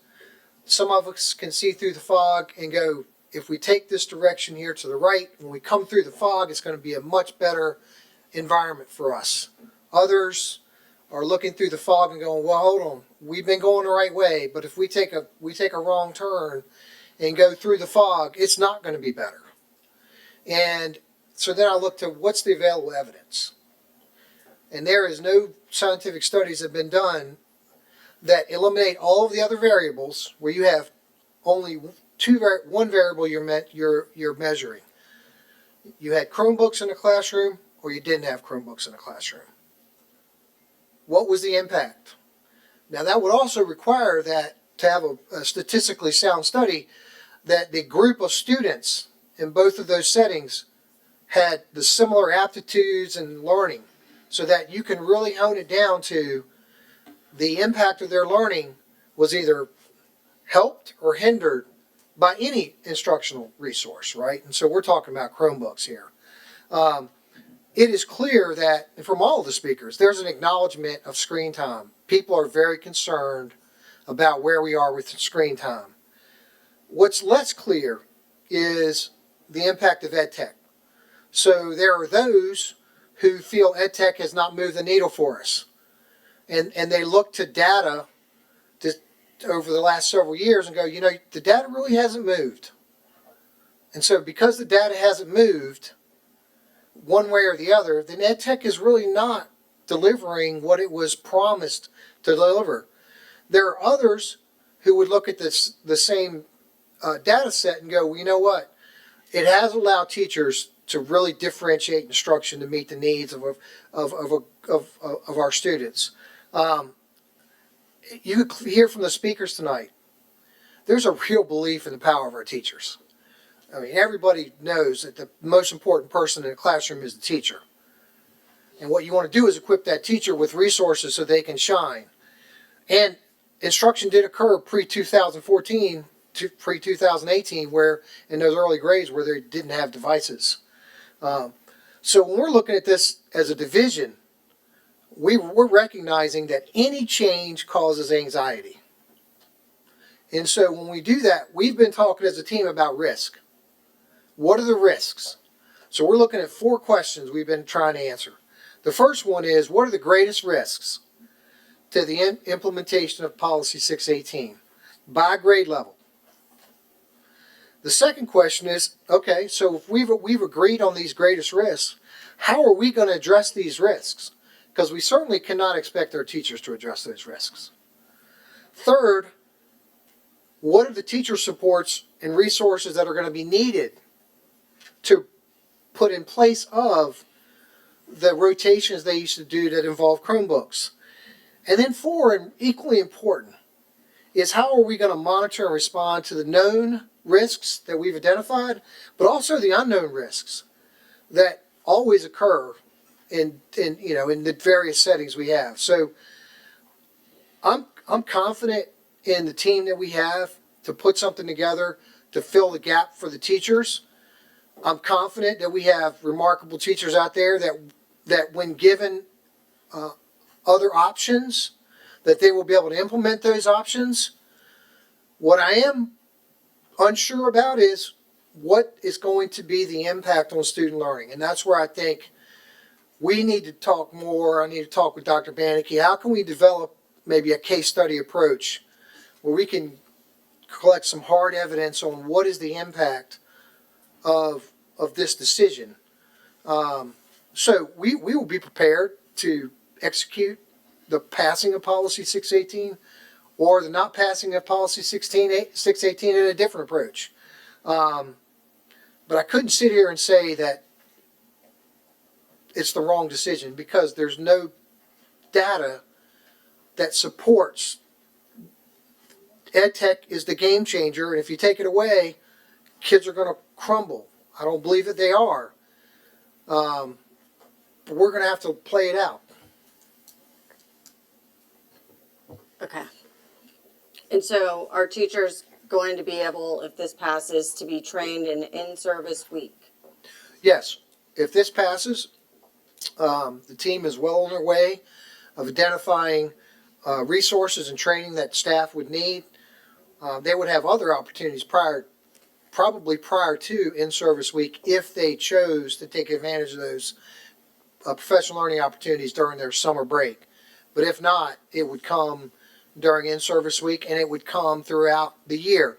Speaker 22: some of us can see through the fog and go, if we take this direction here to the right, when we come through the fog, it's going to be a much better environment for us. Others are looking through the fog and going, well, hold on, we've been going the right way, but if we take a wrong turn and go through the fog, it's not going to be better. And so then I look to what's the available evidence. And there is no scientific studies that have been done that eliminate all of the other variables where you have only one variable you're measuring. You had Chromebooks in the classroom or you didn't have Chromebooks in the classroom. What was the impact? Now that would also require that to have a statistically sound study that the group of students in both of those settings had the similar aptitudes and learning so that you can really hone it down to the impact of their learning was either helped or hindered by any instructional resource, right? And so we're talking about Chromebooks here. It is clear that from all of the speakers, there's an acknowledgement of screen time. People are very concerned about where we are with screen time. What's less clear is the impact of EdTech. So there are those who feel EdTech has not moved the needle for us. And they look to data over the last several years and go, the data really hasn't moved. And so because the data hasn't moved one way or the other, then EdTech is really not delivering what it was promised to deliver. There are others who would look at the same data set and go, well, you know what? It has allowed teachers to really differentiate instruction to meet the needs of our students. You could hear from the speakers tonight, there's a real belief in the power of our teachers. I mean, everybody knows that the most important person in the classroom is the teacher. And what you want to do is equip that teacher with resources so they can shine. And instruction did occur pre-2014 to pre-2018 where in those early grades where they didn't have devices. So when we're looking at this as a division, we're recognizing that any change causes anxiety. And so when we do that, we've been talking as a team about risk. What are the risks? So we're looking at 4 questions we've been trying to answer. The first one is, what are the greatest risks to the implementation of Policy 618 by grade level. The second question is, okay, so if we've agreed on these greatest risks, how are we going to address these risks? Because we certainly cannot expect our teachers to address those risks. Third, what are the teacher supports and resources that are going to be needed to put in place of the rotations they used to do that involve Chromebooks? And then four, and equally important, is how are we going to monitor and respond to the known risks that we've identified, but also the unknown risks that always occur in the various settings we have. So I'm confident in the team that we have to put something together to fill the gap for the teachers. I'm confident that we have remarkable teachers out there that when given other options, that they will be able to implement those options. What I am unsure about is what is going to be the impact on student learning. And that's where I think we need to talk more. I need to talk with Dr. Bannicky. How can we develop maybe a case study approach where we can collect some hard evidence on what is the impact of this decision? So we will be prepared to execute the passing of Policy 618 or the not passing of Policy 618 in a different approach. But I couldn't sit here and say that it's the wrong decision because there's no data that supports EdTech is the game changer, and if you take it away, kids are going to crumble. I don't believe that they are. But we're going to have to play it out.
Speaker 4: Okay. And so are teachers going to be able, if this passes, to be trained in service week?
Speaker 22: Yes, if this passes, the team is well on their way of identifying resources and training that staff would need. They would have other opportunities probably prior to in-service week if they chose to take advantage of those professional learning opportunities during their summer break. But if not, it would come during in-service week and it would come throughout the year.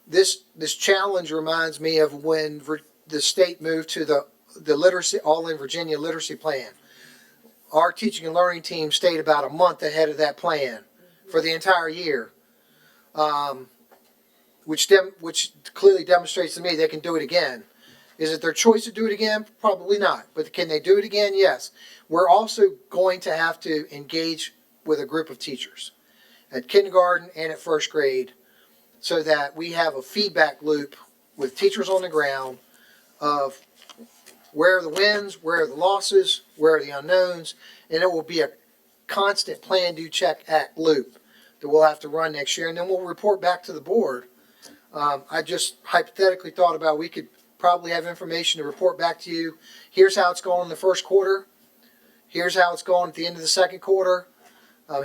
Speaker 22: This challenge reminds me of when the state moved to the literacy, All in Virginia literacy plan. Our teaching and learning team stayed about a month ahead of that plan for the entire year, which clearly demonstrates to me they can do it again. Is it their choice to do it again? Probably not. But can they do it again? Yes. We're also going to have to engage with a group of teachers at kindergarten and at first grade so that we have a feedback loop with teachers on the ground of where are the wins, where are the losses, where are the unknowns, and it will be a constant plan, do, check, act loop that we'll have to run next year, and then we'll report back to the board. I just hypothetically thought about we could probably have information to report back to you. Here's how it's going in the first quarter. Here's how it's going at the end of the second quarter.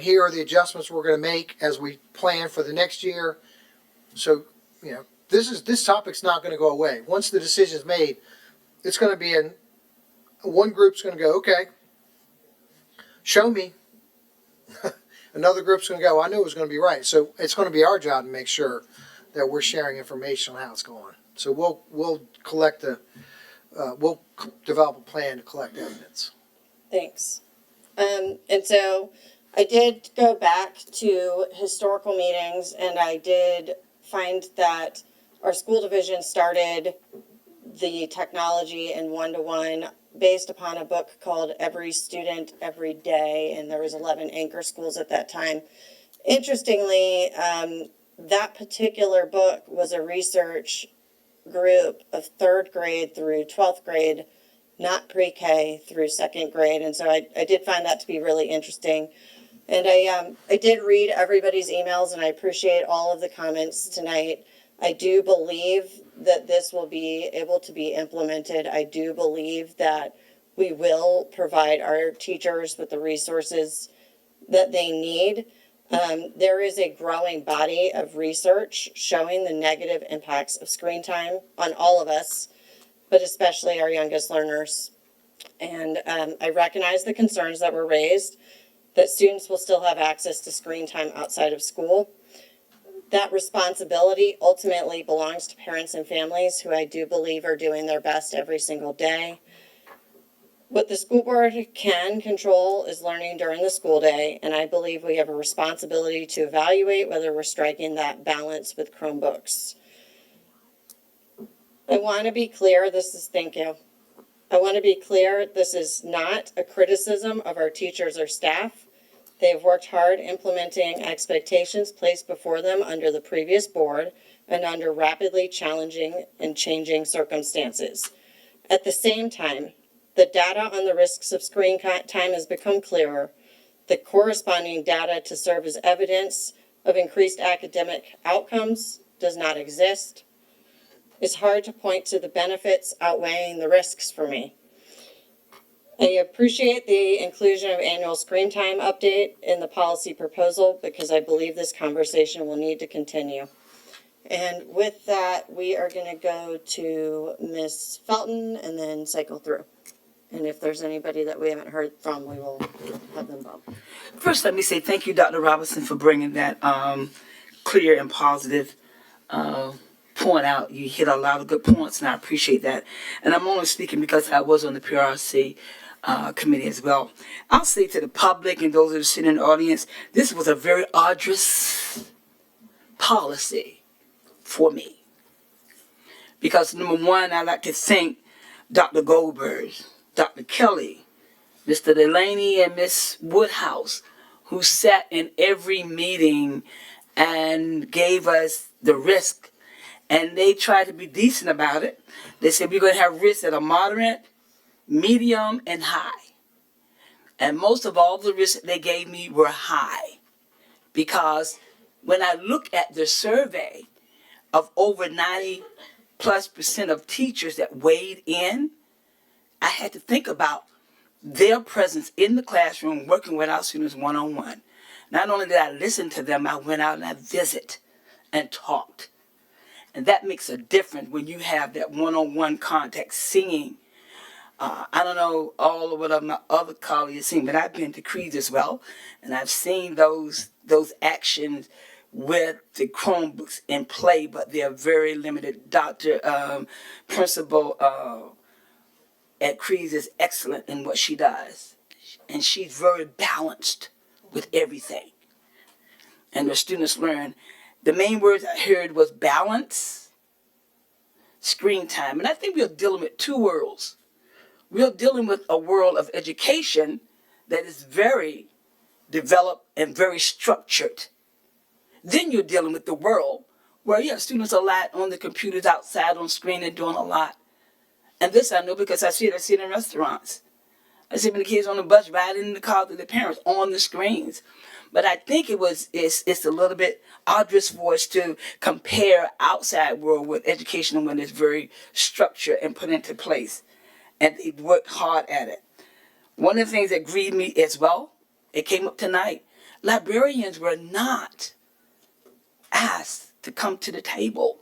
Speaker 22: Here are the adjustments we're going to make as we plan for the next year. So, this topic's not going to go away. Once the decision's made, it's going to be one group's going to go, okay, show me. Another group's going to go, I knew it was going to be right. So it's going to be our job to make sure that we're sharing information on how it's going. So we'll develop a plan to collect evidence.
Speaker 4: Thanks. And so I did go back to historical meetings and I did find that our school division started the technology in one-to-one based upon a book called Every Student, Every Day, and there was 11 anchor schools at that time. Interestingly, that particular book was a research group of 3rd grade through 12th grade, not pre-K through 2nd grade, and so I did find that to be really interesting. And I did read everybody's emails, and I appreciate all of the comments tonight. I do believe that this will be able to be implemented. I do believe that we will provide our teachers with the resources that they need. There is a growing body of research showing the negative impacts of screen time on all of us, but especially our youngest learners. And I recognize the concerns that were raised, that students will still have access to screen time outside of school. That responsibility ultimately belongs to parents and families who I do believe are doing their best every single day. What the school board can control is learning during the school day, and I believe we have a responsibility to evaluate whether we're striking that balance with Chromebooks. I want to be clear, thank you. I want to be clear, this is not a criticism of our teachers or staff. They have worked hard implementing expectations placed before them under the previous board and under rapidly challenging and changing circumstances. At the same time, the data on the risks of screen time has become clearer. The corresponding data to serve as evidence of increased academic outcomes does not exist. It's hard to point to the benefits outweighing the risks for me. I appreciate the inclusion of annual screen time update in the policy proposal because I believe this conversation will need to continue. And with that, we are going to go to Ms. Felton and then cycle through. And if there's anybody that we haven't heard from, we will have them bump.
Speaker 6: First, let me say thank you, Dr. Robinson, for bringing that clear and positive point out. You hit a lot of good points, and I appreciate that. And I'm only speaking because I was on the PRC committee as well. I'll say to the public and those that are sitting in the audience, this was a very arduous policy for me. Because number one, I like to thank Dr. Goldberg, Dr. Kelly, Mr. Delaney, and Ms. Woodhouse, who sat in every meeting and gave us the risk. And they tried to be decent about it. They said we're going to have risks that are moderate, medium, and high. And most of all the risks that they gave me were high. Because when I look at the survey of over 90+% of teachers that weighed in, I had to think about their presence in the classroom working with our students one-on-one. Not only did I listen to them, I went out and I visited and talked. And that makes a difference when you have that one-on-one contact singing. I don't know all of what my other colleagues sing, but I've been to Creeds as well. And I've seen those actions with the Chromebooks in play, but they're very limited. Principal at Creeds is excellent in what she does. And she's very balanced with everything. And the students learn. The main words I heard was balance, screen time. And I think we're dealing with two worlds. We're dealing with a world of education that is very developed and very structured. Then you're dealing with the world where, yeah, students are a lot on the computers outside on screen and doing a lot. And this I know because I see it in restaurants. I see when the kids on the bus riding in the car with their parents on the screens. But I think it's a little bit arduous for us to compare outside world with education when it's very structured and put into place. And they worked hard at it. One of the things that grieved me as well, it came up tonight, librarians were not asked to come to the table.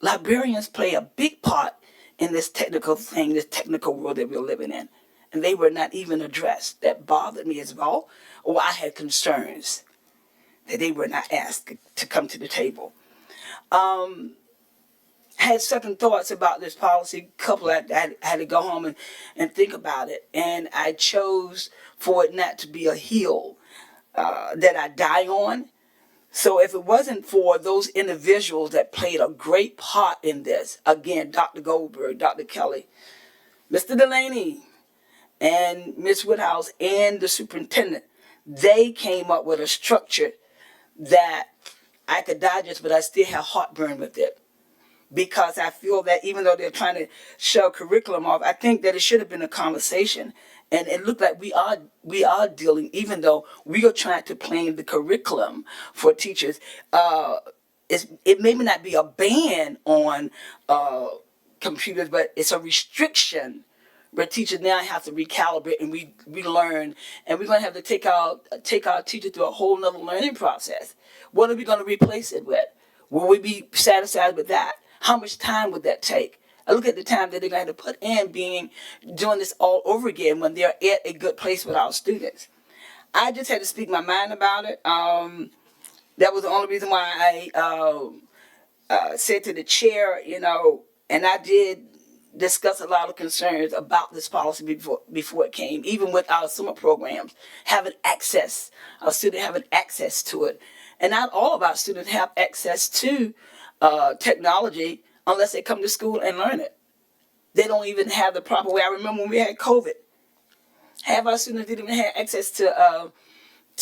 Speaker 6: Librarians play a big part in this technical thing, this technical world that we're living in. And they were not even addressed. That bothered me as well. Or I had concerns that they were not asked to come to the table. Had second thoughts about this policy. Couple, I had to go home and think about it. And I chose for it not to be a hill that I die on. So if it wasn't for those individuals that played a great part in this, again, Dr. Goldberg, Dr. Kelly, Mr. Delaney, and Ms. Woodhouse, and the superintendent, they came up with a structure that I could digest, but I still have heartburn with it. Because I feel that even though they're trying to shove curriculum off, I think that it should have been a conversation. And it looked like we are dealing, even though we are trying to plan the curriculum for teachers, it may not be a ban on computers, but it's a restriction where teachers now have to recalibrate and relearn, and we're going to have to take our teachers through a whole nother learning process. What are we going to replace it with? Will we be satisfied with that? How much time would that take? I look at the time that they're going to put in doing this all over again when they're at a good place with our students. I just had to speak my mind about it. That was the only reason why I said to the chair, and I did discuss a lot of concerns about this policy before it came, even with our summer programs, our students having access to it. And not all of our students have access to technology unless they come to school and learn it. They don't even have the proper way. I remember when we had COVID, half our students didn't even have access to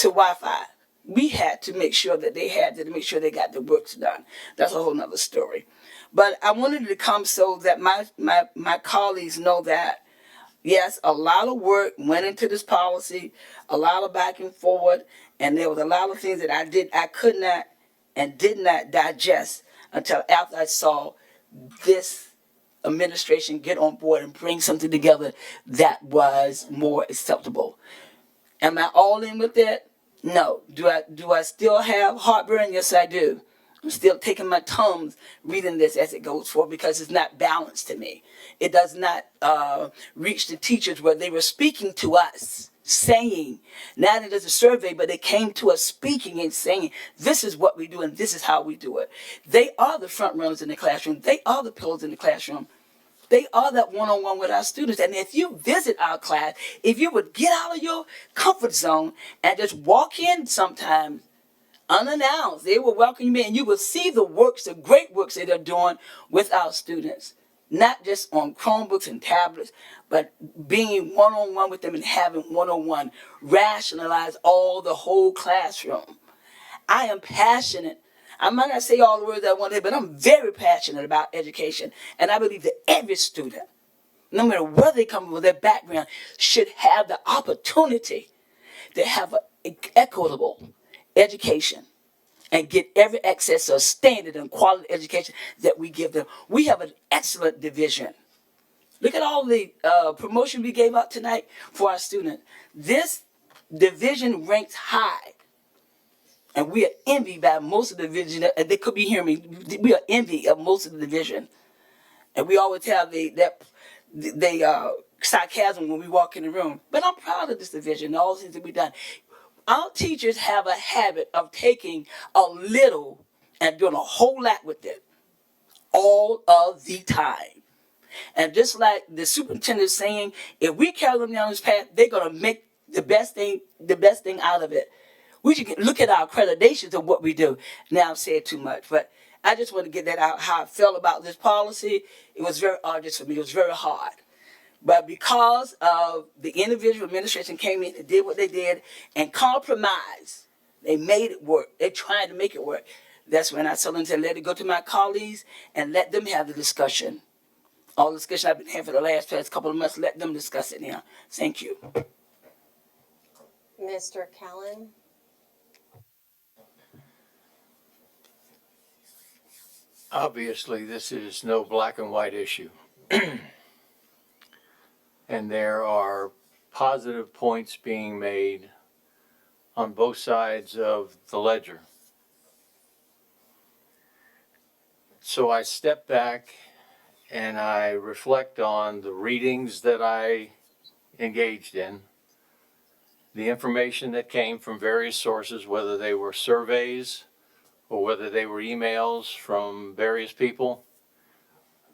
Speaker 6: Wi-Fi. We had to make sure that they had to make sure they got the works done. That's a whole nother story. But I wanted to come so that my colleagues know that, yes, a lot of work went into this policy, a lot of back and forward, and there was a lot of things that I could not and did not digest until after I saw this administration get on board and bring something together that was more acceptable. Am I all in with that? No. Do I still have heartburn? Yes, I do. I'm still taking my Tums reading this as it goes forward because it's not balanced to me. It does not reach the teachers where they were speaking to us, saying, not that it's a survey, but they came to us speaking and saying, this is what we do and this is how we do it. They are the front runners in the classroom. They are the pillars in the classroom. They are that one-on-one with our students. And if you visit our class, if you would get out of your comfort zone and just walk in sometimes unannounced, they will welcome you in and you will see the works, the great works that they're doing with our students. Not just on Chromebooks and tablets, but being one-on-one with them and having one-on-one, rationalize the whole classroom. I am passionate. I might not say all the words I want to, but I'm very passionate about education. And I believe that every student, no matter where they come from, with their background, should have the opportunity to have an equitable education and get every access to a standard and quality education that we give them. We have an excellent division. Look at all the promotion we gave out tonight for our students. This division ranks high. And we are envied by most of the division. They could be hearing me. We are envied of most of the division. And we always have the sarcasm when we walk in the room. But I'm proud of this division and all the things that we've done. Our teachers have a habit of taking a little and doing a whole lot with it all of the time. And just like the superintendent is saying, if we carry them down this path, they're going to make the best thing out of it. We should look at our accreditations of what we do. Now I've said too much, but I just want to get that out, how I felt about this policy. It was very arduous for me. It was very hard. But because of the individual administration came in and did what they did and compromised, they made it work. They tried to make it work. That's when I told them to let it go to my colleagues and let them have the discussion. All the discussion I've been having for the last couple of months, let them discuss it now. Thank you.
Speaker 4: Mr. Callen?
Speaker 5: Obviously, this is no black and white issue. And there are positive points being made on both sides of the ledger. So I step back and I reflect on the readings that I engaged in, the information that came from various sources, whether they were surveys or whether they were emails from various people.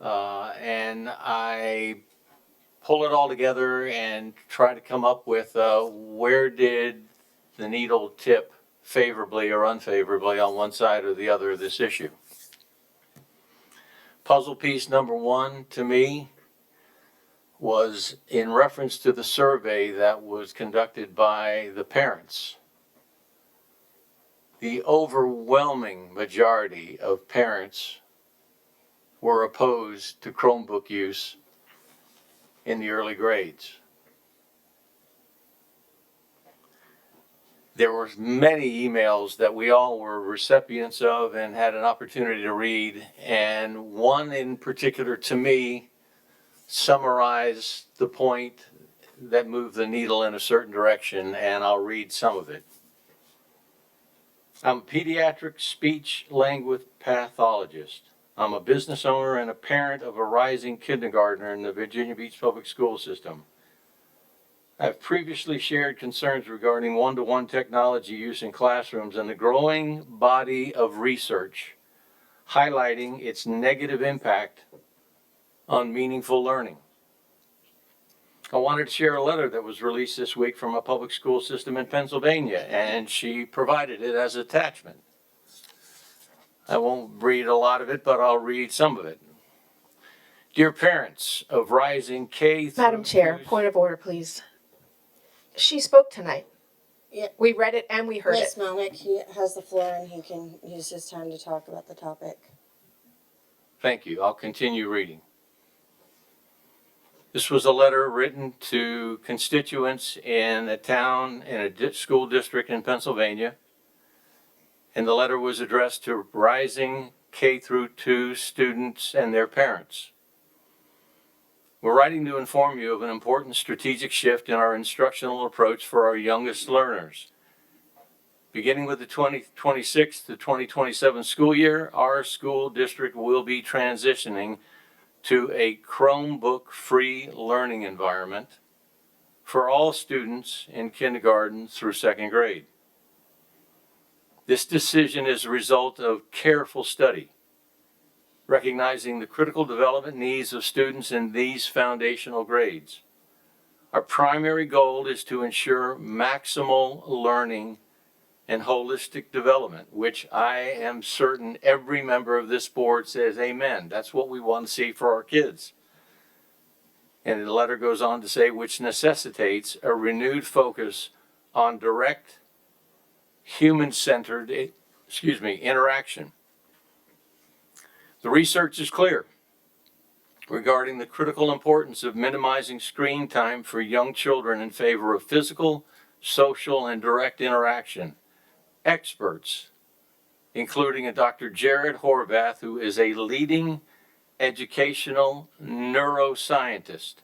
Speaker 5: And I pull it all together and try to come up with where did the needle tip favorably or unfavorably on one side or the other of this issue. Puzzle piece number one to me was in reference to the survey that was conducted by the parents. The overwhelming majority of parents were opposed to Chromebook use in the early grades. There were many emails that we all were recipients of and had an opportunity to read, and one in particular to me summarized the point that moved the needle in a certain direction, and I'll read some of it. I'm a pediatric speech language pathologist. I'm a business owner and a parent of a rising kindergartner in the Virginia Beach Public School System. I've previously shared concerns regarding one-to-one technology use in classrooms and the growing body of research highlighting its negative impact on meaningful learning. I wanted to share a letter that was released this week from a public school system in Pennsylvania, and she provided it as attachment. I won't read a lot of it, but I'll read some of it. Dear parents of rising K through
Speaker 14: Madam Chair, point of order, please. She spoke tonight.
Speaker 4: Yeah.
Speaker 14: We read it and we heard
Speaker 4: Ms.
Speaker 14: it.
Speaker 4: Melnick, he has the floor and he can use his time to talk about the topic.
Speaker 5: Thank you. I'll continue reading. This was a letter written to constituents in a town, in a school district in Pennsylvania. And the letter was addressed to rising K through 2 students and their parents. We're writing to inform you of an important strategic shift in our instructional approach for our youngest learners. Beginning with the 2026 to 2027 school year, our school district will be transitioning to a Chromebook-free learning environment for all students in kindergarten through 2nd grade. This decision is a result of careful study, recognizing the critical development needs of students in these foundational grades. Our primary goal is to ensure maximal learning and holistic development, which I am certain every member of this board says amen. That's what we want to see for our kids. And the letter goes on to say, which necessitates a renewed focus on direct, human-centered, interaction. The research is clear regarding the critical importance of minimizing screen time for young children in favor of physical, social, and direct interaction. Experts, including a Dr. Jared Horvath, who is a leading educational neuroscientist,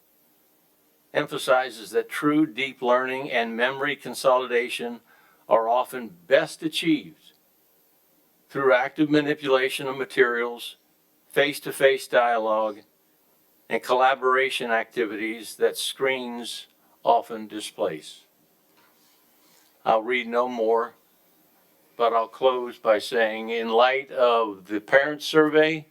Speaker 5: emphasizes that true deep learning and memory consolidation are often best achieved through active manipulation of materials, face-to-face dialogue, and collaboration activities that screens often displace. I'll read no more, but I'll close by saying, in light of the parent survey,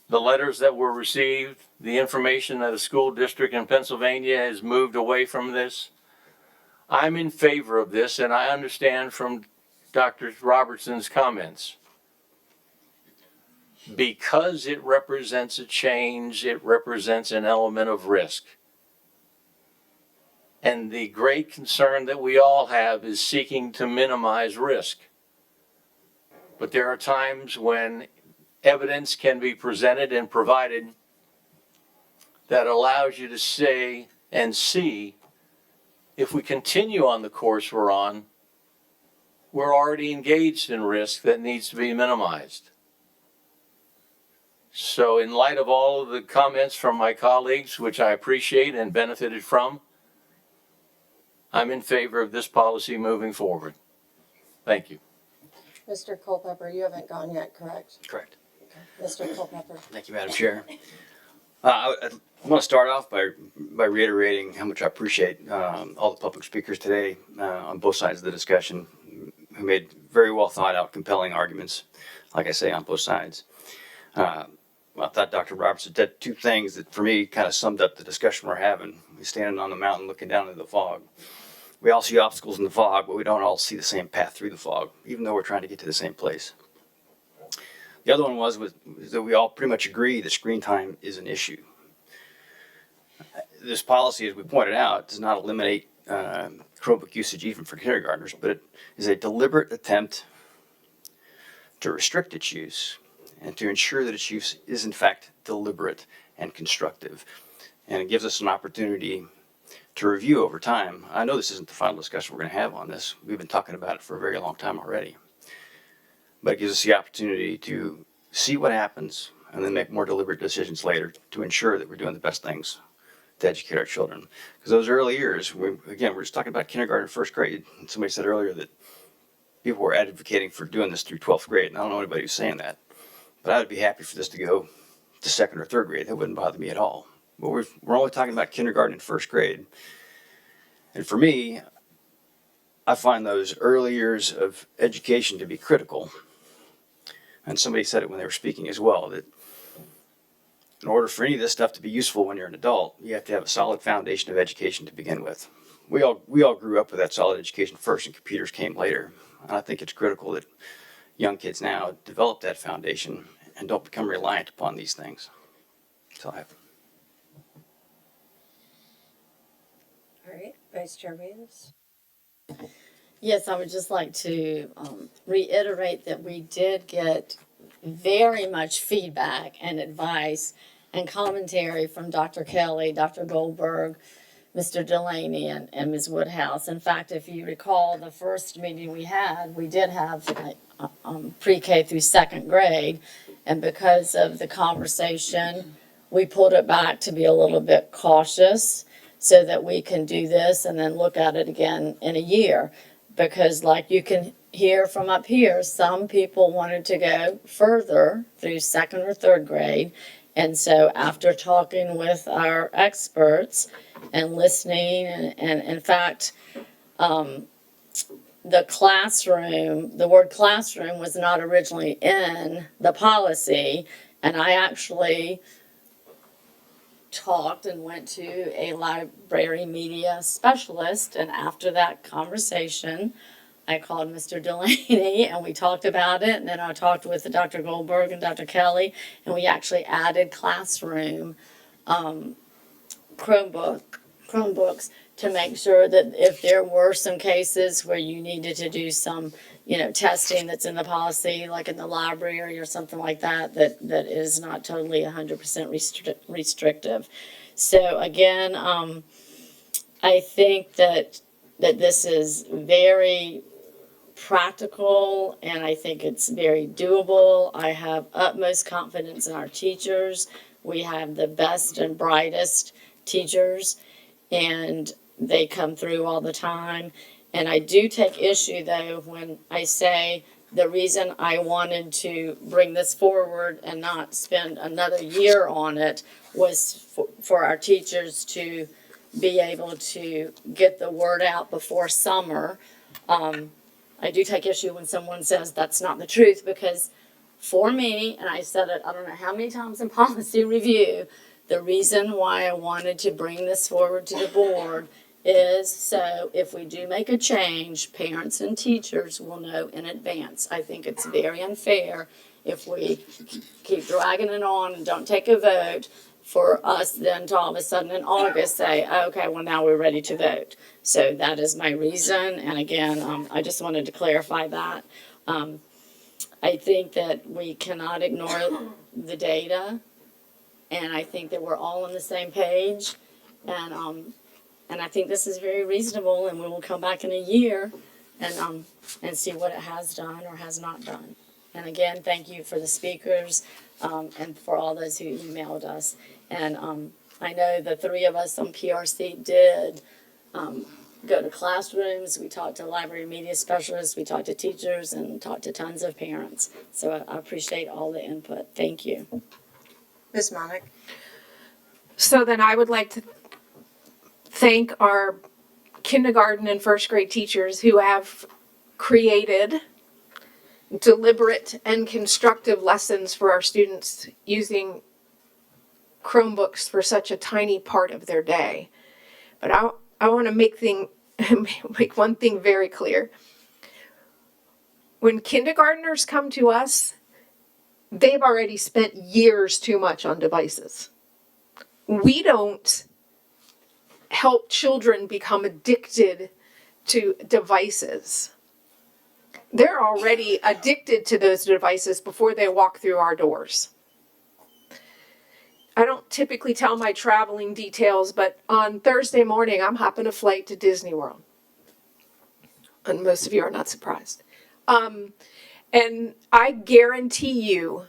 Speaker 5: the letters that were received, the information that a school district in Pennsylvania has moved away from this, I'm in favor of this, and I understand from Dr. Robertson's comments. Because it represents a change, it represents an element of risk. And the great concern that we all have is seeking to minimize risk. But there are times when evidence can be presented and provided that allows you to say and see, if we continue on the course we're on, we're already engaged in risk that needs to be minimized. So in light of all of the comments from my colleagues, which I appreciate and benefited from, I'm in favor of this policy moving forward. Thank you.
Speaker 4: Mr. Culpepper, you haven't gone yet, correct?
Speaker 8: Correct.
Speaker 4: Okay. Mr. Culpepper.
Speaker 8: Thank you, Madam Chair. I want to start off by reiterating how much I appreciate all the public speakers today on both sides of the discussion who made very well thought out, compelling arguments, like I say, on both sides. I thought Dr. Robertson did two things that for me kind of summed up the discussion we're having. We're standing on the mountain looking down into the fog. We all see obstacles in the fog, but we don't all see the same path through the fog, even though we're trying to get to the same place. The other one was that we all pretty much agree that screen time is an issue. This policy, as we pointed out, does not eliminate Chromebook usage even for kindergartners, but it is a deliberate attempt to restrict its use and to ensure that its use is in fact deliberate and constructive. And it gives us an opportunity to review over time. I know this isn't the final discussion we're going to have on this. We've been talking about it for a very long time already. But it gives us the opportunity to see what happens and then make more deliberate decisions later to ensure that we're doing the best things to educate our children. Because those early years, we're just talking about kindergarten and first grade. And somebody said earlier that people were advocating for doing this through 12th grade. And I don't know anybody who's saying that. But I would be happy for this to go to 2nd or 3rd grade. That wouldn't bother me at all. But we're only talking about kindergarten and first grade. And for me, I find those early years of education to be critical. And somebody said it when they were speaking as well, that in order for any of this stuff to be useful when you're an adult, you have to have a solid foundation of education to begin with. We all grew up with that solid education first, and computers came later. And I think it's critical that young kids now develop that foundation and don't become reliant upon these things. That's all I have.
Speaker 10: All right, Vice Chair Williams.
Speaker 12: Yes, I would just like to reiterate that we did get very much feedback and advice and commentary from Dr. Kelly, Dr. Goldberg, Mr. Delaney, and Ms. Woodhouse. In fact, if you recall the first meeting we had, we did have pre-K through second grade. And because of the conversation, we pulled it back to be a little bit cautious so that we can do this and then look at it again in a year. Because like you can hear from up here, some people wanted to go further through second or third grade. And so after talking with our experts and listening, and in fact, the classroom, the word classroom was not originally in the policy. And I actually talked and went to a library media specialist, and after that conversation I called Mr. Delaney and we talked about it, and then I talked with Dr. Goldberg and Dr. Kelly, and we actually added classroom Chromebooks to make sure that if there were some cases where you needed to do some testing that's in the policy, like in the library or something like that, that is not totally 100% restrictive. So again, I think that this is very practical, and I think it's very doable. I have utmost confidence in our teachers. We have the best and brightest teachers, and they come through all the time. And I do take issue, though, when I say the reason I wanted to bring this forward and not spend another year on it was for our teachers to be able to get the word out before summer. I do take issue when someone says that's not the truth, because for me, and I said it I don't know how many times in policy review, the reason why I wanted to bring this forward to the board is so if we do make a change, parents and teachers will know in advance. I think it's very unfair if we keep dragging it on and don't take a vote for us then to all of a sudden in August say, okay, well now we're ready to vote. So that is my reason, and again, I just wanted to clarify that. I think that we cannot ignore the data, and I think that we're all on the same page, and I think this is very reasonable, and we will come back in a year and see what it has done or has not done. And again, thank you for the speakers and for all those who emailed us. And I know the three of us on PRC did go to classrooms. We talked to library media specialists. We talked to teachers and talked to tons of parents. So I appreciate all the input. Thank you.
Speaker 10: Ms. Monick.
Speaker 14: So then I would like to thank our kindergarten and first grade teachers who have created deliberate and constructive lessons for our students using Chromebooks for such a tiny part of their day. But I want to make one thing very clear. When kindergartners come to us, they've already spent years too much on devices. We don't help children become addicted to devices. They're already addicted to those devices before they walk through our doors. I don't typically tell my traveling details, but on Thursday morning, I'm hopping a flight to Disney World. And most of you are not surprised. And I guarantee you,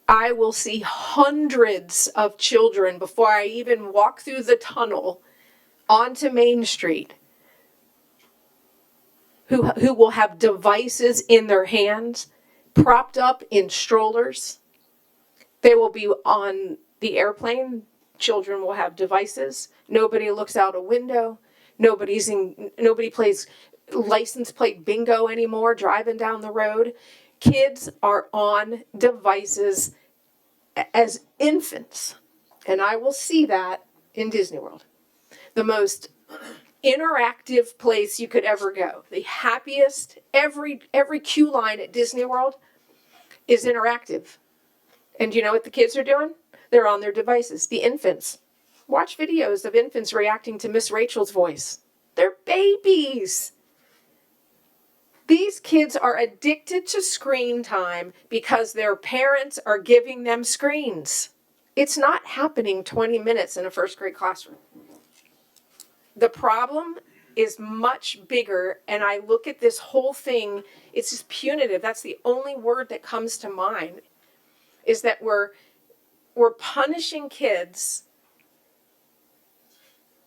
Speaker 14: I will see hundreds of children before I even walk through the tunnel onto Main Street who will have devices in their hands, propped up in strollers. They will be on the airplane children will have devices. Nobody looks out a window. Nobody plays license plate bingo anymore driving down the road. Kids are on devices as infants. And I will see that in Disney World. The most interactive place you could ever go. The happiest, every queue line at Disney World is interactive. And you know what the kids are doing? They're on their devices. The infants. Watch videos of infants reacting to Miss Rachel's voice. They're babies. These kids are addicted to screen time because their parents are giving them screens. It's not happening 20 minutes in a first grade classroom. The problem is much bigger, and I look at this whole thing, it's just punitive. That's the only word that comes to mind, is that we're punishing kids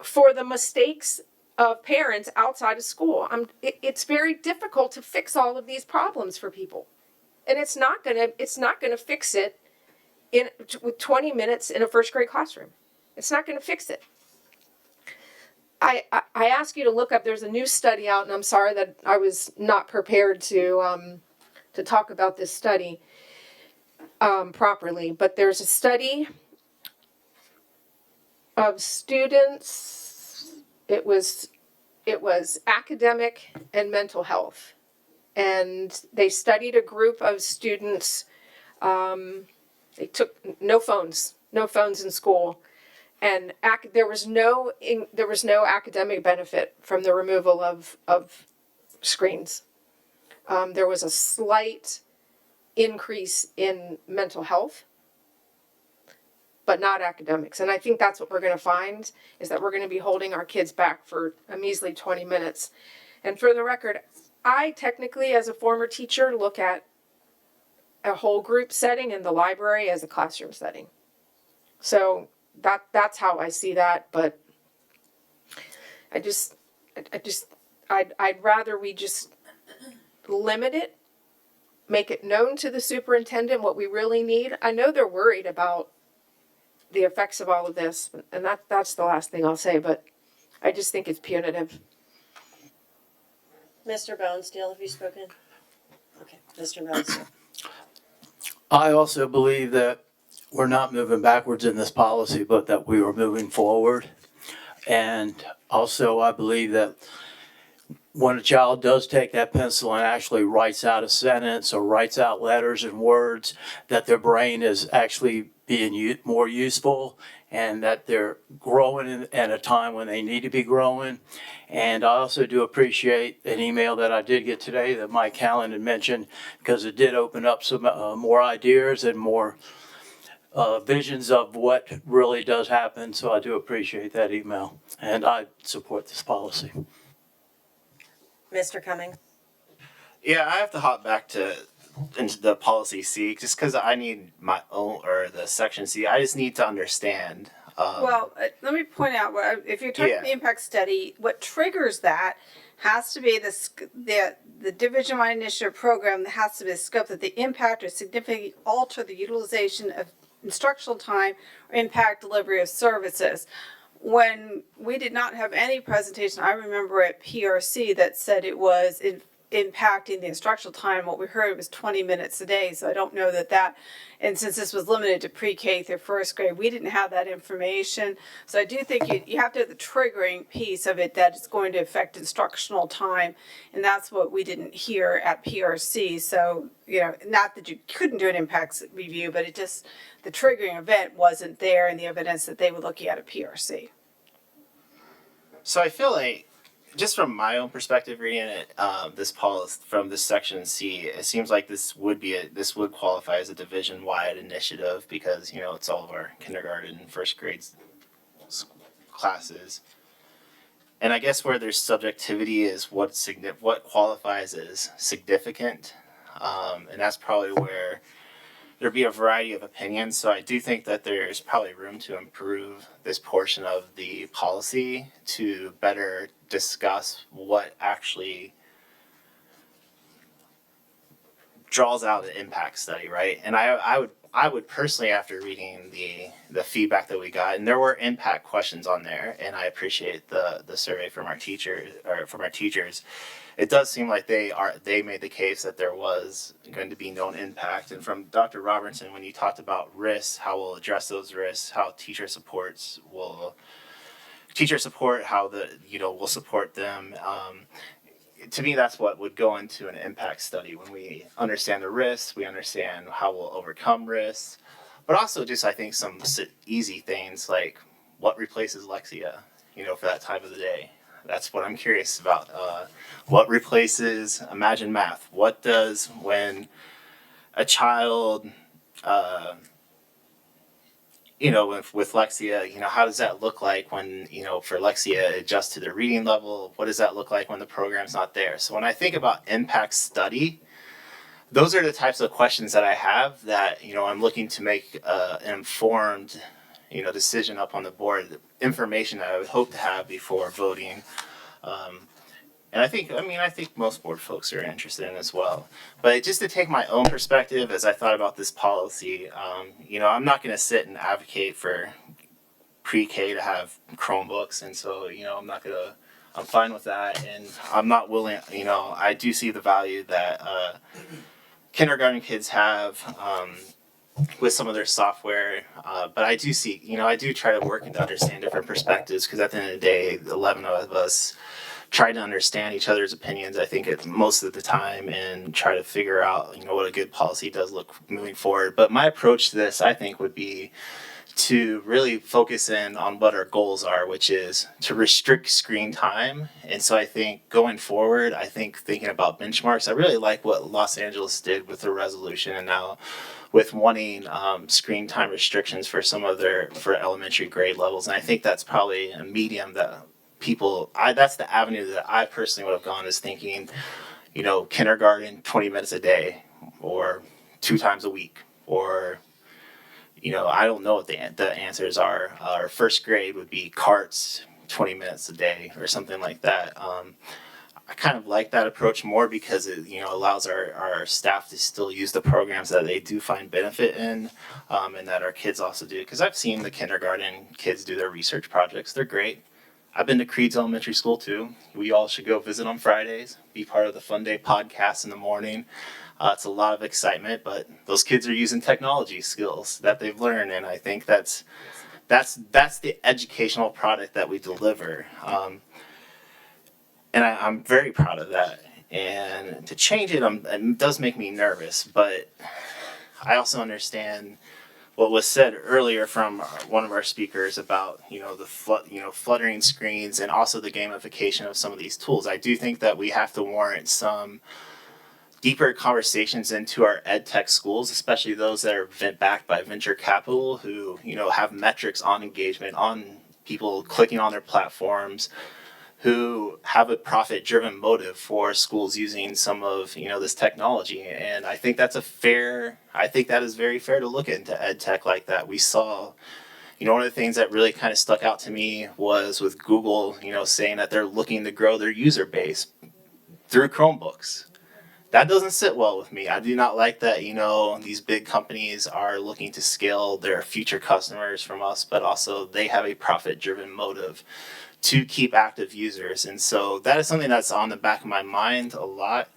Speaker 14: for the mistakes of parents outside of school. It's very difficult to fix all of these problems for people, and it's not gonna fix it with 20 minutes in a first grade classroom. It's not gonna fix it. I ask you to look up. There's a new study out, and I'm sorry that I was not prepared to talk about this study properly. But there's a study of students. It was academic and mental health, and they studied a group of students. They took no phones in school. And there was no academic benefit from the removal of screens. There was a slight increase in mental health, but not academics. And I think that's what we're going to find, is that we're going to be holding our kids back for a measly 20 minutes. And for the record, I technically, as a former teacher, look at a whole group setting in the library as a classroom setting. So that's how I see that, but I'd rather we just limit it, make it known to the superintendent what we really need. I know they're worried about the effects of all of this, and that's the last thing I'll say, but I just think it's punitive.
Speaker 4: Mr. Bonesteel, have you spoken? Okay, Mr. Bonesteel.
Speaker 13: I also believe that we're not moving backwards in this policy, but that we are moving forward. And also I believe that when a child does take that pencil and actually writes out a sentence or writes out letters and words, that their brain is actually being more useful, and that they're growing at a time when they need to be growing. And I also do appreciate an email that I did get today that Mike Callan had mentioned, because it did open up some more ideas and more visions of what really does happen. So I do appreciate that email, and I support this policy.
Speaker 4: Mr. Cummings.
Speaker 15: Yeah, I have to hop back into the policy C, just because I need my own, or the section C. I just need to understand.
Speaker 21: Let me point out, if you're talking the impact study, what triggers that has to be the division-wide initiative program. That has to be the scope that the impact or significantly alter the utilization of instructional time or impact delivery of services. When we did not have any presentation, I remember at PRC that said it was impacting the instructional time. What we heard was 20 minutes a day. So I don't know that, and since this was limited to pre-K through first grade, we didn't have that information. So I do think you have to have the triggering piece of it, that it's going to affect instructional time. And that's what we didn't hear at PRC. So, not that you couldn't do an impacts review, but the triggering event wasn't there in the evidence that they were looking at PRC.
Speaker 15: So I feel like, just from my own perspective reading it, this policy from this section C, it seems like this would qualify as a division-wide initiative, because it's all of our kindergarten and first grade classes. And I guess where there's subjectivity is what qualifies as significant, and that's probably where there'd be a variety of opinions. So I do think that there's probably room to improve this portion of the policy to better discuss what actually draws out an impact study, right? And I would personally, after reading the feedback that we got, and there were impact questions on there, and I appreciate the survey from our teachers. It does seem like they made the case that there was going to be no impact. And from Dr. Robertson, when you talked about risks, how we'll address those risks, how teacher support, how we'll support them. To me, that's what would go into an impact study. When we understand the risks, we understand how we'll overcome risks, but also just, I think, some easy things like what replaces Lexia, for that time of the day. That's what I'm curious about. What replaces Imagine Math? What does when a child, with Lexia, how does that look like when, for Lexia adjust to their reading level? What does that look like when the program's not there? So when I think about impact study, those are the types of questions that I have that, I'm looking to make an informed, decision up on the board, the information that I would hope to have before voting. And I think most board folks are interested in as well. But just to take my own perspective as I thought about this policy, I'm not going to sit and advocate for pre-K to have Chromebooks. And so, I'm fine with that. And I'm not willing, I do see the value that kindergarten kids have with some of their software. But I do see, I do try to work and understand different perspectives, because at the end of the day, 11 of us try to understand each other's opinions, I think, most of the time, and try to figure out, what a good policy does look moving forward. But my approach to this, I think, would be to really focus in on what our goals are, which is to restrict screen time. And so I think going forward, thinking about benchmarks, I really like what Los Angeles did with the resolution, and now with wanting screen time restrictions for for elementary grade levels. And I think that's probably a medium that that's the avenue that I personally would have gone, is thinking, kindergarten, 20 minutes a day, or 2 times a week, or, I don't know what the answers are. Our first grade would be carts, 20 minutes a day, or something like that. I kind of like that approach more because it, allows our staff to still use the programs that they do find benefit in, and that our kids also do. Because I've seen the kindergarten kids do their research projects. They're great. I've been to Creeds Elementary School too. We all should go visit on Fridays, be part of the Fun Day podcast in the morning. It's a lot of excitement, but those kids are using technology skills that they've learned, and I think that's the educational product that we deliver. And I'm very proud of that. And to change it, it does make me nervous, but I also understand what was said earlier from one of our speakers about, the fluttering screens, and also the gamification of some of these tools. I do think that we have to warrant some deeper conversations into our ed tech schools, especially those that are backed by venture capital, who, have metrics on engagement, on people clicking on their platforms, who have a profit-driven motive for schools using some of, this technology. And I think that is very fair to look into ed tech like that. We saw, one of the things that really kind of stuck out to me was with Google, saying that they're looking to grow their user base through Chromebooks. That doesn't sit well with me. I do not like that, these big companies are looking to scale their future customers from us, but also they have a profit-driven motive to keep active users. And so that is something that's on the back of my mind a lot.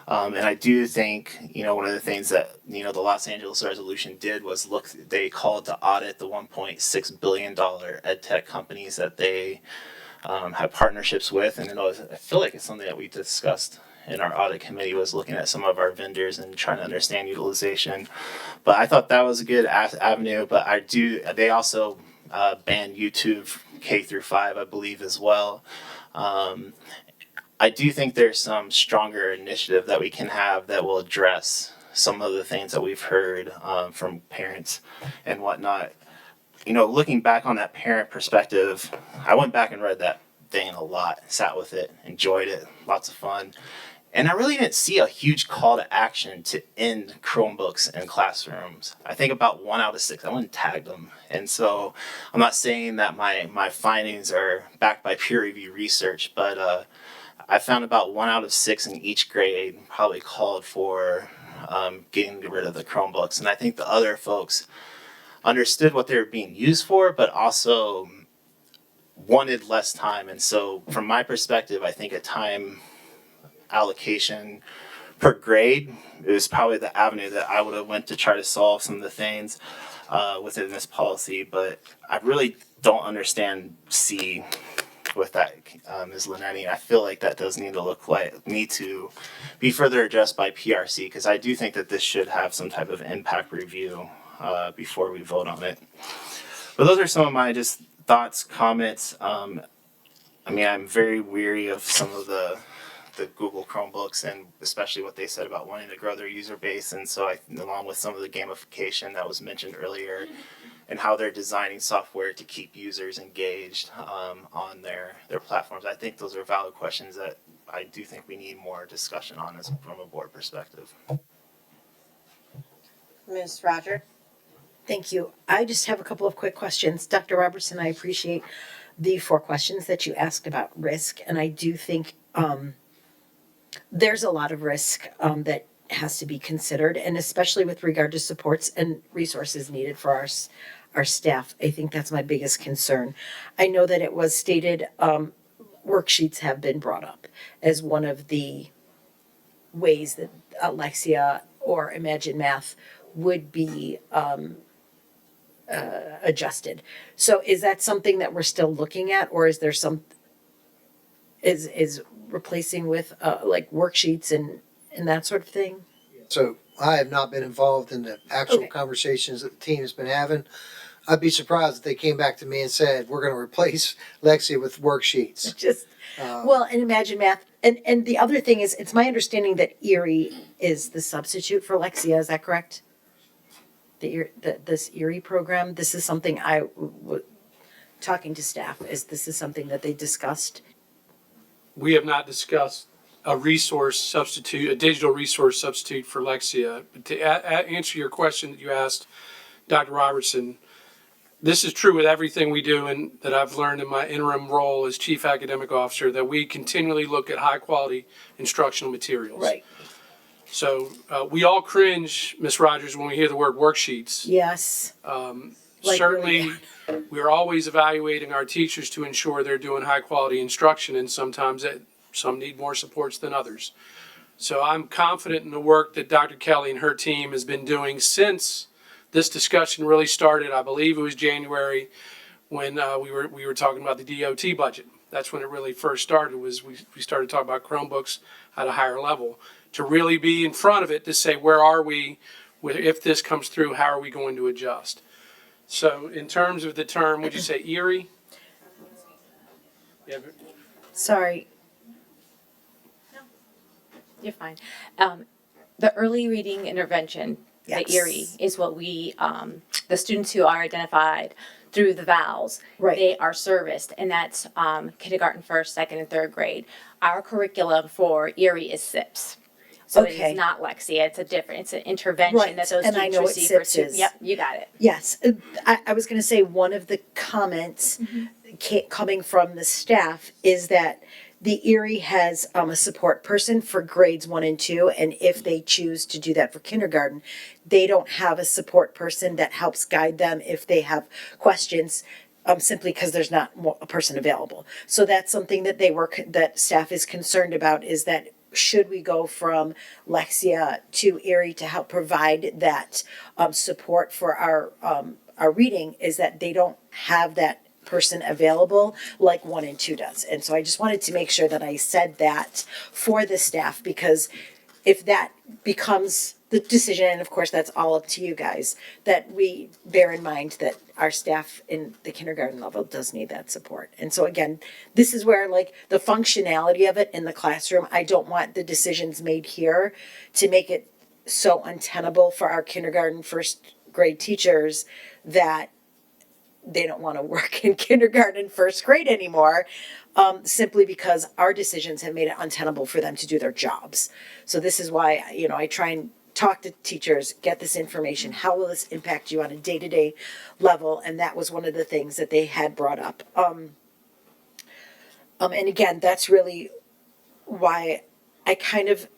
Speaker 15: And I do think, one of the things that, the Los Angeles resolution did was they called to audit the $1.6 billion ed tech companies that they have partnerships with. And I feel like it's something that we discussed in our audit committee, was looking at some of our vendors and trying to understand utilization. But I thought that was a good avenue. But they also banned YouTube K-5, I believe, as well. I do think there's some stronger initiative that we can have that will address some of the things that we've heard from parents and whatnot. Looking back on that parent perspective, I went back and read that thing a lot, sat with it, enjoyed it, lots of fun. And I really didn't see a huge call to action to end Chromebooks in classrooms. I think about 1 out of 6. I went and tagged them. And so I'm not saying that my findings are backed by peer review research, but I found about 1 out of 6 in each grade probably called for getting rid of the Chromebooks. And I think the other folks understood what they were being used for, but also wanted less time. And so from my perspective, I think a time allocation per grade is probably the avenue that I would have went to try to solve some of the things within this policy. But I really don't understand C with that, Ms. Linetti. I feel like that does need to be further addressed by PRC, because I do think that this should have some type of impact review before we vote on it. But those are some of my just thoughts, comments. I mean, I'm very weary of some of the Google Chromebooks, and especially what they said about wanting to grow their user base. And so along with some of the gamification that was mentioned earlier, and how they're designing software to keep users engaged on their platforms. I think those are valid questions that I do think we need more discussion on from a board perspective.
Speaker 4: Ms. Roger?
Speaker 11: Thank you. I just have a couple of quick questions. Dr. Robertson, I appreciate the 4 questions that you asked about risk, and I do think there's a lot of risk that has to be considered, and especially with regard to supports and resources needed for our staff. I think that's my biggest concern. I know that it was stated worksheets have been brought up as one of the ways that Lexia or Imagine Math would be adjusted. So is that something that we're still looking at, or is there is replacing with like worksheets and that sort of thing?
Speaker 22: So I have not been involved in the actual conversations that the team has been having. I'd be surprised if they came back to me and said, we're going to replace Lexia with worksheets.
Speaker 11: Just, well, and Imagine Math. And the other thing is, it's my understanding that Erie is the substitute for Lexia. Is that correct? This Erie program, this is something talking to staff, this is something that they discussed?
Speaker 23: We have not discussed a resource substitute, a digital resource substitute for Lexia. But to answer your question that you asked, Dr. Robertson, this is true with everything we do, and that I've learned in my interim role as Chief Academic Officer, that we continually look at high quality instructional materials.
Speaker 11: Right.
Speaker 23: So we all cringe, Ms. Rogers, when we hear the word worksheets.
Speaker 11: Yes.
Speaker 23: Certainly, we're always evaluating our teachers to ensure they're doing high quality instruction, and sometimes some need more supports than others. So I'm confident in the work that Dr. Kelly and her team has been doing since this discussion really started. I believe it was January when we were talking about the DOT budget. That's when it really first started, was we started talking about Chromebooks at a higher level, to really be in front of it to say, where are we, if this comes through, how are we going to adjust? So in terms of the term, would you say Erie? Yeah.
Speaker 11: Sorry.
Speaker 2: You're fine. The early reading intervention, the ERIE, is what we, the students who are identified through the VALs, they are serviced, and that's kindergarten, first, second, and third grade. Our curriculum for ERIE is SIPS. So it is not Lexia. It's an intervention that those
Speaker 11: and I
Speaker 2: students
Speaker 11: know what
Speaker 2: receive for
Speaker 11: SIPS
Speaker 2: two.
Speaker 11: is.
Speaker 2: Yep, you got it.
Speaker 11: Yes, I was going to say one of the comments coming from the staff is that the Erie has a support person for grades 1 and 2, and if they choose to do that for kindergarten, they don't have a support person that helps guide them if they have questions. Simply because there's not a person available. So that's something that that staff is concerned about, is that should we go from Lexia to Erie to help provide that support for our reading, is that they don't have that person available like 1 and 2 does. And so I just wanted to make sure that I said that for the staff, because if that becomes the decision, and of course that's all up to you guys, that we bear in mind that our staff in the kindergarten level does need that support. And so again, this is where like the functionality of it in the classroom, I don't want the decisions made here to make it so untenable for our kindergarten, first grade teachers that they don't want to work in kindergarten, first grade anymore, simply because our decisions have made it untenable for them to do their jobs. So this is why, I try and talk to teachers, get this information. How will this impact you on a day-to-day level? And that was one of the things that they had brought up. And again, that's really why I kind of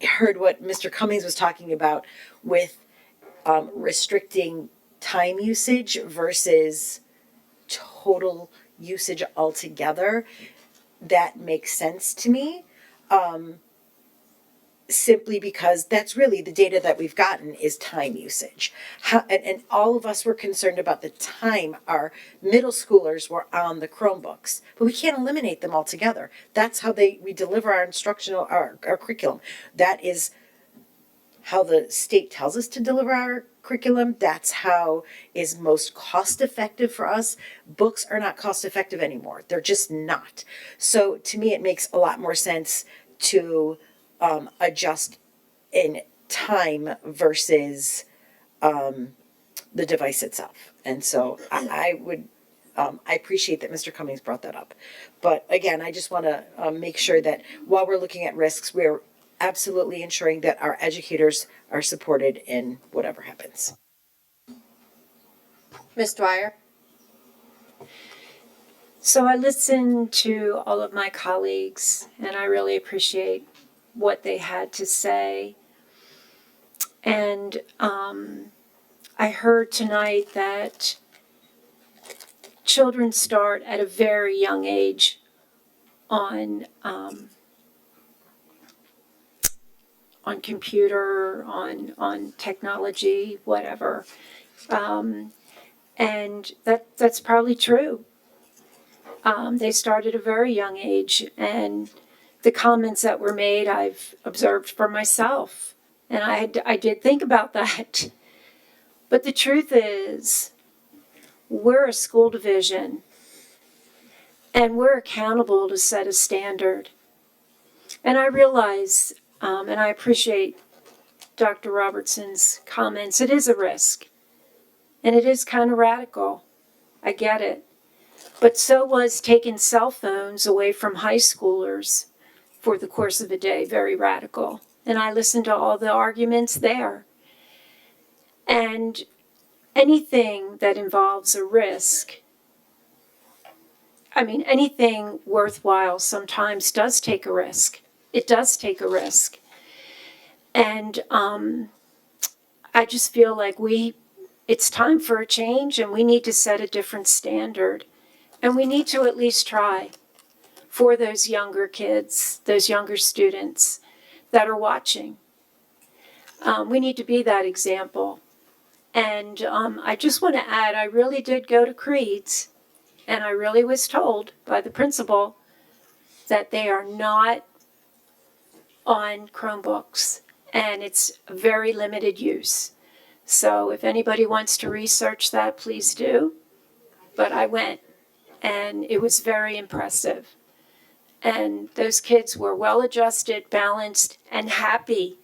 Speaker 11: heard what Mr. Cummings was talking about with restricting time usage versus total usage altogether, that makes sense to me. Simply because that's really the data that we've gotten is time usage. And all of us were concerned about the time our middle schoolers were on the Chromebooks, but we can't eliminate them altogether. That's how we deliver our instructional, our curriculum. That is how the state tells us to deliver our curriculum. That's how is most cost effective for us. Books are not cost effective anymore. They're just not. So to me, it makes a lot more sense to adjust in time versus the device itself. And so I would, I appreciate that Mr. Cummings brought that up. But again, I just want to make sure that while we're looking at risks, we're absolutely ensuring that our educators are supported in whatever happens.
Speaker 10: Ms. Dwyer?
Speaker 1: So I listened to all of my colleagues, and I really appreciate what they had to say. And I heard tonight that children start at a very young age on computer, on technology, whatever. And that's probably true. They start at a very young age, and the comments that were made, I've observed for myself, and I did think about that. But the truth is, we're a school division, and we're accountable to set a standard. And I realize, and I appreciate Dr. Robertson's comments, it is a risk, and it is kind of radical. I get it. But so was taking cell phones away from high schoolers for the course of a day, very radical. And I listened to all the arguments there. And anything that involves a risk, I mean, anything worthwhile sometimes does take a risk. It does take a risk. And I just feel like it's time for a change, and we need to set a different standard. And we need to at least try for those younger kids, those younger students that are watching. We need to be that example. And I just want to add, I really did go to Creeds, and I really was told by the principal that they are not on Chromebooks, and it's very limited use. So if anybody wants to research that, please do. But I went, and it was very impressive. And those kids were well adjusted, balanced, and happy.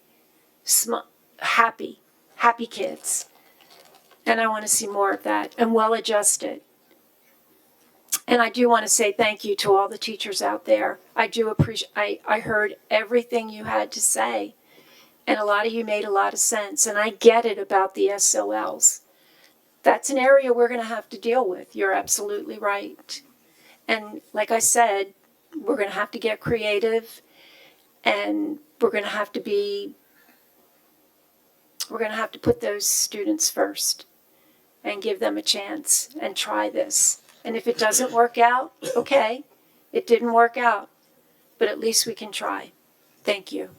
Speaker 1: Happy kids. And I want to see more of that, and well adjusted. And I do want to say thank you to all the teachers out there. I do appreciate, I heard everything you had to say, and a lot of you made a lot of sense. And I get it about the SOLs. That's an area we're going to have to deal with. You're absolutely right. And like I said, we're going to have to get creative, and we're going to have to put those students first and give them a chance and try this. And if it doesn't work out, okay, it didn't work out, but at least we can try. Thank you.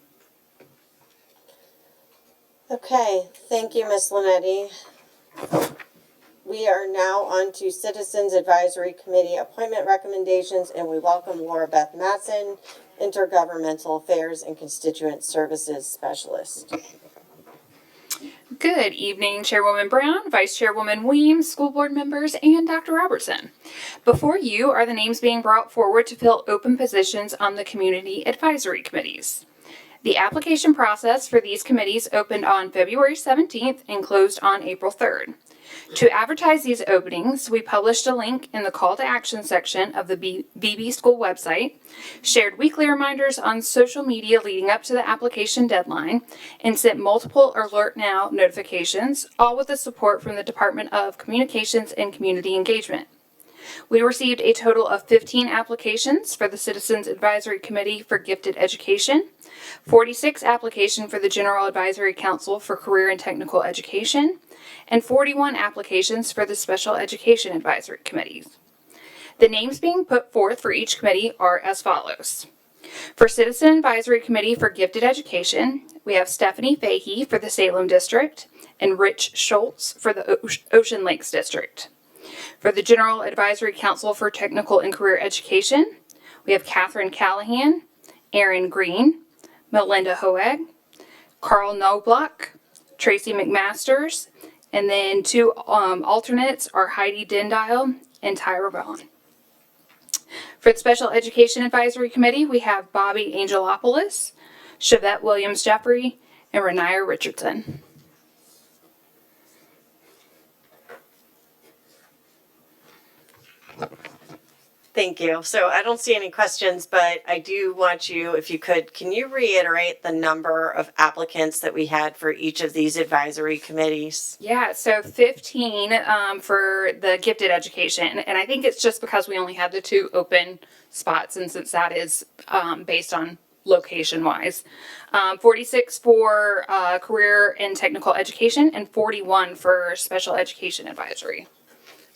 Speaker 4: Okay, thank you, Ms. Linetti. We are now on to Citizens Advisory Committee appointment recommendations, and we welcome Laura Beth Matson, Intergovernmental Affairs and Constituent Services Specialist.
Speaker 17: Good evening, Chairwoman Brown, Vice Chairwoman Weems, school board members, and Dr. Robertson. Before you are the names being brought forward to fill open positions on the community advisory committees. The application process for these committees opened on February 17th and closed on April 3rd. To advertise these openings, we published a link in the call to action section of the BB School website, shared weekly reminders on social media leading up to the application deadline, and sent multiple Alert Now notifications, all with the support from the Department of Communications and Community Engagement. We received a total of 15 applications for the Citizens Advisory Committee for Gifted Education, 46 applications for the General Advisory Council for Career and Technical Education, and 41 applications for the Special Education Advisory Committees. The names being put forth for each committee are as follows. For Citizen Advisory Committee for Gifted Education, we have Stephanie Fahey for the Salem District and Rich Schultz for the Ocean Lakes District. For the General Advisory Council for Technical and Career Education, we have Catherine Callahan, Aaron Green, Melinda Hoeg, Carl Knobloch, Tracy McMasters, and then two alternates are Heidi Dendile and Tyra Vaughn. For the Special Education Advisory Committee, we have Bobby Angelopoulos, Chevette Williams-Jeffrey, and Renaya Richardson.
Speaker 4: Thank you. So I don't see any questions, but I do want you, if you could, can you reiterate the number of applicants that we had for each of these advisory committees?
Speaker 17: Yeah, so 15 for the gifted education. And I think it's just because we only had the 2 open spots, and since that is based on location-wise. 46 for career and technical education and 41 for special education advisory.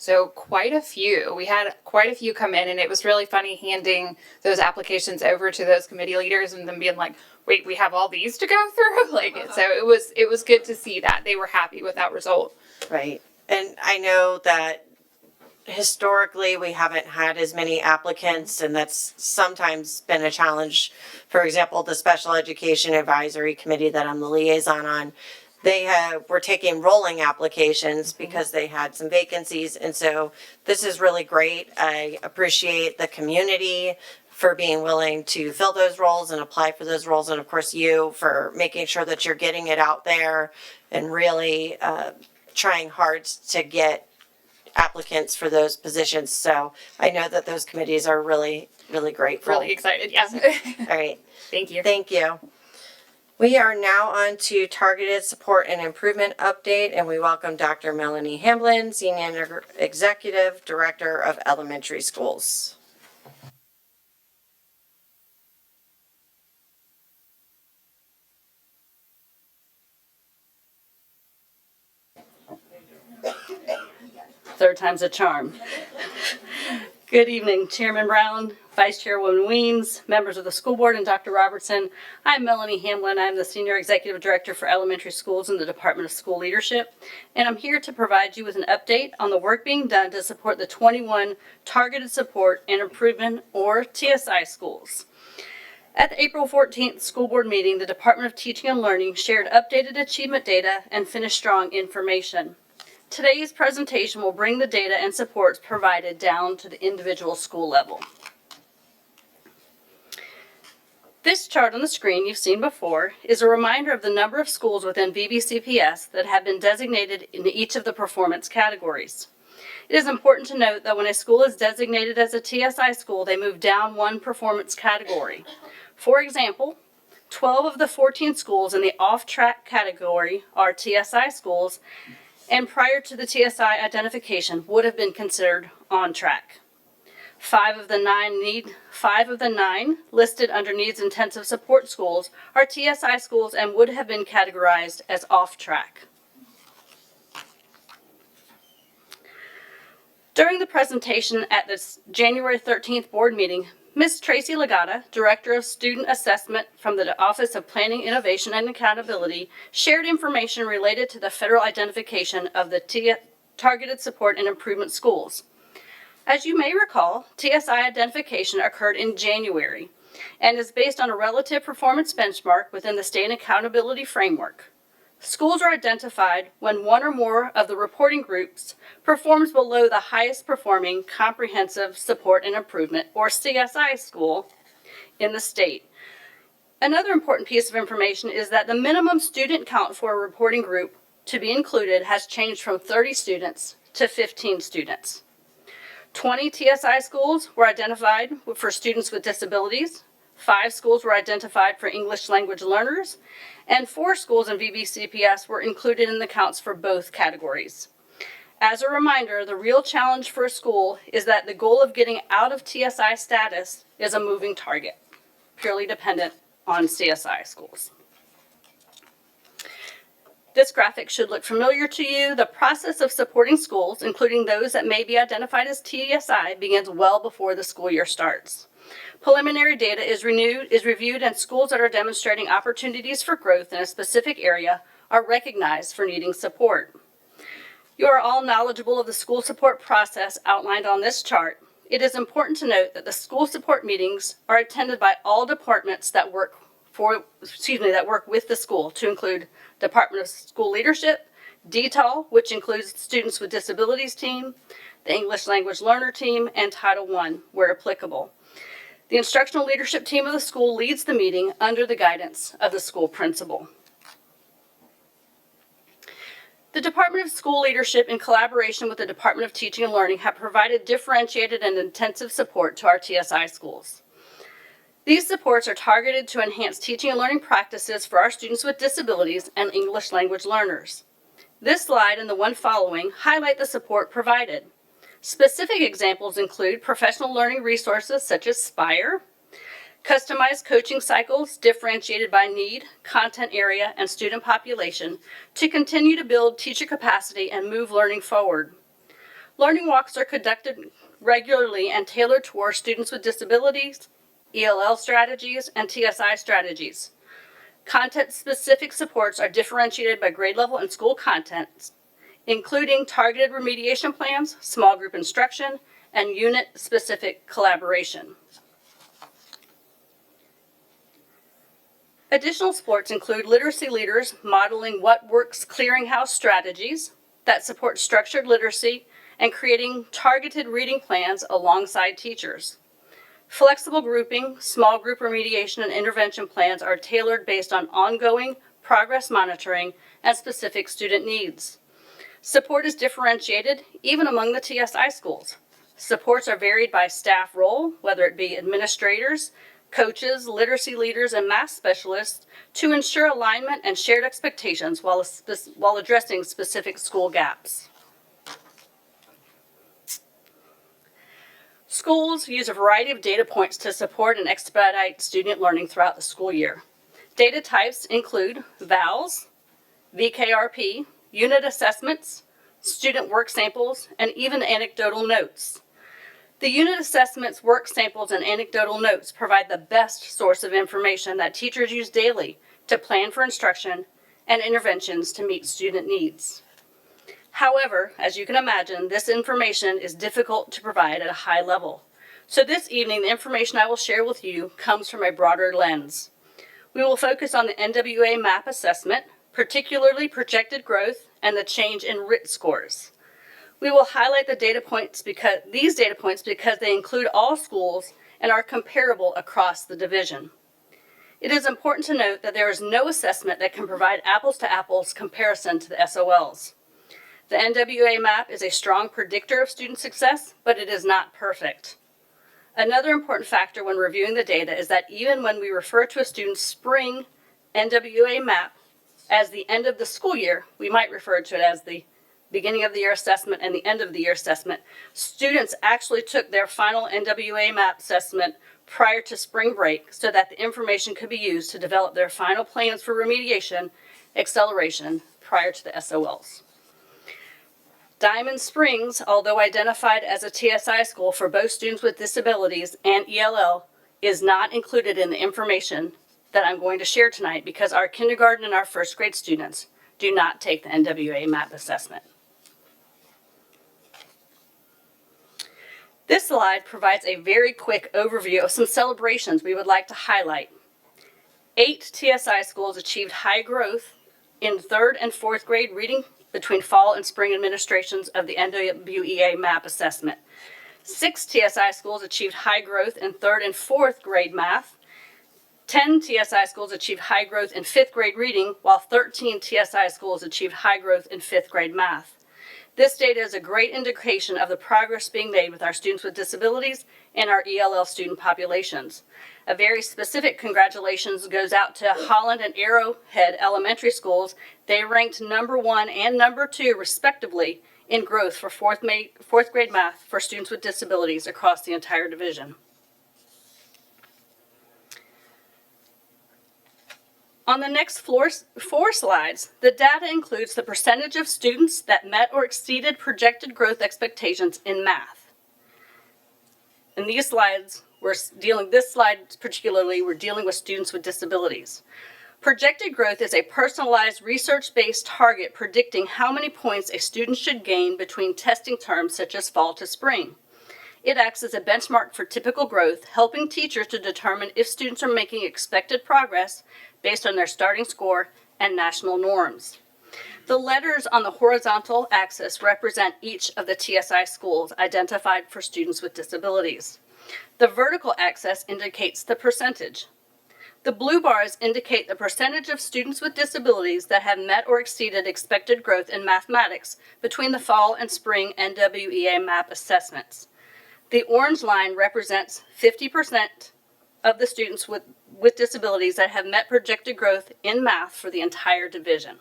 Speaker 17: So quite a few. We had quite a few come in, and it was really funny handing those applications over to those committee leaders and them being like, wait, we have all these to go through? So it was good to see that. They were happy with that result.
Speaker 4: Right. And I know that historically we haven't had as many applicants, and that's sometimes been a challenge. For example, the Special Education Advisory Committee that I'm the liaison on, were taking rolling applications because they had some vacancies. And so this is really great. I appreciate the community for being willing to fill those roles and apply for those roles. And of course, you for making sure that you're getting it out there and really trying hard to get applicants for those positions. So I know that those committees are really, really grateful.
Speaker 17: Really excited, yeah.
Speaker 4: All right.
Speaker 17: Thank you.
Speaker 4: Thank you. We are now on to Targeted Support and Improvement Update, and we welcome Dr. Melanie Hamblin, Senior Executive Director of Elementary Schools.
Speaker 18: Third time's a charm. Good evening, Chairman Brown, Vice Chairwoman Weems, members of the school board, and Dr. Robertson. I'm Melanie Hamblin. I'm the Senior Executive Director for Elementary Schools in the Department of School Leadership, and I'm here to provide you with an update on the work being done to support the 21 Targeted Support and Improvement, or TSI, schools. At the April 14th school board meeting, the Department of Teaching and Learning shared updated achievement data and Finish Strong information. Today's presentation will bring the data and supports provided down to the individual school level. This chart on the screen you've seen before is a reminder of the number of schools within VBCPS that have been designated in each of the performance categories. It is important to note that when a school is designated as a TSI school, they move down one performance category. For example, 12 of the 14 schools in the off-track category are TSI schools, and prior to the TSI identification would have been considered on track. Five of the nine listed under needs intensive support schools are TSI schools and would have been categorized as off track. During the presentation at this January 13th board meeting, Ms. Tracy Legata, Director of Student Assessment from the Office of Planning, Innovation, and Accountability, shared information related to the federal identification of the Targeted Support and Improvement schools. As you may recall, TSI identification occurred in January and is based on a relative performance benchmark within the State Accountability Framework. Schools are identified when one or more of the reporting groups performs below the highest performing Comprehensive Support and Improvement, or CSI school, in the state. Another important piece of information is that the minimum student count for a reporting group to be included has changed from 30 students to 15 students. 20 TSI schools were identified for students with disabilities, 5 schools were identified for English language learners, and 4 schools in VBCPS were included in the counts for both categories. As a reminder, the real challenge for a school is that the goal of getting out of TSI status is a moving target, purely dependent on CSI schools. This graphic should look familiar to you. The process of supporting schools, including those that may be identified as TSI, begins well before the school year starts. Preliminary data is reviewed, and schools that are demonstrating opportunities for growth in a specific area are recognized for needing support. You are all knowledgeable of the school support process outlined on this chart. It is important to note that the school support meetings are attended by all departments that work with the school, to include Department of School Leadership, DTAL, which includes Students with Disabilities team, the English Language Learner team, and Title I, where applicable. The instructional leadership team of the school leads the meeting under the guidance of the school principal. The Department of School Leadership, in collaboration with the Department of Teaching and Learning, have provided differentiated and intensive support to our TSI schools. These supports are targeted to enhance teaching and learning practices for our students with disabilities and English language learners. This slide and the one following highlight the support provided. Specific examples include professional learning resources such as Spire, customized coaching cycles differentiated by need, content area, and student population to continue to build teacher capacity and move learning forward. Learning walks are conducted regularly and tailored toward students with disabilities, ELL strategies, and TSI strategies. Content-specific supports are differentiated by grade level and school contents, including targeted remediation plans, small group instruction, and unit-specific collaboration. Additional supports include literacy leaders modeling what works clearinghouse strategies that support structured literacy and creating targeted reading plans alongside teachers. Flexible grouping, small group remediation, and intervention plans are tailored based on ongoing progress monitoring and specific student needs. Support is differentiated even among the TSI schools. Supports are varied by staff role, whether it be administrators, coaches, literacy leaders, and math specialists, to ensure alignment and shared expectations while addressing specific school gaps. Schools use a variety of data points to support and expedite student learning throughout the school year. Data types include VALS, VKRP, unit assessments, student work samples, and even anecdotal notes. The unit assessments, work samples, and anecdotal notes provide the best source of information that teachers use daily to plan for instruction and interventions to meet student needs. However, as you can imagine, this information is difficult to provide at a high level. So this evening, the information I will share with you comes from a broader lens. We will focus on the NWA MAP assessment, particularly projected growth and the change in RIT scores. We will highlight these data points because they include all schools and are comparable across the division. It is important to note that there is no assessment that can provide apples-to-apples comparison to the SOLs. The NWA MAP is a strong predictor of student success, but it is not perfect. Another important factor when reviewing the data is that even when we refer to a student's spring NWA MAP as the end of the school year, we might refer to it as the beginning of the year assessment and the end of the year assessment. Students actually took their final NWA MAP assessment prior to spring break so that the information could be used to develop their final plans for remediation, acceleration prior to the SOLs. Diamond Springs, although identified as a TSI school for both students with disabilities and ELL, is not included in the information that I'm going to share tonight because our kindergarten and our first grade students do not take the NWA MAP assessment. This slide provides a very quick overview of some celebrations we would like to highlight. 8 TSI schools achieved high growth in 3rd and 4th grade reading between fall and spring administrations of the NWEA MAP assessment. 6 TSI schools achieved high growth in 3rd and 4th grade math. 10 TSI schools achieved high growth in 5th grade reading, while 13 TSI schools achieved high growth in 5th grade math. This data is a great indication of the progress being made with our students with disabilities and our ELL student populations. A very specific congratulations goes out to Holland and Arrowhead Elementary Schools. They ranked number 1 and number 2, respectively, in growth for fourth grade math for students with disabilities across the entire division. On the next four slides, the data includes the percentage of students that met or exceeded projected growth expectations in math. In these slides, this slide particularly, we're dealing with students with disabilities. Projected growth is a personalized, research-based target predicting how many points a student should gain between testing terms such as fall to spring. It acts as a benchmark for typical growth, helping teachers to determine if students are making expected progress based on their starting score and national norms. The letters on the horizontal axis represent each of the TSI schools identified for students with disabilities. The vertical axis indicates the percentage. The blue bars indicate the percentage of students with disabilities that have met or exceeded expected growth in mathematics between the fall and spring NWEA MAP assessments. The orange line represents 50% of the students with disabilities that have met projected growth in math for the entire division.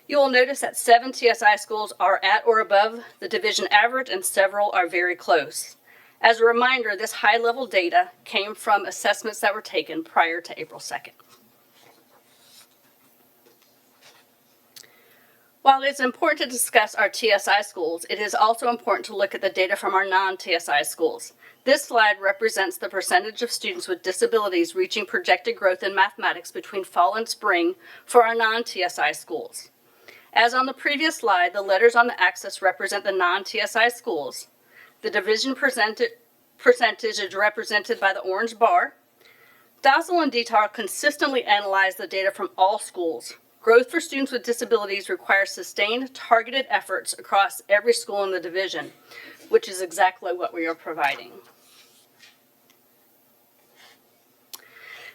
Speaker 18: You will notice that 7 TSI schools are at or above the division average and several are very close. As a reminder, this high-level data came from assessments that were taken prior to April 2nd. While it's important to discuss our TSI schools, it is also important to look at the data from our non-TSI schools. This slide represents the percentage of students with disabilities reaching projected growth in mathematics between fall and spring for our non-TSI schools. As on the previous slide, the letters on the axis represent the non-TSI schools. The division percentage is represented by the orange bar. Dossal and Dietar consistently analyze the data from all schools. Growth for students with disabilities requires sustained, targeted efforts across every school in the division, which is exactly what we are providing.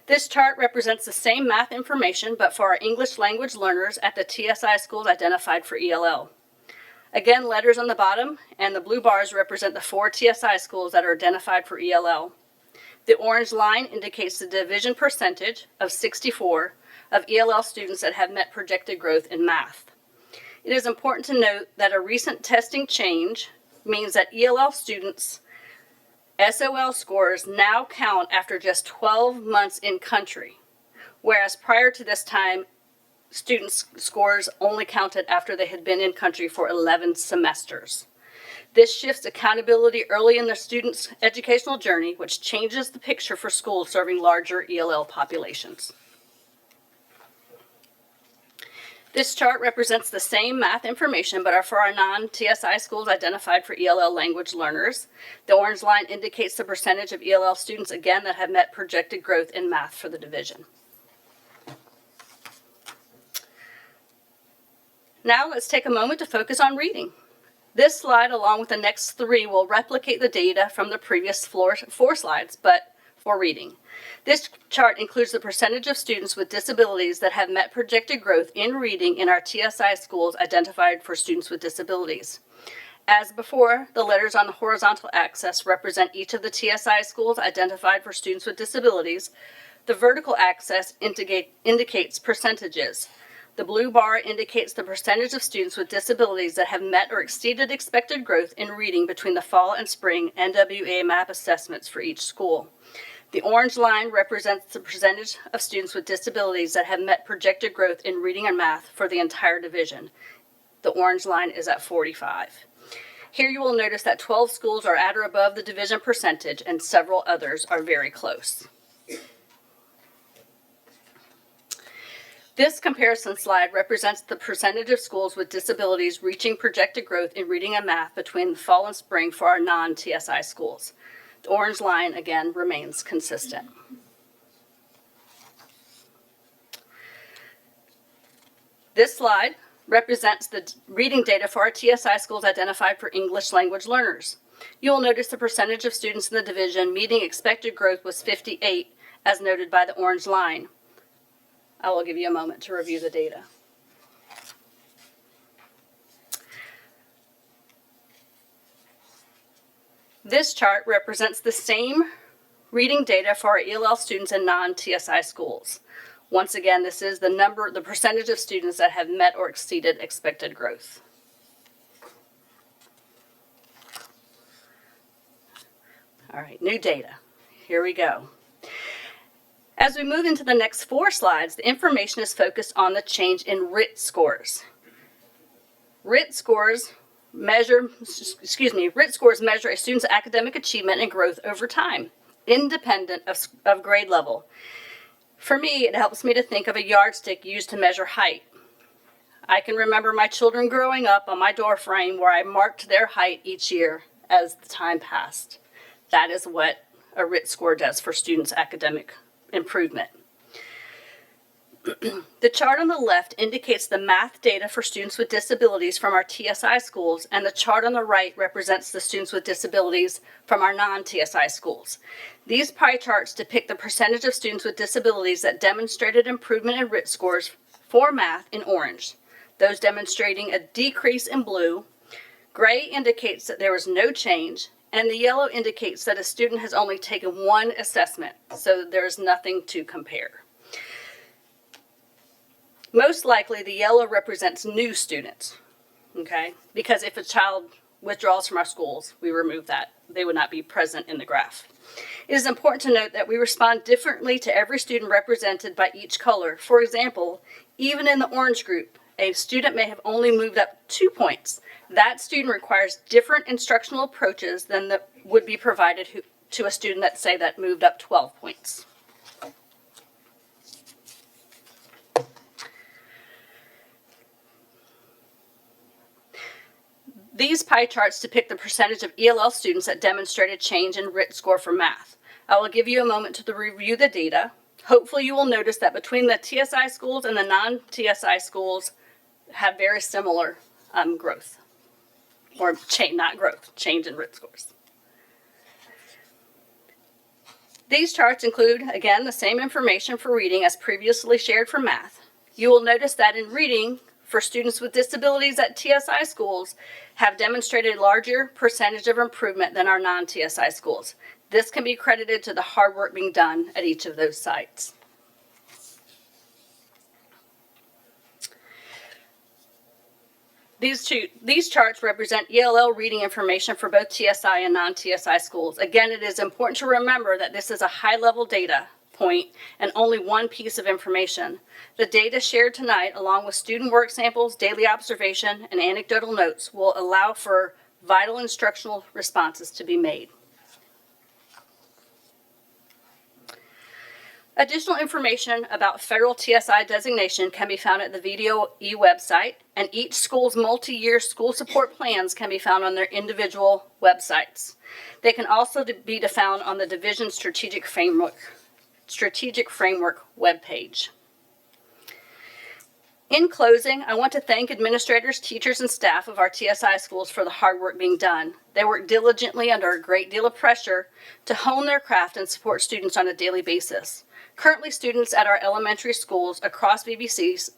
Speaker 18: This chart represents the same math information, but for our English language learners at the TSI schools identified for ELL. Again, letters on the bottom and the blue bars represent the 4 TSI schools that are identified for ELL. The orange line indicates the division percentage of 64 of ELL students that have met projected growth in math. It is important to note that a recent testing change means that ELL students' SOL scores now count after just 12 months in country, whereas prior to this time, students' scores only counted after they had been in country for 11 semesters. This shifts accountability early in the students' educational journey, which changes the picture for schools serving larger ELL populations. This chart represents the same math information, but are for our non-TSI schools identified for ELL language learners. The orange line indicates the percentage of ELL students, again, that have met projected growth in math for the division. Now let's take a moment to focus on reading. This slide, along with the next 3, will replicate the data from the previous 4 slides, but for reading. This chart includes the percentage of students with disabilities that have met projected growth in reading in our TSI schools identified for students with disabilities. As before, the letters on the horizontal axis represent each of the TSI schools identified for students with disabilities. The vertical axis indicates percentages. The blue bar indicates the percentage of students with disabilities that have met or exceeded expected growth in reading between the fall and spring NWEA MAP assessments for each school. The orange line represents the percentage of students with disabilities that have met projected growth in reading and math for the entire division. The orange line is at 45. Here you will notice that 12 schools are at or above the division percentage and several others are very close. This comparison slide represents the percentage of schools with disabilities reaching projected growth in reading and math between the fall and spring for our non-TSI schools. The orange line, again, remains consistent. This slide represents the reading data for our TSI schools identified for English language learners. You will notice the percentage of students in the division meeting expected growth was 58, as noted by the orange line. I will give you a moment to review the data. This chart represents the same reading data for our ELL students in non-TSI schools. Once again, this is the percentage of students that have met or exceeded expected growth. All right, new data. Here we go. As we move into the next 4 slides, the information is focused on the change in RIT scores. RIT scores measure a student's academic achievement and growth over time, independent of grade level. For me, it helps me to think of a yardstick used to measure height. I can remember my children growing up on my door frame where I marked their height each year as the time passed. That is what a RIT score does for students' academic improvement. The chart on the left indicates the math data for students with disabilities from our TSI schools, and the chart on the right represents the students with disabilities from our non-TSI schools. These pie charts depict the percentage of students with disabilities that demonstrated improvement in RIT scores for math in orange, those demonstrating a decrease in blue. Gray indicates that there was no change, and the yellow indicates that a student has only taken one assessment, so there is nothing to compare. Most likely, the yellow represents new students, okay? Because if a child withdraws from our schools, we remove that. They would not be present in the graph. It is important to note that we respond differently to every student represented by each color. For example, even in the orange group, a student may have only moved up 2 points. That student requires different instructional approaches than that would be provided to a student that moved up 12 points. These pie charts depict the percentage of ELL students that demonstrated change in RIT score for math. I will give you a moment to review the data. Hopefully you will notice that between the TSI schools and the non-TSI schools have very similar growth. Or change, not growth, change in RIT scores. These charts include, again, the same information for reading as previously shared for math. You will notice that in reading, for students with disabilities at TSI schools have demonstrated a larger percentage of improvement than our non-TSI schools. This can be credited to the hard work being done at each of those sites. These charts represent ELL reading information for both TSI and non-TSI schools. Again, it is important to remember that this is a high-level data point and only one piece of information. The data shared tonight, along with student work samples, daily observation, and anecdotal notes, will allow for vital instructional responses to be made. Additional information about federal TSI designation can be found at the VDOE website, and each school's multi-year school support plans can be found on their individual websites. They can also be found on the Division Strategic Framework webpage. In closing, I want to thank administrators, teachers, and staff of our TSI schools for the hard work being done. They work diligently under a great deal of pressure to hone their craft and support students on a daily basis. Currently, students at our elementary schools across BCPS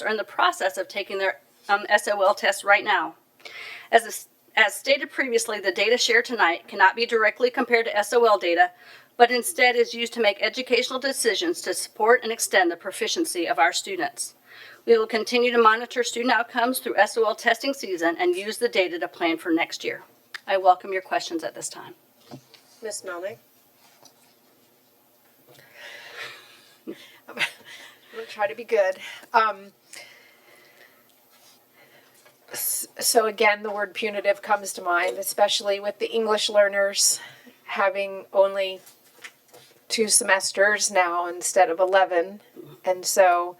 Speaker 18: are in the process of taking their SOL test right now. As stated previously, the data shared tonight cannot be directly compared to SOL data, but instead is used to make educational decisions to support and extend the proficiency of our students. We will continue to monitor student outcomes through SOL testing season and use the data to plan for next year. I welcome your questions at this time.
Speaker 10: Ms. Melnick?
Speaker 14: I'm going to try to be good. So again, the word punitive comes to mind, especially with the English learners having only 2 semesters now instead of 11. And so,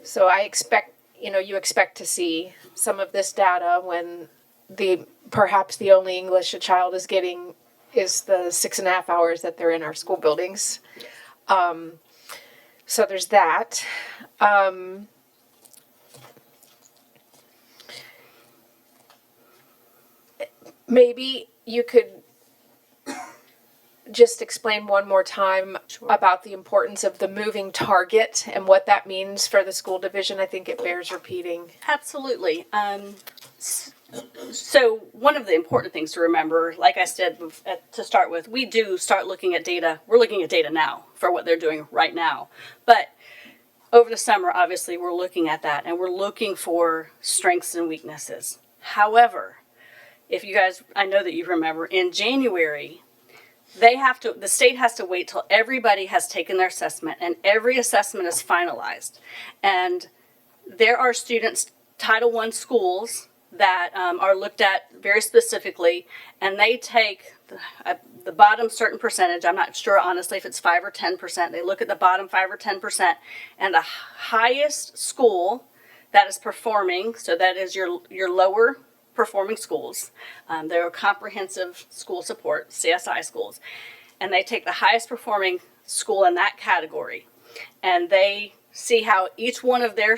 Speaker 14: so I expect, you expect to see some of this data when perhaps the only English a child is getting is the 6.5 hours that they're in our school buildings. So there's that. Maybe you could just explain one more time about the importance of the moving target and what that means for the school division. I think it bears repeating.
Speaker 18: Absolutely. So one of the important things to remember, like I said to start with, we do start looking at data. We're looking at data now for what they're doing right now. But over the summer, obviously, we're looking at that and we're looking for strengths and weaknesses. However, if you guys, I know that you remember, in January, the state has to wait till everybody has taken their assessment and every assessment is finalized. And there are students, Title I schools, that are looked at very specifically, and they take the bottom certain percentage. I'm not sure honestly if it's 5 or 10%. They look at the bottom 5 or 10%, and the highest school that is performing, so that is your lower performing schools. They're comprehensive school support, CSI schools, and they take the highest performing school in that category, and they see how each one of their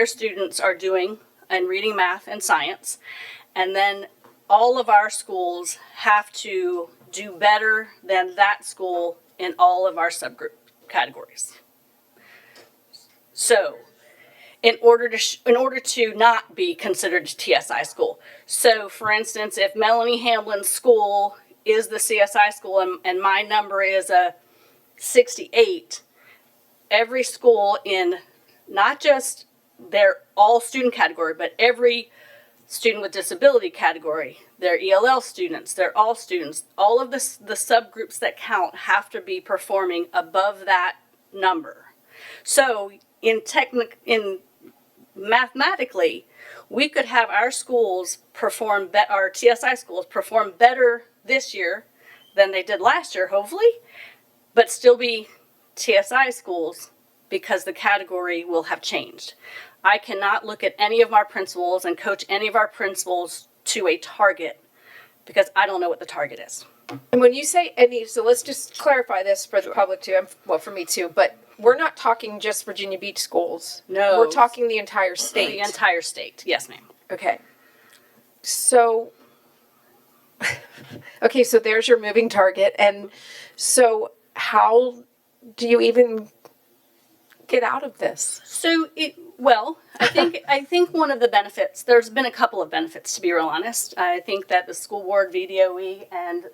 Speaker 18: students are doing in reading, math, and science, and then all of our schools have to do better than that school in all of our subgroup categories. So, in order to not be considered a TSI school. So, for instance, if Melanie Hamlin's school is the CSI school and my number is a 68, every school in not just their all student category, but every student with disability category, their ELL students, their all students, all of the subgroups that count have to be performing above that number. So mathematically, we could have our schools our TSI schools perform better this year than they did last year, hopefully, but still be TSI schools because the category will have changed. I cannot look at any of our principals and coach any of our principals to a target because I don't know what the target is.
Speaker 14: And when you say any, so let's just clarify this for the public too, well, for me too, but we're not talking just Virginia Beach schools.
Speaker 18: No.
Speaker 14: We're talking the entire state.
Speaker 18: The entire state, yes, ma'am.
Speaker 14: Okay. So, okay, so there's your moving target. And so how do you even get out of this?
Speaker 18: So I think one of the benefits, there's been a couple of benefits to be real honest. I think that the school board, VDOE, and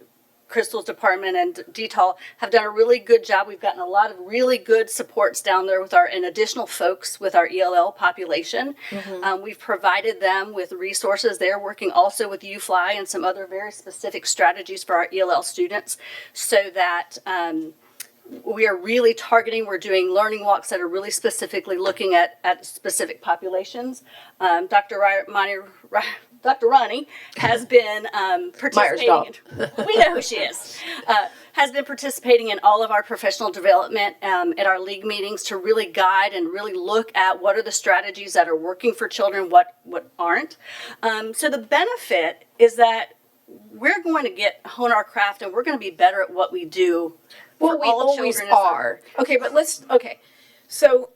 Speaker 18: Crystal's department and DTAL have done a really good job. We've gotten a lot of really good supports down there with and additional folks with our ELL population.
Speaker 14: Mm-hmm.
Speaker 18: We've provided them with resources. They're working also with UFly and some other very specific strategies for our ELL students so that we are really targeting, we're doing learning walks that are really specifically looking at specific populations. Dr. Ronnie has been participating. We know who she is. Has been participating in all of our professional development at our league meetings to really guide and really look at what are the strategies that are working for children, what aren't. So the benefit is that we're going to hone our craft and we're going to be better at what we do.
Speaker 14: Well, we always are. Okay, but so.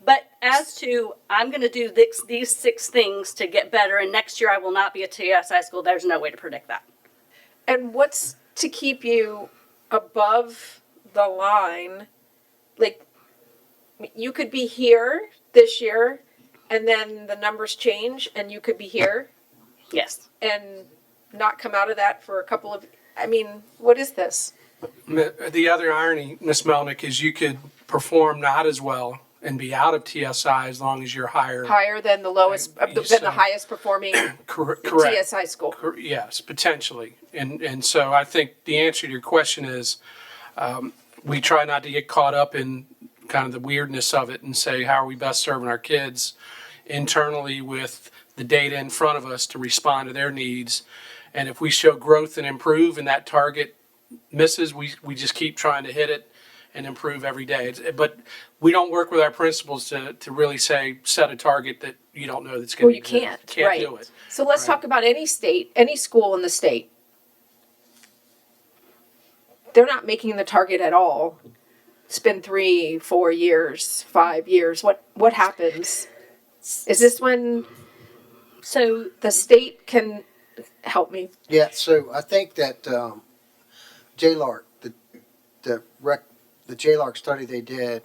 Speaker 18: But as to, I'm going to do these 6 things to get better, and next year I will not be a TSI school, there's no way to predict that.
Speaker 14: And what's to keep you above the line? Like, you could be here this year, and then the numbers change, and you could be here.
Speaker 18: Yes.
Speaker 14: And not come out of that for a couple of, what is this?
Speaker 23: The other irony, Ms. Melnick, is you could perform not as well and be out of TSI as long as you're
Speaker 14: higher than the lowest, than the highest performing
Speaker 23: correct.
Speaker 14: TSI school.
Speaker 23: Yes, potentially. And so I think the answer to your question is we try not to get caught up in kind of the weirdness of it and say, how are we best serving our kids internally with the data in front of us to respond to their needs. And if we show growth and improve and that target misses, we just keep trying to hit it and improve every day. But we don't work with our principals to really set a target that you don't know that's going to be.
Speaker 14: Well, you can't. Right.
Speaker 23: Do it.
Speaker 14: So let's talk about any school in the state. They're not making the target at all. It's been 3, 4 years, 5 years. What happens? Is this when the state can help me?
Speaker 22: Yeah, so I think that JLARC, the JLARC study they did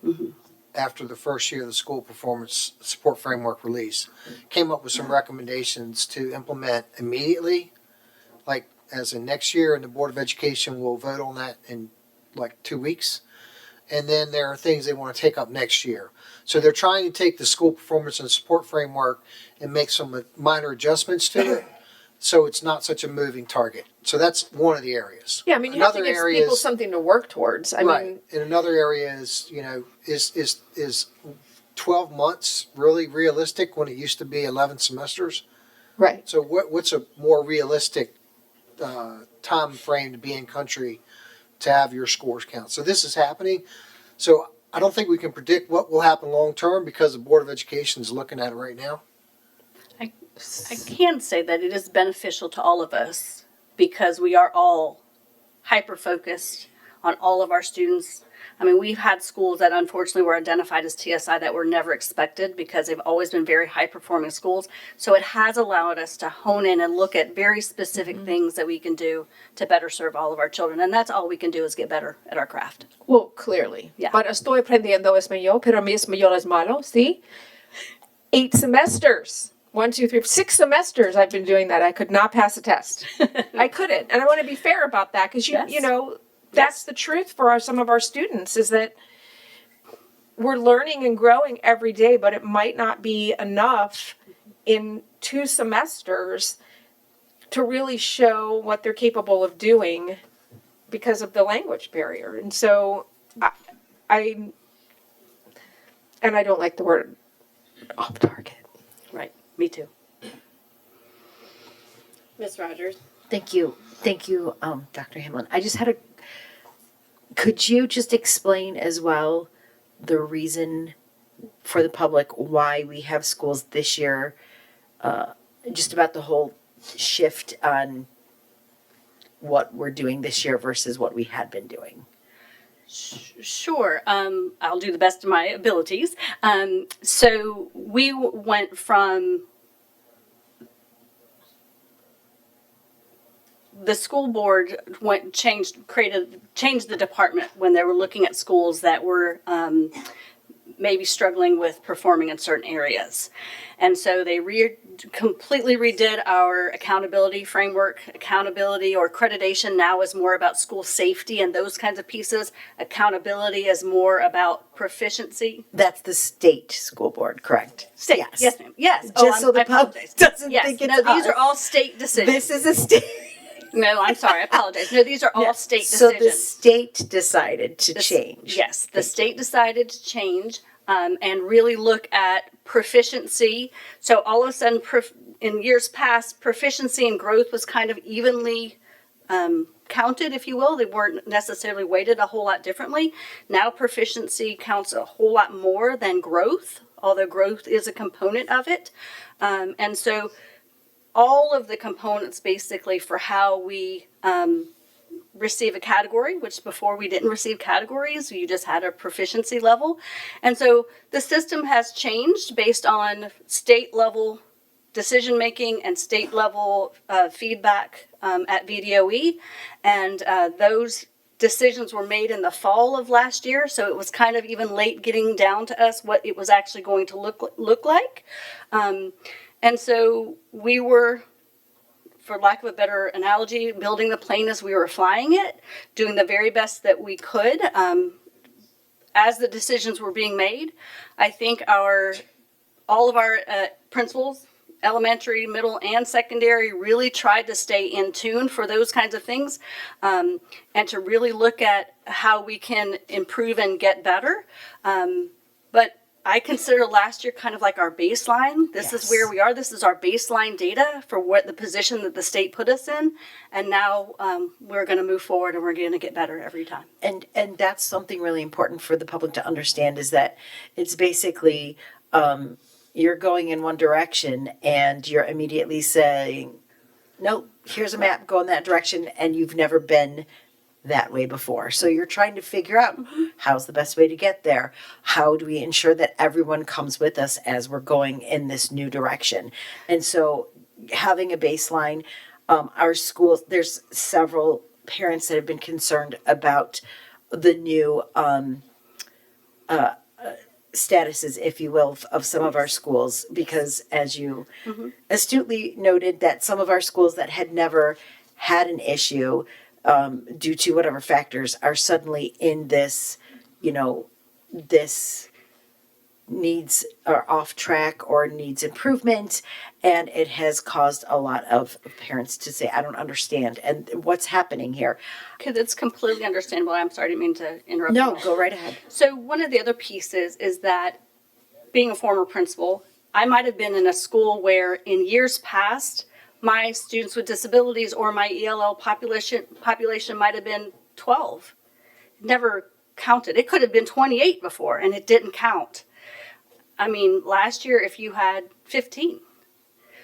Speaker 22: after the first year of the school performance support framework release came up with some recommendations to implement immediately, like as in next year, and the Board of Education will vote on that in like 2 weeks. And then there are things they want to take up next year. So they're trying to take the school performance and support framework and make some minor adjustments to it. so it's not such a moving target. So that's one of the areas.
Speaker 14: Yeah, I mean, you have to
Speaker 22: Another
Speaker 14: give
Speaker 22: area
Speaker 14: people
Speaker 22: is-
Speaker 14: something to work towards. I
Speaker 22: Right.
Speaker 14: mean,
Speaker 22: And another area is, you know, is 12 months really realistic when it used to be 11 semesters?
Speaker 14: right.
Speaker 22: So what's a more realistic time frame to be in country to have your scores count? So this is happening. So I don't think we can predict what will happen long term because the Board of Education is looking at it right now.
Speaker 18: I can say that it is beneficial to all of us because we are all hyper focused on all of our students. I mean, we've had schools that unfortunately were identified as TSI that were never expected because they've always been very high performing schools. So it has allowed us to hone in and look at very specific things that we can do to better serve all of our children. And that's all we can do is get better at our craft.
Speaker 14: Well, clearly.
Speaker 18: Yeah.
Speaker 14: Pero estoy aprendiendo español, pero mi español es malo, ¿sí? 8 semesters. 1, 2, 3, 6 semesters I've been doing that. I could not pass a test. I couldn't. And I want to be fair about that because you know, that's the truth for some of our students is that we're learning and growing every day, but it might not be enough in 2 semesters to really show what they're capable of doing because of the language barrier. And so I don't like the word off target.
Speaker 18: Right. Me too.
Speaker 11: Ms. Rogers. Thank you, Dr. Hamlin. I just had could you just explain as well the reason for the public why we have schools this year, just about the whole shift on what we're doing this year versus what we had been doing?
Speaker 18: Sure. I'll do the best of my abilities. So we went from the school board changed the department when they were looking at schools that were maybe struggling with performing in certain areas. And so they completely redid our accountability framework. Accountability or accreditation now is more about school safety and those kinds of pieces. Accountability is more about proficiency.
Speaker 11: That's the state school board, correct?
Speaker 18: State,
Speaker 11: Yes.
Speaker 18: yes, ma'am. Yes.
Speaker 11: Just so the
Speaker 18: I
Speaker 11: public
Speaker 18: apologize.
Speaker 11: doesn't
Speaker 18: Yes.
Speaker 11: think it's
Speaker 18: No, these
Speaker 11: us.
Speaker 18: are all state decisions.
Speaker 11: This is a state.
Speaker 18: No, I'm sorry. I apologize. No, these are all state
Speaker 11: So
Speaker 18: decisions.
Speaker 11: the state decided to change.
Speaker 18: Yes, the state decided to change and really look at proficiency. So all of a sudden, in years past, proficiency and growth was kind of evenly counted, if you will. They weren't necessarily weighted a whole lot differently. Now proficiency counts a whole lot more than growth, although growth is a component of it. And so all of the components basically for how we receive a category, which before we didn't receive categories, you just had a proficiency level. And so the system has changed based on state level decision making and state level feedback at VDOE. And those decisions were made in the fall of last year, so it was kind of even late getting down to us what it was actually going to look like. And so we were, for lack of a better analogy, building the plane as we were flying it, doing the very best that we could. As the decisions were being made, I think all of our principals, elementary, middle, and secondary, really tried to stay in tune for those kinds of things, and to really look at how we can improve and get better. But I consider last year kind of like our baseline. This is where we are. This is our baseline data for what the position that the state put us in. And now we're going to move forward and we're going to get better every time.
Speaker 11: And that's something really important for the public to understand is that it's basically you're going in one direction and you're immediately saying, nope, here's a map, go in that direction, and you've never been that way before. So you're trying to figure out how's the best way to get there. How do we ensure that everyone comes with us as we're going in this new direction? And so having a baseline, our schools, there's several parents that have been concerned about the new statuses, if you will, of some of our schools, because as you astutely noted, that some of our schools that had never had an issue due to whatever factors are suddenly in this, this needs are off track or needs improvement, and it has caused a lot of parents to say, I don't understand, and what's happening here.
Speaker 18: Because it's completely understandable. I'm sorry, I didn't mean to interrupt.
Speaker 11: No,
Speaker 18: you.
Speaker 11: go right ahead.
Speaker 18: So one of the other pieces is that being a former principal, I might have been in a school where in years past, my students with disabilities or my ELL population might have been 12. Never counted. It could have been 28 before, and it didn't count. I mean, last year, if you had 15.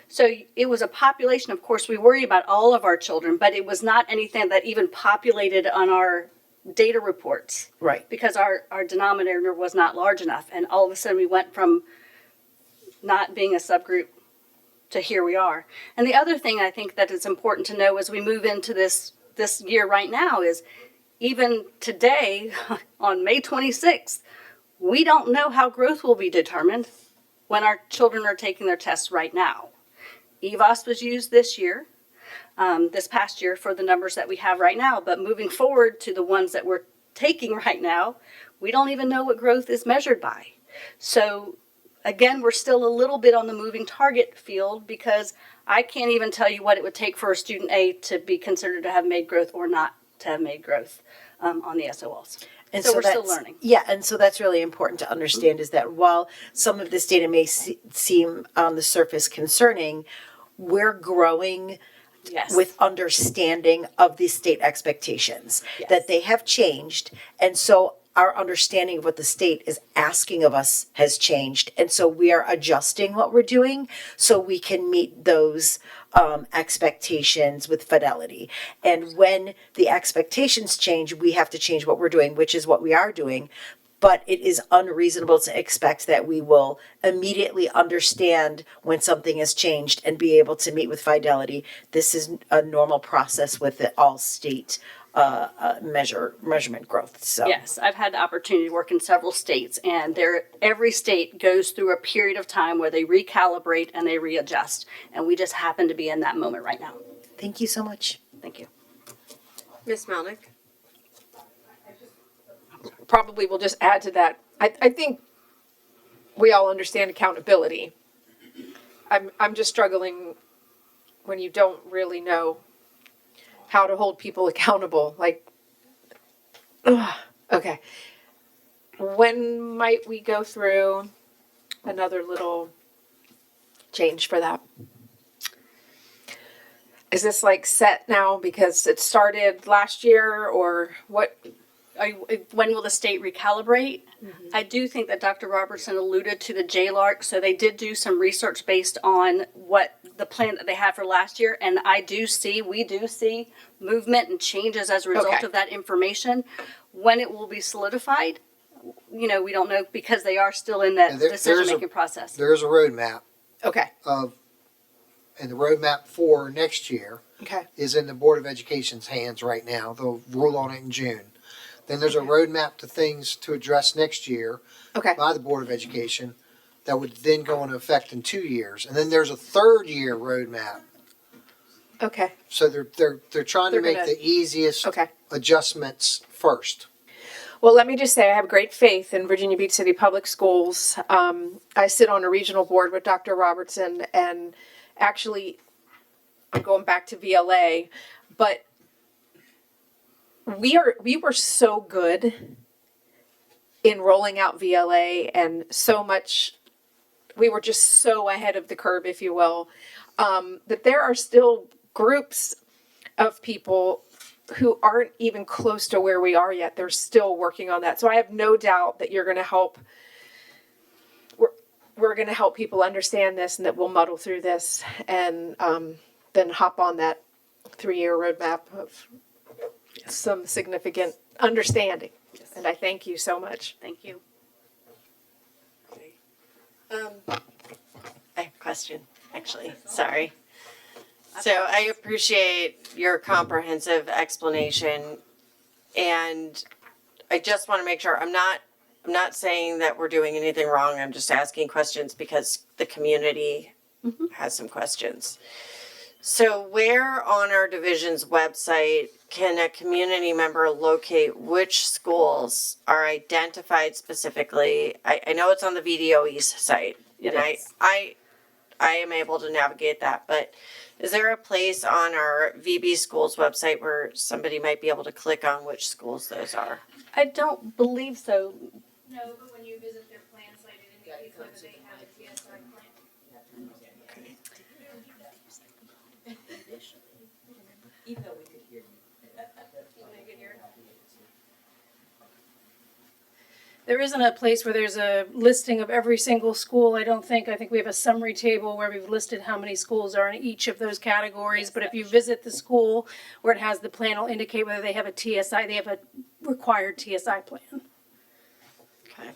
Speaker 18: So it was a population, of course, we worry about all of our children, but it was not anything that even populated on our data reports.
Speaker 11: Right.
Speaker 18: Because our denominator was not large enough. And all of a sudden we went from not being a subgroup to here we are. And the other thing I think that is important to know as we move into this year right now is even today, on May 26th, we don't know how growth will be determined when our children are taking their tests right now. EVOS was used this past year for the numbers that we have right now, but moving forward to the ones that we're taking right now, we don't even know what growth is measured by. So again, we're still a little bit on the moving target field because I can't even tell you what it would take for a student A to be considered to have made growth or not to have made growth on the SOLs.
Speaker 11: And
Speaker 18: so we're still
Speaker 11: that's-
Speaker 18: learning.
Speaker 11: Yeah, and so that's really important to understand is that while some of this data may seem on the surface concerning, we're growing
Speaker 18: Yes.
Speaker 11: with understanding of the state expectations,
Speaker 18: Yes.
Speaker 11: that they have changed. And so our understanding of what the state is asking of us has changed. And so we are adjusting what we're doing so we can meet those expectations with fidelity. And when the expectations change, we have to change what we're doing, which is what we are doing. But it is unreasonable to expect that we will immediately understand when something has changed and be able to meet with fidelity. This is a normal process with all state measurement growth. So
Speaker 18: Yes, I've had the opportunity to work in several states, and every state goes through a period of time where they recalibrate and they readjust. And we just happen to be in that moment right now.
Speaker 11: Thank you so much.
Speaker 18: Thank you.
Speaker 10: Ms. Melnick?
Speaker 14: Probably will just add to that. I think we all understand accountability. I'm just struggling when you don't really know how to hold people accountable. Like, okay. When might we go through another little change for that? Is this like set now because it started last year or what?
Speaker 18: When will the state recalibrate? I do think that Dr. Robertson alluded to the JLARC, so they did do some research based on what the plan that they had for last year, and we do see movement and changes as a result of that information. When it will be solidified, we don't know because they are still in that decision-making process.
Speaker 22: There's a roadmap
Speaker 14: Okay.
Speaker 22: and the roadmap for next year
Speaker 14: Okay.
Speaker 22: is in the Board of Education's hands right now. They'll rule on it in June. Then there's a roadmap to things to address next year
Speaker 14: Okay.
Speaker 22: by the Board of Education that would then go into effect in 2 years. And then there's a third year roadmap.
Speaker 14: Okay.
Speaker 22: So they're trying
Speaker 14: They're
Speaker 22: to make
Speaker 14: gonna-
Speaker 22: the easiest
Speaker 14: Okay.
Speaker 22: adjustments first.
Speaker 14: Well, let me just say I have great faith in Virginia Beach City Public Schools. I sit on a regional board with Dr. Robertson, and actually, I'm going back to VLA, but we were so good in rolling out VLA and so much. We were just so ahead of the curve, if you will, that there are still groups of people who aren't even close to where we are yet. They're still working on that. So I have no doubt that you're going to help. We're going to help people understand this and that we'll muddle through this and then hop on that 3-year roadmap of some significant understanding. And I thank you so much.
Speaker 18: Thank you.
Speaker 4: I have a question, actually. Sorry. So I appreciate your comprehensive explanation, and I just want to make sure I'm not saying that we're doing anything wrong. I'm just asking questions because the community has some questions. So where on our division's website can a community member locate which schools are identified specifically? I know it's on the VDOE's site, and I am able to navigate that, but is there a place on our VB schools website where somebody might be able to click on which schools those are?
Speaker 18: I don't believe so.
Speaker 17: No, but when you visit their plan site, it indicates whether they have a TSI plan.
Speaker 11: Even though we could hear you.
Speaker 21: There isn't a place where there's a listing of every single school, I don't think. I think we have a summary table where we've listed how many schools are in each of those categories. But if you visit the school where it has the plan, it'll indicate whether they have a TSI, they have a required TSI plan.
Speaker 4: Okay.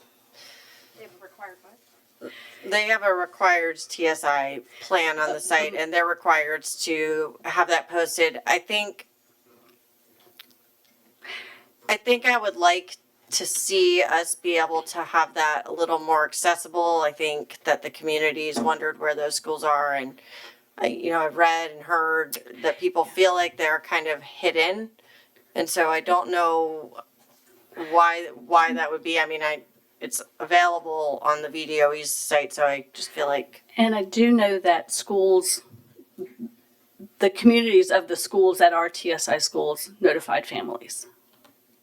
Speaker 21: They have a required what?
Speaker 4: They have a required TSI plan on the site, and they're required to have that posted. I think I would like to see us be able to have that a little more accessible. I think that the community's wondered where those schools are, and I've read and heard that people feel like they're kind of hidden, and so I don't know why that would be. I mean, it's available on the VDOE's site, so I just feel like.
Speaker 18: And I do know that schools, the communities of the schools that are TSI schools notified families.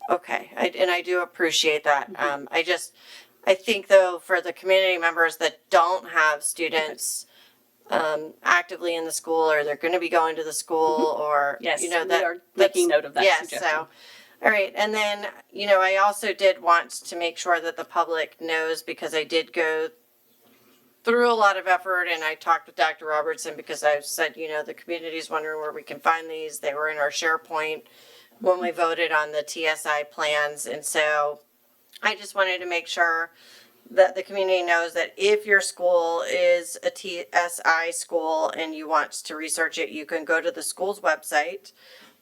Speaker 4: Okay, I do appreciate that. I think though, for the community members that don't have students actively in the school, or they're going to be going to the school, or
Speaker 18: Yes,
Speaker 4: we
Speaker 18: are making note of that
Speaker 4: yes,
Speaker 18: suggestion.
Speaker 4: so. All right, and then, I also did want to make sure that the public knows, because I did go through a lot of effort, and I talked with Dr. Robertson, because I said, the community's wondering where we can find these. They were in our SharePoint when we voted on the TSI plans, and so I just wanted to make sure that the community knows that if your school is a TSI school and you want to research it, you can go to the school's website.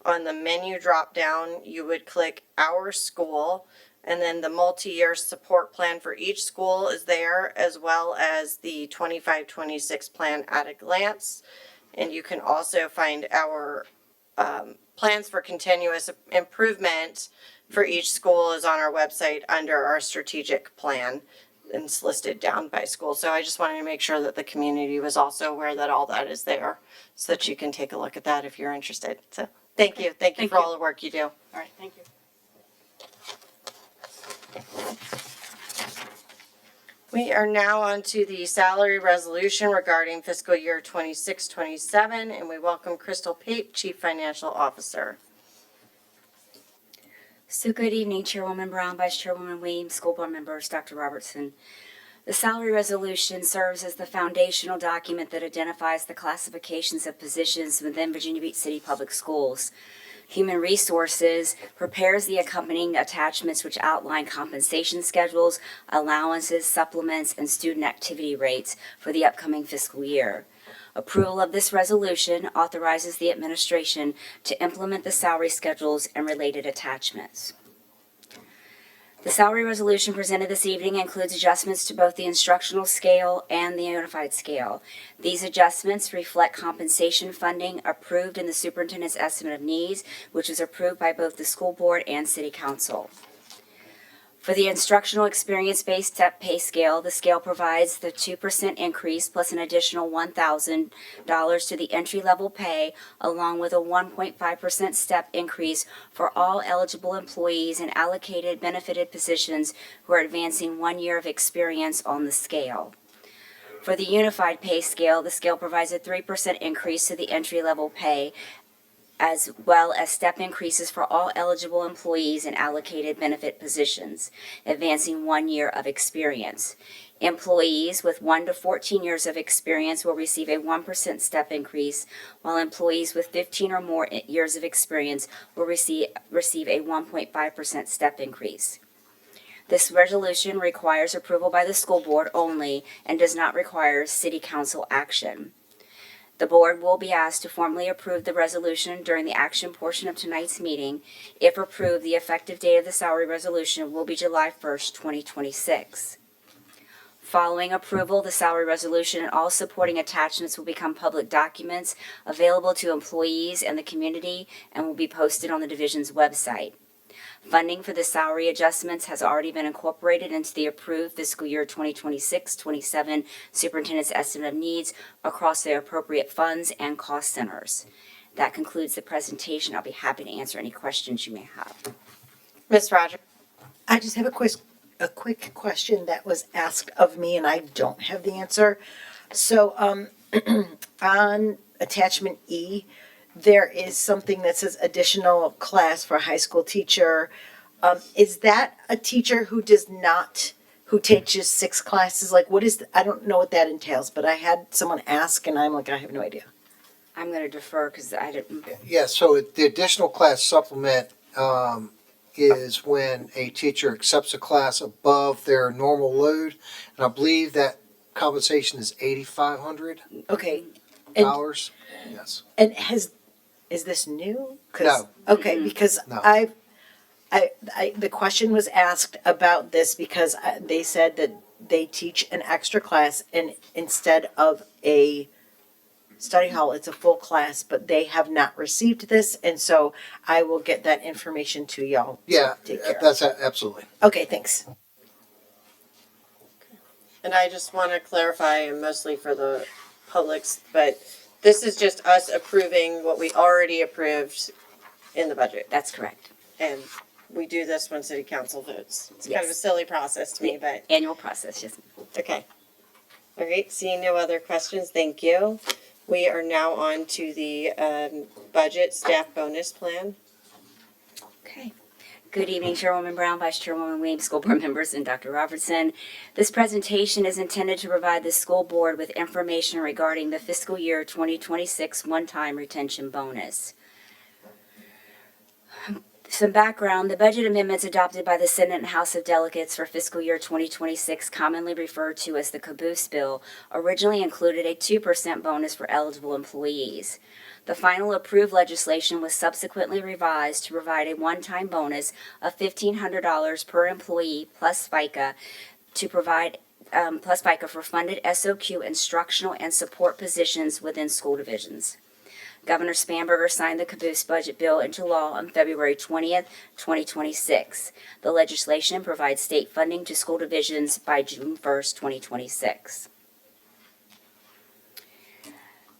Speaker 4: On the menu drop down, you would click Our School, and then the multi-year support plan for each school is there, as well as the 25-26 plan at a glance. And you can also find our plans for continuous improvement for each school is on our website under our strategic plan, and it's listed down by school. So I just wanted to make sure that the community was also aware that all that is there, so that you can take a look at that if you're interested. So thank you for all the work you do.
Speaker 18: All right, thank you.
Speaker 4: We are now on to the salary resolution regarding fiscal year 26-27, and we welcome Crystal Pape, Chief Financial Officer.
Speaker 7: So good evening, Chairwoman Brown, Vice Chairwoman Weems, school board members, Dr. Robertson. The salary resolution serves as the foundational document that identifies the classifications of positions within Virginia Beach City Public Schools. Human Resources prepares the accompanying attachments which outline compensation schedules, allowances, supplements, and student activity rates for the upcoming fiscal year. Approval of this resolution authorizes the administration to implement the salary schedules and related attachments. The salary resolution presented this evening includes adjustments to both the instructional scale and the unified scale. These adjustments reflect compensation funding approved in the superintendent's estimate of needs, which was approved by both the school board and city council. For the instructional experience-based step pay scale, the scale provides the 2% increase plus an additional $1,000 to the entry-level pay, along with a 1.5% step increase for all eligible employees in allocated benefited positions who are advancing 1 year of experience on the scale. For the unified pay scale, the scale provides a 3% increase to the entry-level pay, as well as step increases for all eligible employees in allocated benefit positions, advancing 1 year of experience. Employees with 1 to 14 years of experience will receive a 1% step increase, while employees with 15 or more years of experience will receive a 1.5% step increase. This resolution requires approval by the school board only and does not require city council action. The board will be asked to formally approve the resolution during the action portion of tonight's meeting. If approved, the effective date of the salary resolution will be July 1st, 2026. Following approval, the salary resolution and all supporting attachments will become public documents available to employees and the community and will be posted on the division's website. Funding for the salary adjustments has already been incorporated into the approved fiscal year 2026-27 superintendent's estimate of needs across the appropriate funds and cost centers. That concludes the presentation. I'll be happy to answer any questions you may have.
Speaker 4: Ms. Rogers?
Speaker 11: I just have a quick question that was asked of me and I don't have the answer. So on attachment E, there is something that says additional class for a high school teacher. Is that a teacher who teaches 6 classes? Like I don't know what that entails, but I had someone ask and I'm like, I have no idea.
Speaker 7: I'm going to defer because I didn't.
Speaker 22: Yeah, so the additional class supplement is when a teacher accepts a class above their normal load, and I believe that compensation is $8,500.
Speaker 11: Okay.
Speaker 22: Yes.
Speaker 11: And is this new?
Speaker 22: No.
Speaker 11: Okay, because
Speaker 22: No.
Speaker 11: the question was asked about this because they said that they teach an extra class and instead of a study hall, it's a full class, but they have not received this, and so I will get that information to y'all. to
Speaker 22: Yeah,
Speaker 11: take care of.
Speaker 22: that's absolutely.
Speaker 11: Okay, thanks.
Speaker 4: And I just want to clarify, and mostly for the publics, but this is just us approving what we already approved in the budget.
Speaker 7: That's correct.
Speaker 4: And we do this when city council votes. It's kind of a
Speaker 7: Yes.
Speaker 4: silly process to me, but.
Speaker 7: Annual process, yes.
Speaker 4: Okay. All right, seeing no other questions, thank you. We are now on to the budget staff bonus plan.
Speaker 7: Okay. Good evening, Chairwoman Brown, Vice Chairwoman Weems, school board members, and Dr. Robertson. This presentation is intended to provide the school board with information regarding the fiscal year 2026 one-time retention bonus. Some background, the budget amendments adopted by the Senate and House of Delegates for fiscal year 2026, commonly referred to as the Caboose Bill, originally included a 2% bonus for eligible employees. The final approved legislation was subsequently revised to provide a one-time bonus of $1,500 per employee plus FICA for funded SOQ instructional and support positions within school divisions. Governor Spanberger signed the Caboose budget bill into law on February 20th, 2026. The legislation provides state funding to school divisions by June 1st, 2026.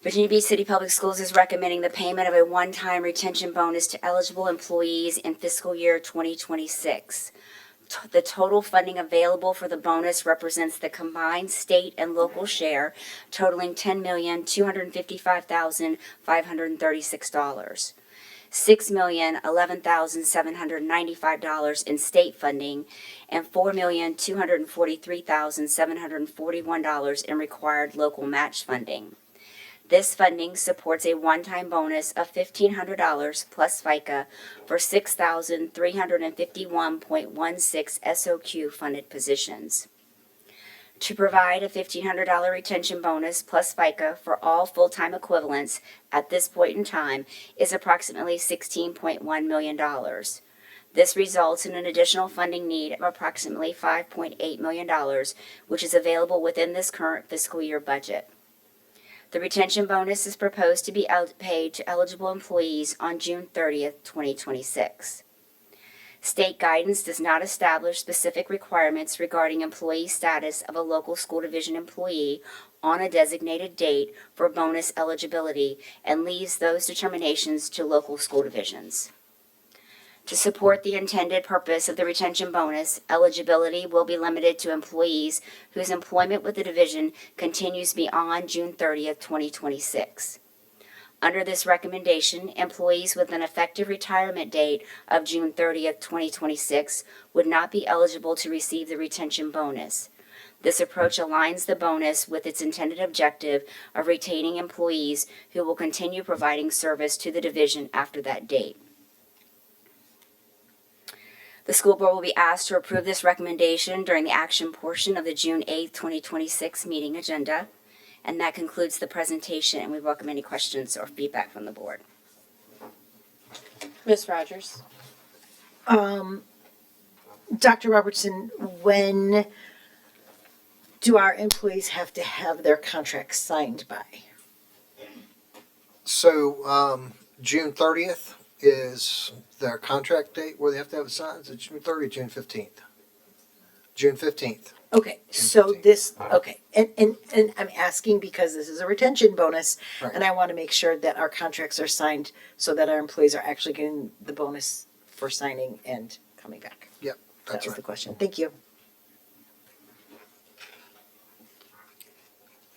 Speaker 7: Virginia Beach City Public Schools is recommending the payment of a one-time retention bonus to eligible employees in fiscal year 2026. The total funding available for the bonus represents the combined state and local share, totaling $10,255,536. $6,011,795 in state funding and $4,243,741 in required local match funding. This funding supports a one-time bonus of $1,500 plus FICA for 6,351.16 SOQ funded positions. To provide a $1,500 retention bonus plus FICA for all full-time equivalents at this point in time is approximately $16.1 million. This results in an additional funding need of approximately $5.8 million, which is available within this current fiscal year budget. The retention bonus is proposed to be paid to eligible employees on June 30th, 2026. State guidance does not establish specific requirements regarding employee status of a local school division employee on a designated date for bonus eligibility and leaves those determinations to local school divisions. To support the intended purpose of the retention bonus, eligibility will be limited to employees whose employment with the division continues beyond June 30th, 2026. Under this recommendation, employees with an effective retirement date of June 30th, 2026 would not be eligible to receive the retention bonus. This approach aligns the bonus with its intended objective of retaining employees who will continue providing service to the division after that date. The school board will be asked to approve this recommendation during the action portion of the June 8th, 2026 meeting agenda. And that concludes the presentation, and we welcome any questions or feedback from the board.
Speaker 4: Ms. Rogers?
Speaker 11: Dr. Robertson, when do our employees have to have their contracts signed by?
Speaker 22: So, June 30th is their contract date where they have to have it signed. Is it June 30th, June 15th? June 15th.
Speaker 11: Okay, so this, okay, and I'm asking because this is a retention bonus,
Speaker 22: Right.
Speaker 11: and I want to make sure that our contracts are signed so that our employees are actually getting the bonus for signing and coming back.
Speaker 22: Yep,
Speaker 11: That
Speaker 22: that's
Speaker 11: was
Speaker 22: right.
Speaker 11: the question. Thank you.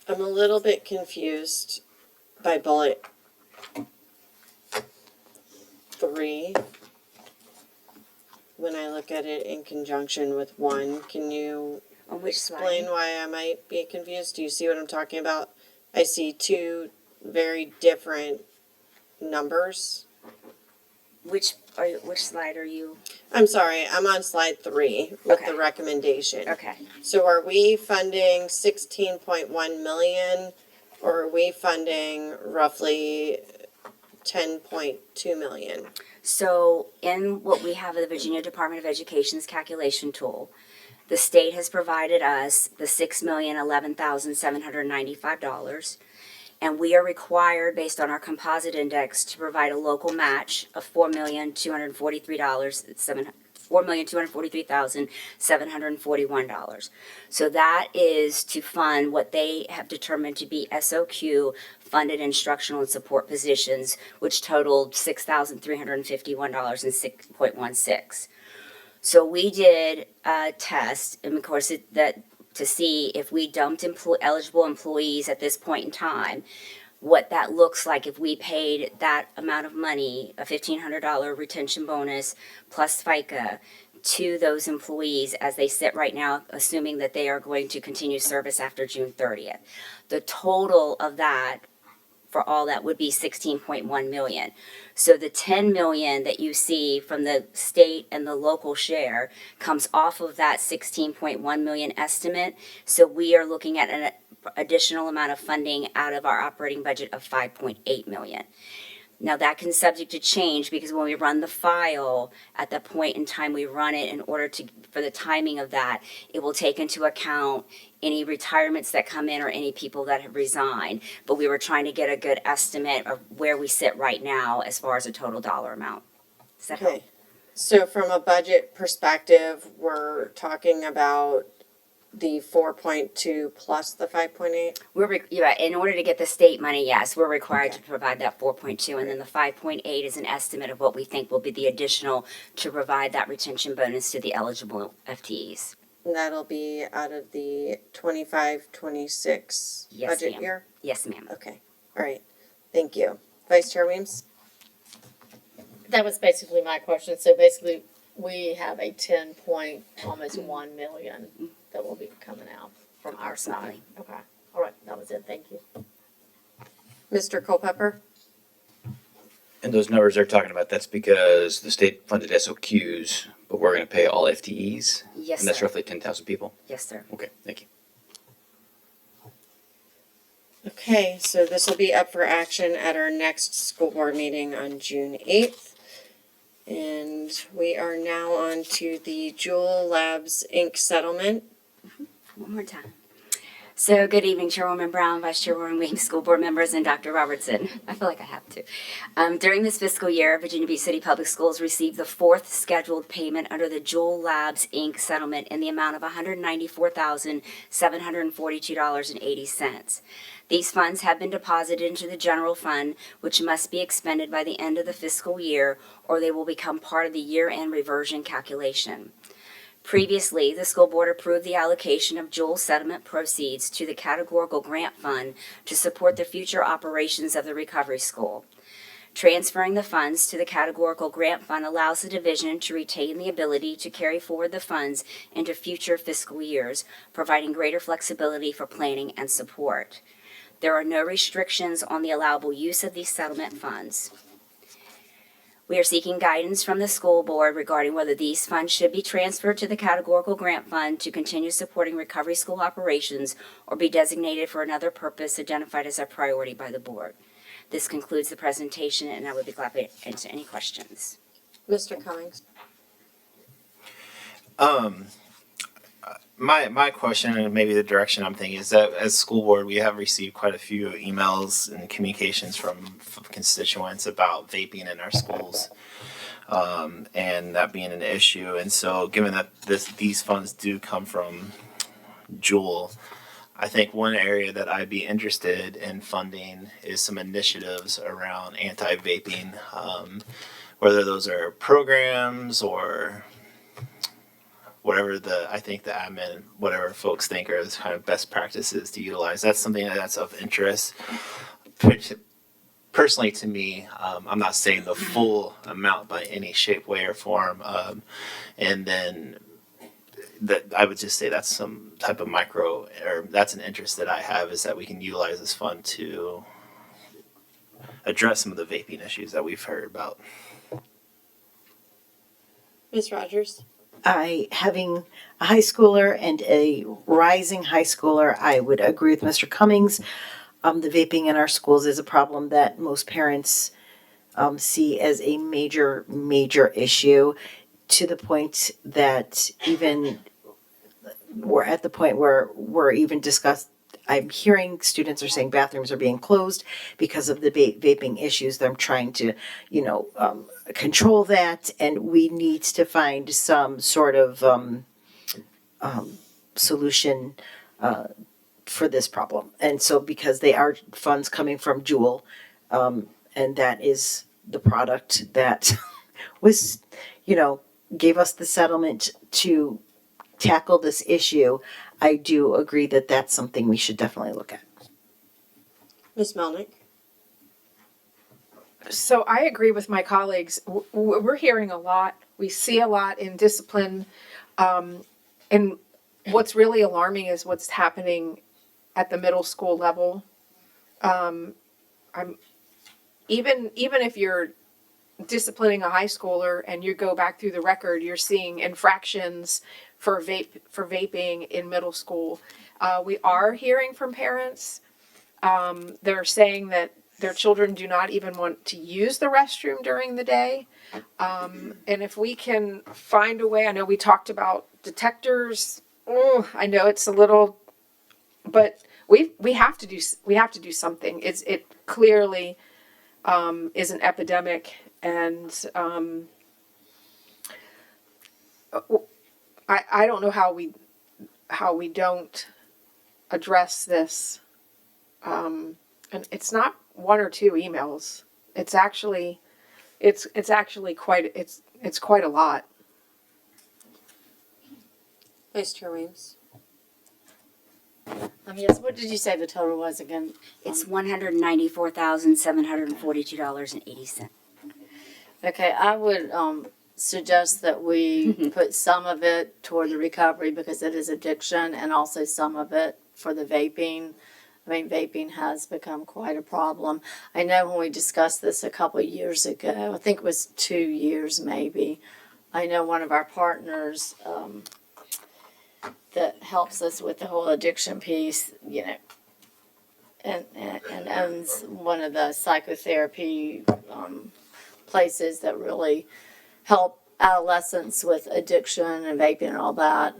Speaker 4: I'm a little bit confused by bullet 3. When I look at it in conjunction with 1, can you
Speaker 7: On which
Speaker 4: explain
Speaker 7: slide?
Speaker 4: why I might be confused? Do you see what I'm talking about? I see 2 very different numbers.
Speaker 7: Which slide are you?
Speaker 4: I'm sorry, I'm on slide 3 with
Speaker 7: Okay.
Speaker 4: the recommendation.
Speaker 7: Okay.
Speaker 4: So are we funding 16.1 million, or are we funding roughly 10.2 million?
Speaker 7: So in what we have, the Virginia Department of Education's calculation tool, the state has provided us the $6,011,795, and we are required, based on our composite index, to provide a local match of $4,243,741. So that is to fund what they have determined to be SOQ funded instructional and support positions, which totaled $6,351.16. So we did a test, and of course, to see if we dumped eligible employees at this point in time, what that looks like if we paid that amount of money, a $1,500 retention bonus plus FICA, to those employees as they sit right now, assuming that they are going to continue service after June 30th. The total of that for all that would be 16.1 million. So the 10 million that you see from the state and the local share comes off of that 16.1 million estimate. So we are looking at an additional amount of funding out of our operating budget of 5.8 million. Now that can subject to change because when we run the file, at the point in time we run it, in order to, for the timing of that, it will take into account any retirements that come in or any people that have resigned. But we were trying to get a good estimate of where we sit right now as far as a total dollar amount. Does that help?
Speaker 4: Okay, so from a budget perspective, we're talking about the 4.2 plus the 5.8?
Speaker 7: In order to get the state money, yes, we're required to provide that 4.2, and then the 5.8 is an estimate of what we think will be the additional to provide that retention bonus to the eligible FTEs.
Speaker 4: And that'll be out of the 25-26
Speaker 7: Yes,
Speaker 4: budget
Speaker 7: ma'am.
Speaker 4: year?
Speaker 7: Yes, ma'am.
Speaker 4: Okay, all right, thank you. Vice Chair Weems?
Speaker 12: That was basically my question. So basically, we have a 10 point, almost 1 million that will be coming out from our side. Okay, all right, that was it. Thank you.
Speaker 4: Mr. Culpepper?
Speaker 8: And those numbers they're talking about, that's because the state funded SOQs, but we're going to pay all FTEs?
Speaker 7: Yes,
Speaker 8: And that's
Speaker 7: sir.
Speaker 8: roughly 10,000 people?
Speaker 7: Yes, sir.
Speaker 8: Okay, thank you.
Speaker 4: Okay, so this will be up for action at our next school board meeting on June 8th. And we are now on to the Jewel Labs Inc. settlement.
Speaker 7: One more time. So good evening, Chairwoman Brown, Vice Chairwoman Weems, school board members, and Dr. Robertson. I feel like I have to. During this fiscal year, Virginia Beach City Public Schools received the 4th scheduled payment under the Jewel Labs Inc. settlement in the amount of $194,742.80. These funds have been deposited into the general fund, which must be expended by the end of the fiscal year, or they will become part of the year-end reversion calculation. Previously, the school board approved the allocation of Jewel settlement proceeds to the categorical grant fund to support the future operations of the recovery school. Transferring the funds to the categorical grant fund allows the division to retain the ability to carry forward the funds into future fiscal years, providing greater flexibility for planning and support. There are no restrictions on the allowable use of these settlement funds. We are seeking guidance from the school board regarding whether these funds should be transferred to the categorical grant fund to continue supporting recovery school operations or be designated for another purpose identified as a priority by the board. This concludes the presentation, and I would be glad to answer any questions.
Speaker 4: Mr. Cummings?
Speaker 15: my question and maybe the direction I'm thinking is that as school board, we have received quite a few emails and communications from constituents about vaping in our schools. And that being an issue. And so given that these funds do come from Juul, I think one area that I'd be interested in funding is some initiatives around anti-vaping, whether those are programs or whatever I think the admin, whatever folks think are the kind of best practices to utilize. That's something that's of interest. Personally, to me, I'm not saying the full amount by any shape, way, or form. And then that I would just say that's some type of micro, or that's an interest that I have, is that we can utilize this fund to address some of the vaping issues that we've heard about.
Speaker 10: Ms. Rogers?
Speaker 11: Having a high schooler and a rising high schooler, I would agree with Mr. Cummings. The vaping in our schools is a problem that most parents see as a major, major issue, to the point that even we're at the point where we're even discussed. I'm hearing students are saying bathrooms are being closed because of the vaping issues. They're trying to, control that, and we need to find some sort of solution for this problem. And so, because they are funds coming from Juul, and that is the product that was, gave us the settlement to tackle this issue, I do agree that that's something we should definitely look at.
Speaker 10: Ms. Melnick?
Speaker 14: So I agree with my colleagues. We're hearing a lot. We see a lot in discipline. And what's really alarming is what's happening at the middle school level. Even if you're disciplining a high schooler and you go back through the record, you're seeing infractions for vaping in middle school. We are hearing from parents. They're saying that their children do not even want to use the restroom during the day. And if we can find a way, I know we talked about detectors. I know it's a little, but we have to do something. It clearly is an epidemic, and I don't know how we don't address this. And it's not one or two emails. It's actually quite a lot.
Speaker 10: Vice Chair Williams?
Speaker 12: Yes, what did you say the total was again?
Speaker 7: It's $194,742.80.
Speaker 12: Okay, I would suggest that we put some of it toward the recovery because it is addiction, and also some of it for the vaping. I mean, vaping has become quite a problem. I know when we discussed this a couple of years ago, I think it was 2 years maybe, I know one of our partners that helps us with the whole addiction piece, and owns one of the psychotherapy places that really help adolescents with addiction and vaping and all that.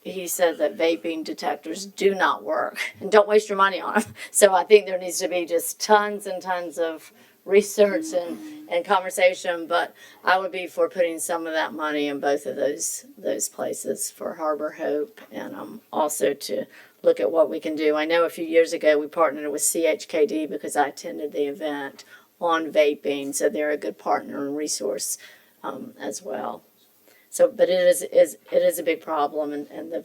Speaker 12: He said that vaping detectors do not work, and don't waste your money on them. So I think there needs to be just tons and tons of research and conversation, but I would be for putting some of that money in both of those places for Harbor Hope, and also to look at what we can do. I know a few years ago we partnered with CHKD because I attended the event on vaping, so they're a good partner and resource as well. So, but it is a big problem, and the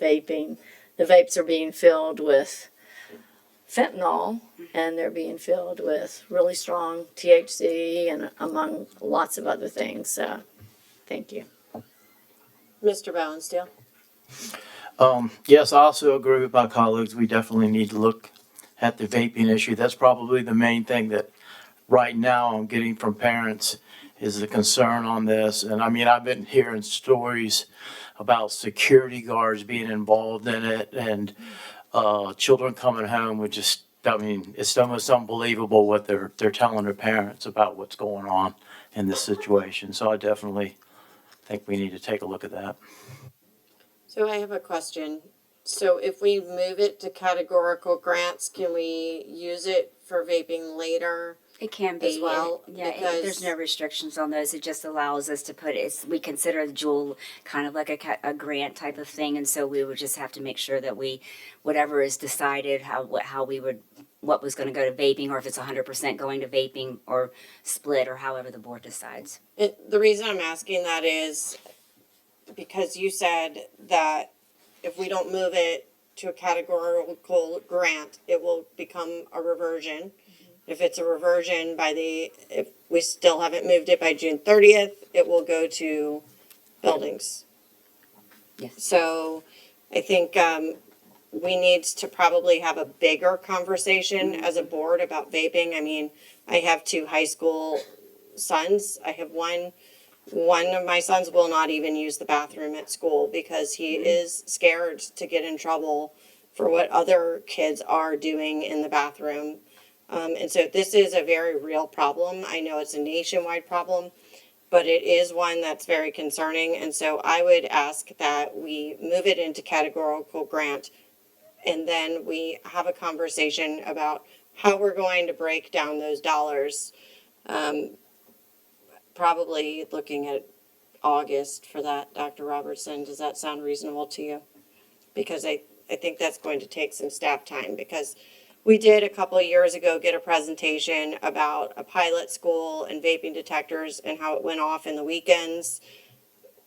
Speaker 12: vapes are being filled with fentanyl, and they're being filled with really strong THC and among lots of other things. So, thank you.
Speaker 10: Mr. Ballensdale?
Speaker 13: Yes, I also agree with my colleagues. We definitely need to look at the vaping issue. That's probably the main thing that right now I'm getting from parents is the concern on this. And I mean, I've been hearing stories about security guards being involved in it, and children coming home with just, I mean, it's almost unbelievable what they're telling their parents about what's going on in this situation. So I definitely think we need to take a look at that.
Speaker 4: So I have a question. So if we move it to categorical grants, can we use it for vaping later?
Speaker 7: It can be
Speaker 4: as well,
Speaker 7: Yeah,
Speaker 4: because-
Speaker 7: there's no restrictions on those. It just allows us to put it. We consider the Juul kind of like a grant type of thing, and so we would just have to make sure that whatever is decided, what was going to go to vaping, or if it's 100% going to vaping, or split, or however the board decides.
Speaker 4: The reason I'm asking that is because you said that if we don't move it to a categorical grant, it will become a reversion. If it's a reversion if we still haven't moved it by June 30th, it will go to buildings.
Speaker 7: Yes.
Speaker 4: So I think we need to probably have a bigger conversation as a board about vaping. I mean, I have 2 high school sons. I have one of my sons will not even use the bathroom at school because he is scared to get in trouble for what other kids are doing in the bathroom. And so this is a very real problem. I know it's a nationwide problem, but it is one that's very concerning. And so I would ask that we move it into categorical grant, and then we have a conversation about how we're going to break down those dollars. Probably looking at August for that, Dr. Robertson. Does that sound reasonable to you? Because I think that's going to take some staff time, because we did a couple of years ago get a presentation about a pilot school and vaping detectors and how it went off in the weekends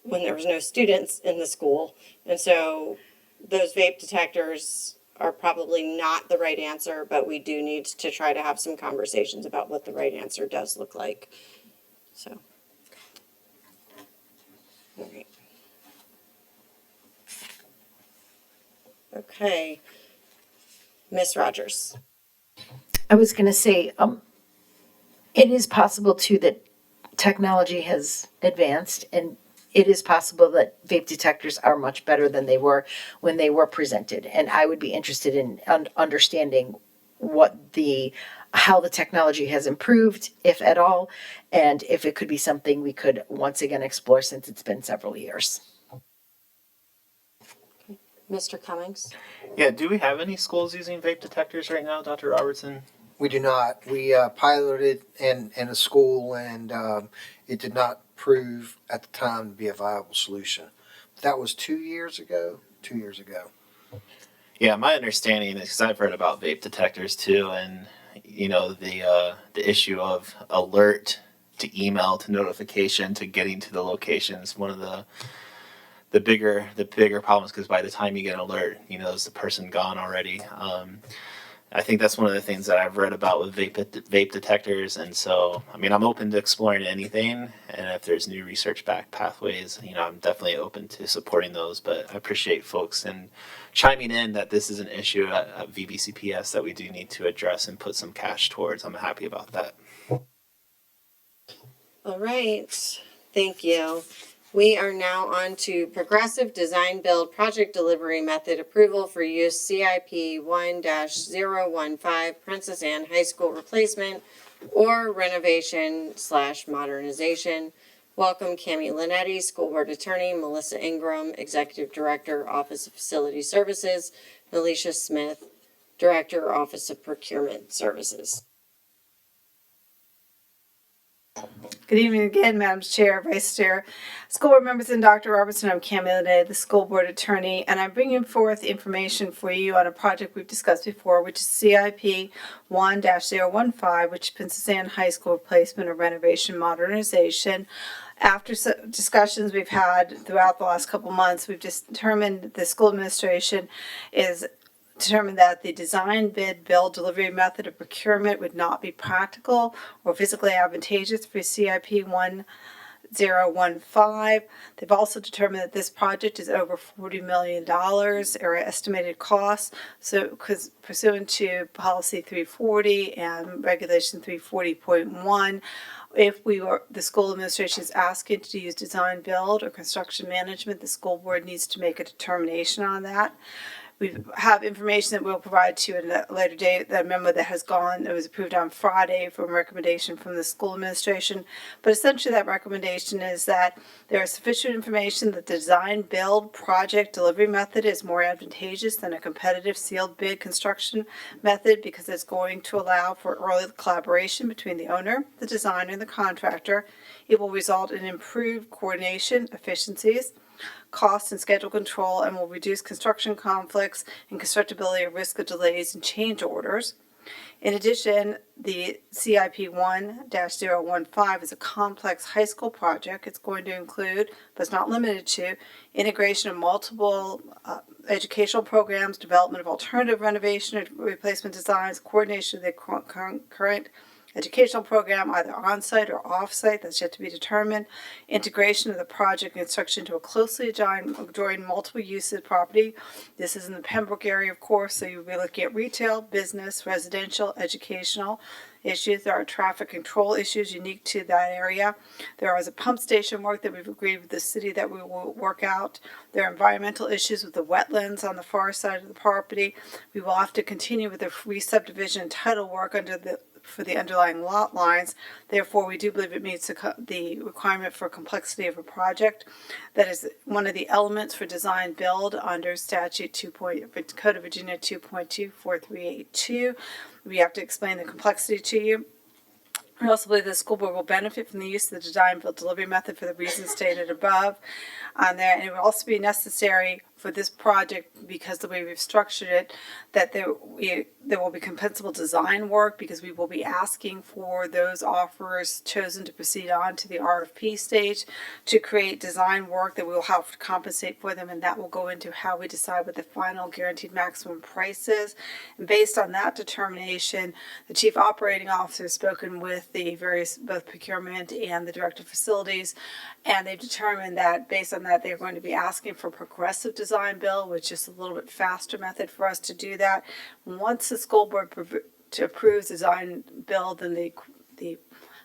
Speaker 4: when there was no students in the school. And so those vape detectors are probably not the right answer, but we do need to try to have some conversations about what the right answer does look like. So. All right. Okay. Miss Rogers.
Speaker 11: I was going to say, it is possible too that technology has advanced, and it is possible that vape detectors are much better than they were when they were presented. And I would be interested in understanding how the technology has improved, if at all, and if it could be something we could once again explore, since it's been several years.
Speaker 4: Mr. Cummings.
Speaker 15: Yeah, do we have any schools using vape detectors right now, Dr. Robertson?
Speaker 22: We do not. We piloted in a school, and it did not prove at the time to be a viable solution. That was 2 years ago. 2 years ago.
Speaker 15: Yeah, my understanding is, because I've heard about vape detectors too, and the issue of alert to email to notification to getting to the location is one of the bigger problems, because by the time you get an alert, is the person gone already. I think that's one of the things that I've read about with vape detectors, and so I'm open to exploring anything, and if there's new research backed pathways, I'm definitely open to supporting those. But I appreciate folks and chiming in that this is an issue at VBCPS that we do need to address and put some cash towards. I'm happy about that.
Speaker 4: All right. Thank you. We are now on to Progressive Design Build Project Delivery Method Approval for Use CIP 1-015 Princess Anne High School Replacement or Renovation/Modernization. Welcome Cami Linetti, School Board Attorney, Melissa Ingram, Executive Director, Office of Facility Services, and Alicia Smith, Director, Office of Procurement Services.
Speaker 21: Good evening again, Madam Chair, Vice Chair, School Board members, and Dr. Robertson. I'm Cami Linetti, the School Board Attorney, and I'm bringing forth information for you on a project we've discussed before, which is CIP 1-015, which is Princess Anne High School Replacement or Renovation Modernization. After discussions we've had throughout the last couple months, we've just determined the school administration is determined that the design, bid, build, delivery method of procurement would not be practical or physically advantageous for CIP 1-015. They've also determined that this project is over $40 million or estimated costs. So, because pursuant to Policy 340 and Regulation 340.1, if the school administration is asking to use design, build, or construction management, the school board needs to make a determination on that. We have information that we'll provide to you at a later date, that memo that has gone, that was approved on Friday from a recommendation from the school administration. But essentially that recommendation is that there is sufficient information that the design build project delivery method is more advantageous than a competitive sealed bid construction method because it's going to allow for early collaboration between the owner, the designer, and the contractor. It will result in improved coordination, efficiencies, cost and schedule control, and will reduce construction conflicts and constructability of risk of delays and change orders. In addition, the CIP 1-015 is a complex high school project. It's going to include, but it's not limited to, integration of multiple educational programs, development of alternative renovation and replacement designs, coordination of the current educational program, either on-site or off-site, that's yet to be determined, integration of the project construction to a closely joined multiple uses property. This is in the Pembroke area, of course, so you'll be looking at retail, business, residential, educational issues. There are traffic control issues unique to that area. There is a pump station work that we've agreed with the city that we will work out. There are environmental issues with the wetlands on the far side of the property. We will have to continue with the re-subdivision and title work for the underlying lot lines. Therefore, we do believe it meets the requirement for complexity of a project. That is one of the elements for design build under statute Code of Virginia 2.24382. We have to explain the complexity to you. We also believe the school board will benefit from the use of the design build delivery method for the reasons stated above on there. And it will also be necessary for this project, because the way we've structured it, that there will be compensable design work, because we will be asking for those offers chosen to proceed on to the RFP stage to create design work that we will have to compensate for them, and that will go into how we decide what the final guaranteed maximum price is. And based on that determination, the chief operating officer has spoken with the various, both procurement and the director of facilities, and they've determined that based on that, they're going to be asking for progressive design build, which is a little bit faster method for us to do that. Once the school board approves design build, then the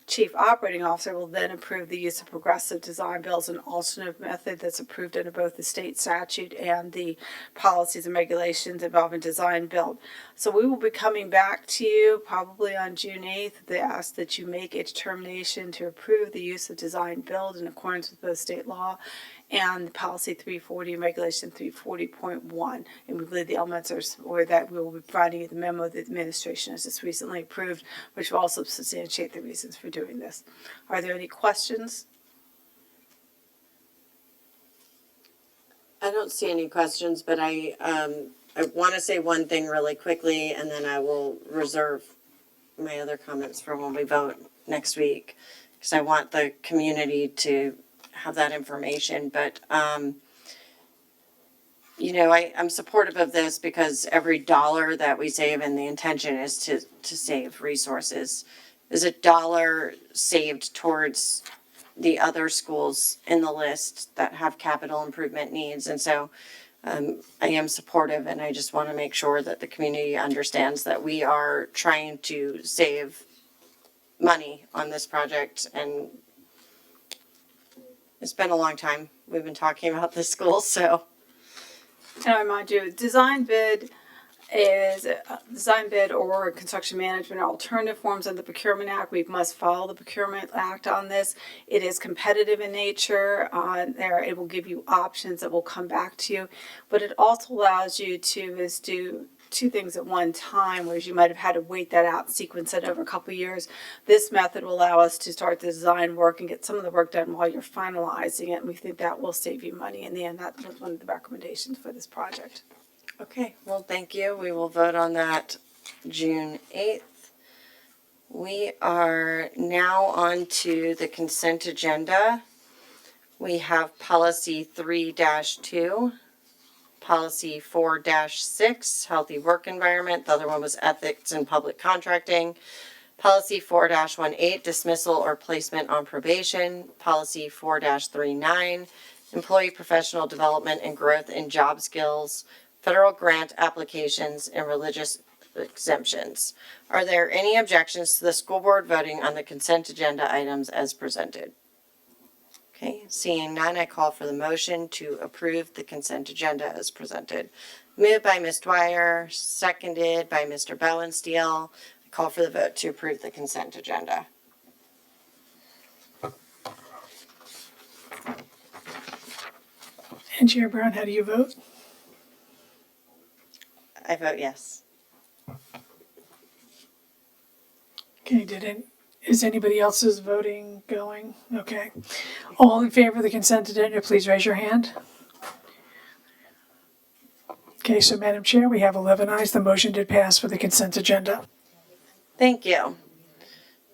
Speaker 21: chief operating officer will then approve the use of progressive design builds, an alternative method that's approved under both the state statute and the policies and regulations involving design build. So we will be coming back to you probably on June 8th. They ask that you make a determination to approve the use of design build in accordance with both state law and policy 340 and regulation 340.1. And we believe the elements are, or that we will be providing you the memo that the administration has just recently approved, which will also substantiate the reasons for doing this. Are there any questions?
Speaker 4: I don't see any questions, but I want to say one thing really quickly, and then I will reserve my other comments for when we vote next week, because I want the community to have that information. But I'm supportive of this because every dollar that we save, and the intention is to save resources, is a dollar saved towards the other schools in the list that have capital improvement needs. And so I am supportive, and I just want to make sure that the community understands that we are trying to save money on this project. And it's been a long time we've been talking about this school, so.
Speaker 21: And I remind you, design bid is design bid or construction management are alternative forms of the Procurement Act. We must follow the Procurement Act on this. It is competitive in nature. It will give you options that will come back to you, but it also allows you to do two things at one time, whereas you might have had to wait that out and sequence it over a couple of years. This method will allow us to start the design work and get some of the work done while you're finalizing it, and we think that will save you money in the end. That was one of the recommendations for this project.
Speaker 4: Okay, well, thank you. We will vote on that June 8th. We are now on to the consent agenda. We have policy 3-2. Policy 4-6, healthy work environment. The other one was ethics and public contracting. Policy 4-18, dismissal or placement on probation. Policy 4-39, employee professional development and growth in job skills, federal grant applications, and religious exemptions. Are there any objections to the school board voting on the consent agenda items as presented? Okay, seeing none, I call for the motion to approve the consent agenda as presented. Moved by Ms. Dwyer, seconded by Mr. Bowensteel. I call for the vote to approve the consent agenda.
Speaker 3: And Chair Brown, how do you vote?
Speaker 4: I vote yes.
Speaker 3: Okay, is anybody else's voting going? Okay. All in favor of the consent agenda, please raise your hand. Okay, so Madam Chair, we have 11 ayes. The motion did pass for the consent agenda.
Speaker 4: Thank you.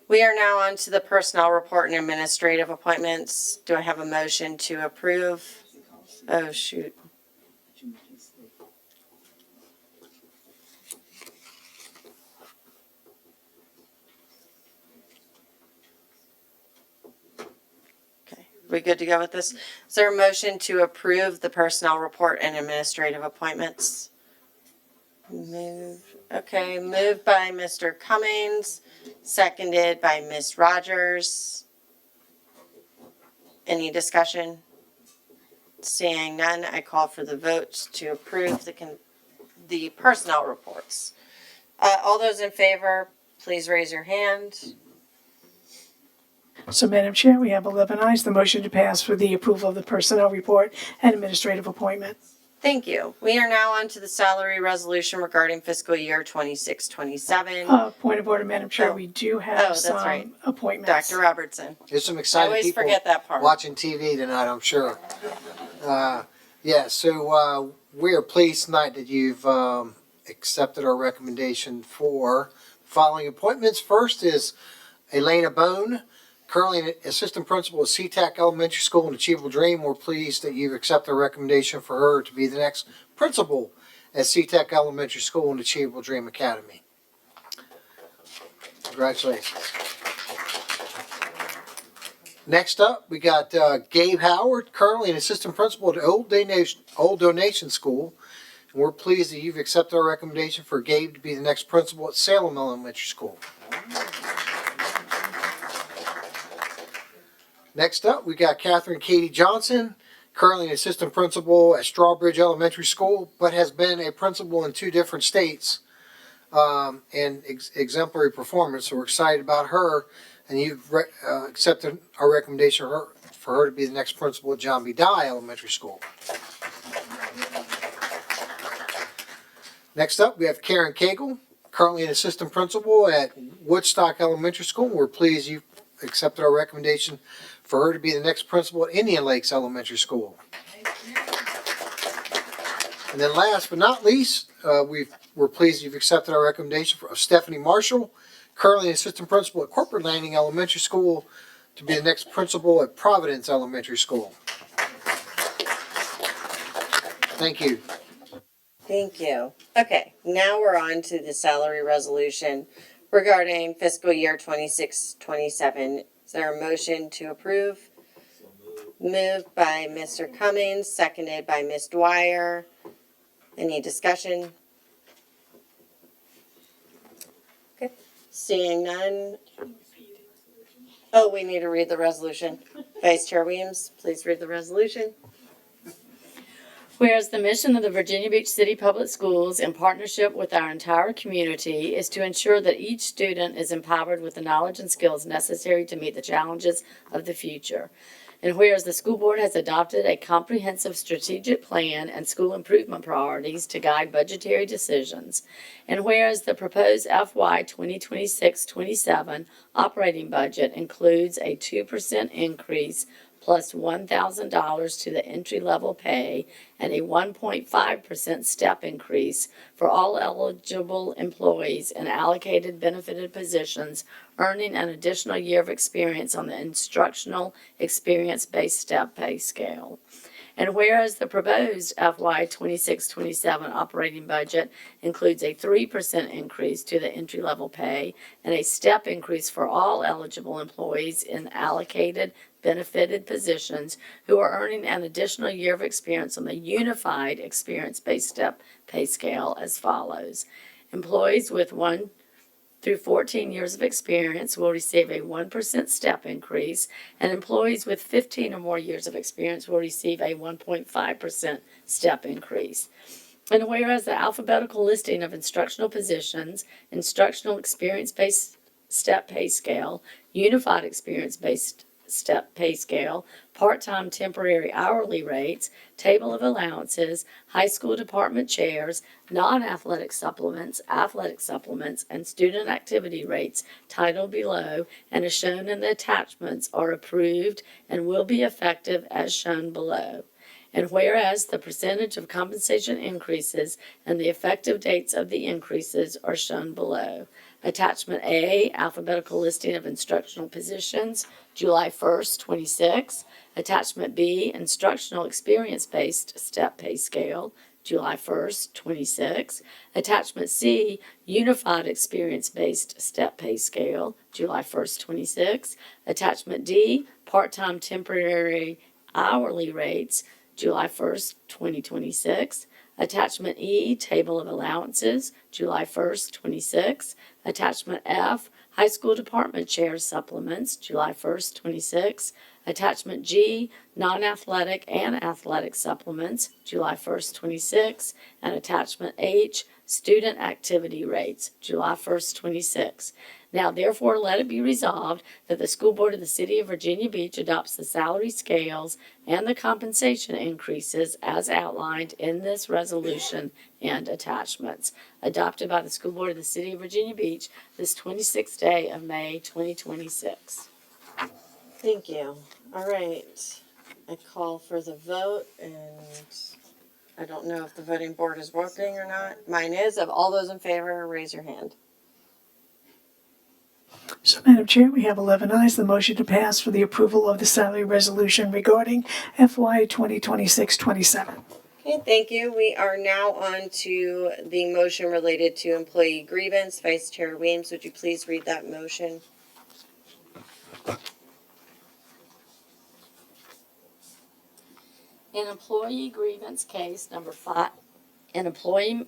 Speaker 4: We are now on to the personnel report and administrative appointments. Do I have a motion to approve? Oh, shoot. Okay, we good to go with this? Is there a motion to approve the personnel report and administrative appointments? Okay, moved by Mr. Cummings, seconded by Ms. Rogers. Any discussion? Seeing none, I call for the vote to approve the personnel reports. All those in favor, please raise your hand.
Speaker 3: So Madam Chair, we have 11 ayes. The motion did pass for the approval of the personnel report and administrative appointment.
Speaker 4: Thank you. We are now on to the salary resolution regarding fiscal year 26-27.
Speaker 3: Point of order, Madam Chair, we do have some appointments.
Speaker 4: Dr. Robertson.
Speaker 22: There's some
Speaker 4: I
Speaker 22: excited
Speaker 4: always
Speaker 22: people
Speaker 4: forget that part.
Speaker 22: watching TV tonight, I'm sure. So we are pleased tonight that you've accepted our recommendation for the following appointments. First is Elena Bone, currently an assistant principal at SeaTac Elementary School in Achievable Dream. We're pleased that you've accepted our recommendation for her to be the next principal at SeaTac Elementary School in Achievable Dream Academy. Congratulations. Next up, we got Gabe Howard, currently an assistant principal at Old Donation School. And we're pleased that you've accepted our recommendation for Gabe to be the next principal at Salem Elementary School. Next up, we got Catherine Katie Johnson, currently an assistant principal at Strawbridge Elementary School, but has been a principal in 2 different states and exemplary performance. So we're excited about her. And you've accepted our recommendation for her to be the next principal at John B. Dye Elementary School. Next up, we have Karen Cagle, currently an assistant principal at Woodstock Elementary School. We're pleased you've accepted our recommendation for her to be the next principal at Indian Lakes Elementary School. And then last but not least, we're pleased you've accepted our recommendation for Stephanie Marshall, currently an assistant principal at Corporate Landing Elementary School, to be the next principal at Providence Elementary School. Thank you.
Speaker 4: Thank you. Okay, now we're on to the salary resolution regarding fiscal year 26-27. Is there a motion to approve? Moved by Mr. Cummings, seconded by Ms. Dwyer. Any discussion? Okay, seeing none. Oh, we need to read the resolution. Vice Chair Williams, please read the resolution.
Speaker 12: Whereas the mission of the Virginia Beach City Public Schools, in partnership with our entire community, is to ensure that each student is empowered with the knowledge and skills necessary to meet the challenges of the future. And whereas the school board has adopted a comprehensive strategic plan and school improvement priorities to guide budgetary decisions, and whereas the proposed FY 2026-27 operating budget includes a 2% increase plus $1,000 to the entry-level pay and a 1.5% step increase for all eligible employees in allocated benefited positions earning an additional year of experience on the instructional experience-based step pay scale. And whereas the proposed FY 26-27 operating budget includes a 3% increase to the entry-level pay and a step increase for all eligible employees in allocated benefited positions who are earning an additional year of experience on the unified experience-based step pay scale as follows. Employees with 1 through 14 years of experience will receive a 1% step increase, and employees with 15 or more years of experience will receive a 1.5% step increase. And whereas the alphabetical listing of instructional positions, instructional experience-based step pay scale, unified experience-based step pay scale, part-time temporary hourly rates, table of allowances, high school department chairs, non-athletic supplements, athletic supplements, and student activity rates titled below and as shown in the attachments are approved and will be effective as shown below. And whereas the percentage of compensation increases and the effective dates of the increases are shown below. Attachment A, alphabetical listing of instructional positions, July 1st, 26. Attachment B, instructional experience-based step pay scale, July 1st, 26. Attachment C, unified experience-based step pay scale, July 1st, 26. Attachment D, part-time temporary hourly rates, July 1st, 2026. Attachment E, Table of Allowances, July 1st, 26. Attachment F, High School Department Chair Supplements, July 1st, 26. Attachment G, Non-Athletic and Athletic Supplements, July 1st, 26. And Attachment H, Student Activity Rates, July 1st, 26. Now therefore let it be resolved that the School Board of the City of Virginia Beach adopts the salary scales and the compensation increases as outlined in this resolution and attachments, adopted by the School Board of the City of Virginia Beach this 26th day of May 2026.
Speaker 4: Thank you. All right. I call for the vote, and I don't know if the voting board is working or not. Mine is. Of all those in favor, raise your hand.
Speaker 3: So, Madam Chair, we have 11 ayes. The motion to pass for the approval of the salary resolution regarding FY 2026-27.
Speaker 4: Okay, thank you. We are now on to the motion related to employee grievance. Vice Chair Weems, would you please read that motion?
Speaker 12: In employee grievance case number 5, employee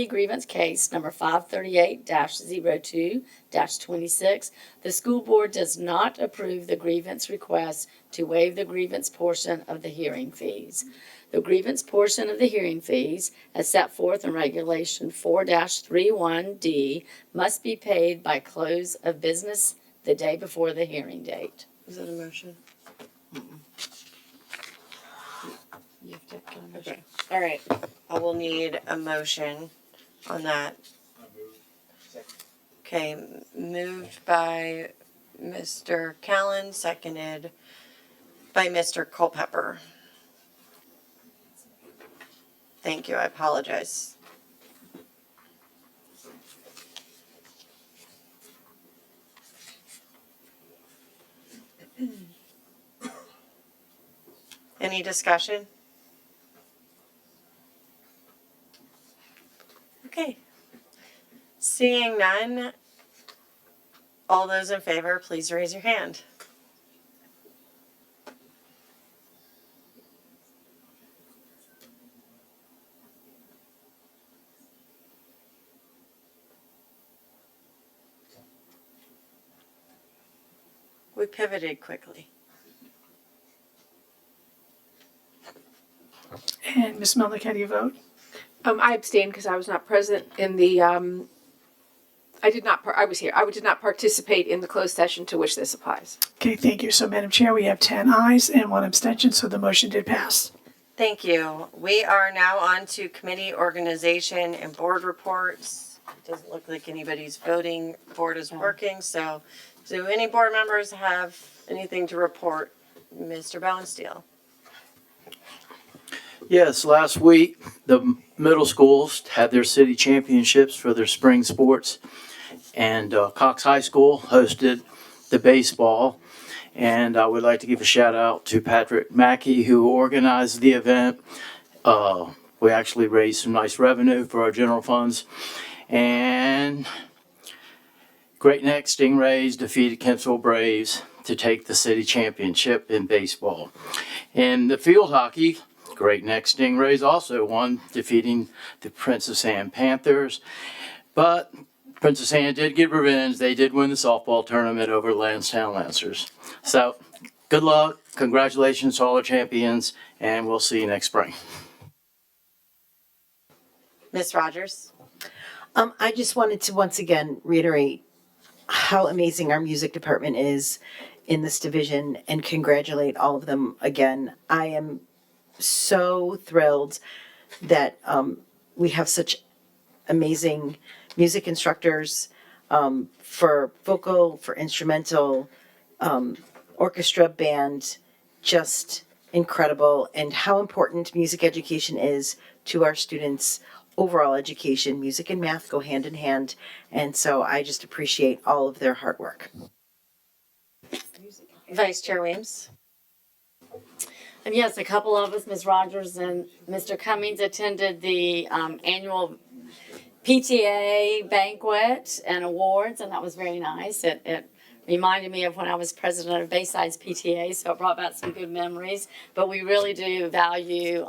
Speaker 12: grievance case number 538-02-26, the school board does not approve the grievance request to waive the grievance portion of the hearing fees. The grievance portion of the hearing fees, as set forth in Regulation 4-31D, must be paid by close of business the day before the hearing date.
Speaker 4: Is that a motion?
Speaker 12: You have to get a motion.
Speaker 4: Okay. All right. I will need a motion on that. Okay, moved by Mr. Callen, seconded by Mr. Culpepper. Thank you, I apologize. Any discussion? Okay. Seeing none, all those in favor, please raise your hand. We pivoted quickly.
Speaker 3: And Ms. Melnick, how do you vote?
Speaker 14: I abstained because I was not present in the, I was here. I did not participate in the closed session to which this applies.
Speaker 3: Okay, thank you. So, Madam Chair, we have 10 ayes and 1 abstention, so the motion did pass.
Speaker 4: Thank you. We are now on to committee organization and board reports. It doesn't look like anybody's voting board is working, so do any board members have anything to report? Mr. Bowensteel.
Speaker 13: Yes, last week, the middle schools had their city championships for their spring sports, and Cox High School hosted the baseball. And I would like to give a shout out to Patrick Mackey, who organized the event. We actually raised some nice revenue for our general funds. And Great Neck Stingrays defeated Kempsville Braves to take the city championship in baseball. In the field hockey, Great Neck Stingrays also won, defeating the Princess Anne Panthers. But Princess Anne did get revenge. They did win the softball tournament over Lansdowne Lancers. So good luck. Congratulations to all our champions, and we'll see you next spring.
Speaker 4: Ms. Rogers?
Speaker 11: I just wanted to once again reiterate how amazing our music department is in this division and congratulate all of them again. I am so thrilled that we have such amazing music instructors for vocal, for instrumental, orchestra, band, just incredible, and how important music education is to our students' overall education. Music and math go hand in hand, and so I just appreciate all of their hard work.
Speaker 4: Vice Chair Weems?
Speaker 12: And yes, a couple of us, Ms. Rogers and Mr. Cummings, attended the annual PTA banquet and awards, and that was very nice. It reminded me of when I was president of Bayside's PTA, so it brought back some good memories. But we really do value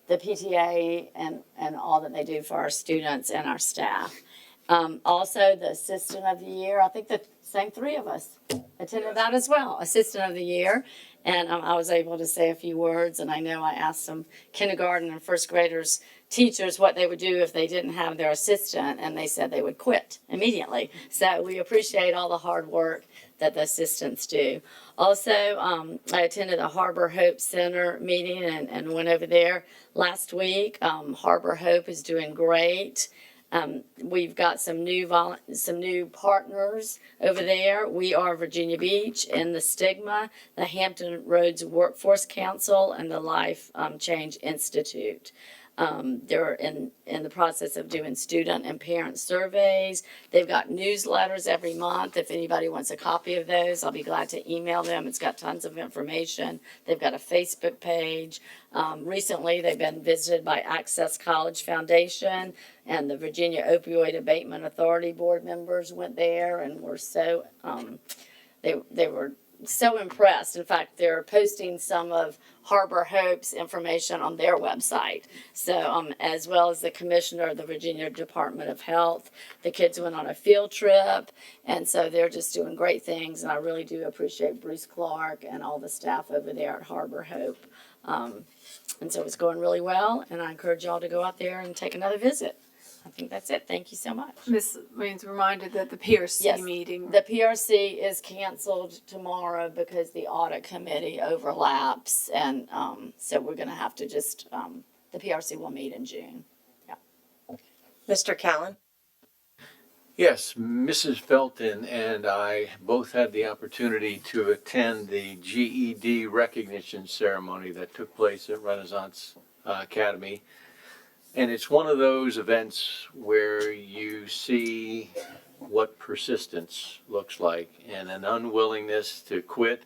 Speaker 12: the PTA and all that they do for our students and our staff. Also, the Assistant of the Year, I think the same three of us attended that as well, Assistant of the Year. And I was able to say a few words, and I know I asked some kindergarten and first graders teachers what they would do if they didn't have their assistant, and they said they would quit immediately. So we appreciate all the hard work that the assistants do. Also, I attended a Harbor Hope Center meeting and went over there last week. Harbor Hope is doing great. We've got some new partners over there. We are Virginia Beach and the Stigma, the Hampton Roads Workforce Council, and the Life Change Institute. They're in the process of doing student and parent surveys. They've got newsletters every month. If anybody wants a copy of those, I'll be glad to email them. It's got tons of information. They've got a Facebook page. Recently, they've been visited by Access College Foundation, and the Virginia Opioid Abatement Authority board members went there and were so, they were so impressed. In fact, they're posting some of Harbor Hope's information on their website. So, as well as the commissioner of the Virginia Department of Health, the kids went on a field trip, and so they're just doing great things. And I really do appreciate Bruce Clark and all the staff over there at Harbor Hope. And so it's going really well, and I encourage y'all to go out there and take another visit. I think that's it. Thank you so much.
Speaker 21: Ms. Williams reminded that the PRC
Speaker 12: Yes,
Speaker 21: meeting.
Speaker 12: the PRC is canceled tomorrow because the audit committee overlaps, and so we're going to have to just, the PRC will meet in June. Yeah.
Speaker 4: Mr. Callen?
Speaker 5: Yes, Mrs. Felton and I both had the opportunity to attend the GED recognition ceremony that took place at Renaissance Academy. And it's one of those events where you see what persistence looks like, and an unwillingness to quit,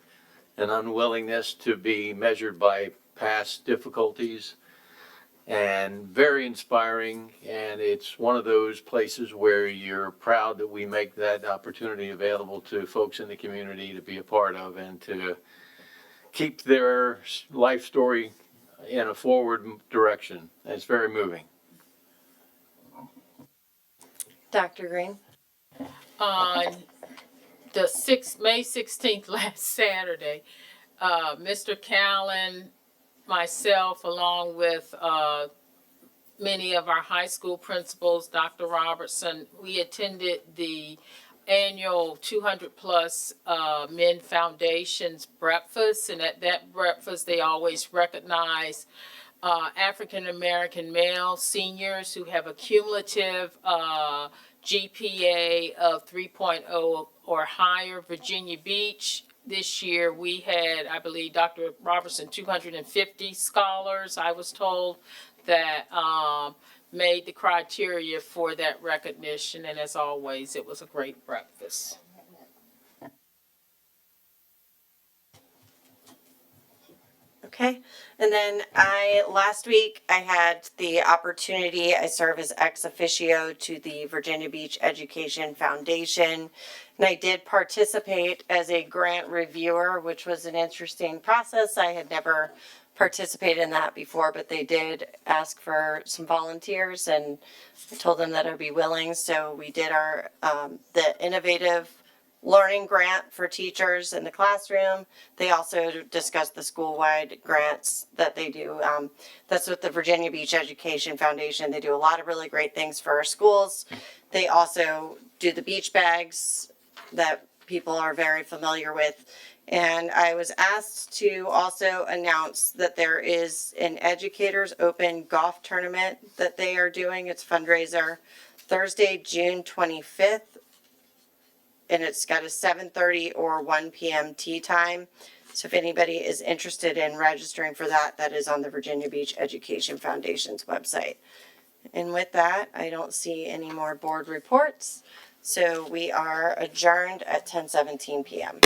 Speaker 5: an unwillingness to be measured by past difficulties, and very inspiring. And it's one of those places where you're proud that we make that opportunity available to folks in the community to be a part of and to keep their life story in a forward direction. It's very moving.
Speaker 4: Dr. Green?
Speaker 16: On the May 16th, last Saturday, Mr. Callen, myself, along with many of our high school principals, Dr. Robertson, we attended the annual 200 plus Men Foundation's breakfast, and at that breakfast they always recognize African American male seniors who have a cumulative GPA of 3.0 or higher. Virginia Beach, this year we had, I believe, Dr. Robertson, 250 scholars, I was told, that made the criteria for that recognition, and as always, it was a great breakfast.
Speaker 4: Okay, and then last week I had the opportunity, I serve as ex officio to the Virginia Beach Education Foundation, and I did participate as a grant reviewer, which was an interesting process. I had never participated in that before, but they did ask for some volunteers, and I told them that I'd be willing. So we did our the innovative learning grant for teachers in the classroom. They also discussed the school-wide grants that they do. That's with the Virginia Beach Education Foundation. They do a lot of really great things for our schools. They also do the beach bags that people are very familiar with. And I was asked to also announce that there is an Educators Open golf tournament that they are doing. It's a fundraiser Thursday, June 25th. And it's got a 7:30 or 1 p.m. tee time. So if anybody is interested in registering for that, that is on the Virginia Beach Education Foundation's website. And with that, I don't see any more board reports. So we are adjourned at 10:17 p.m.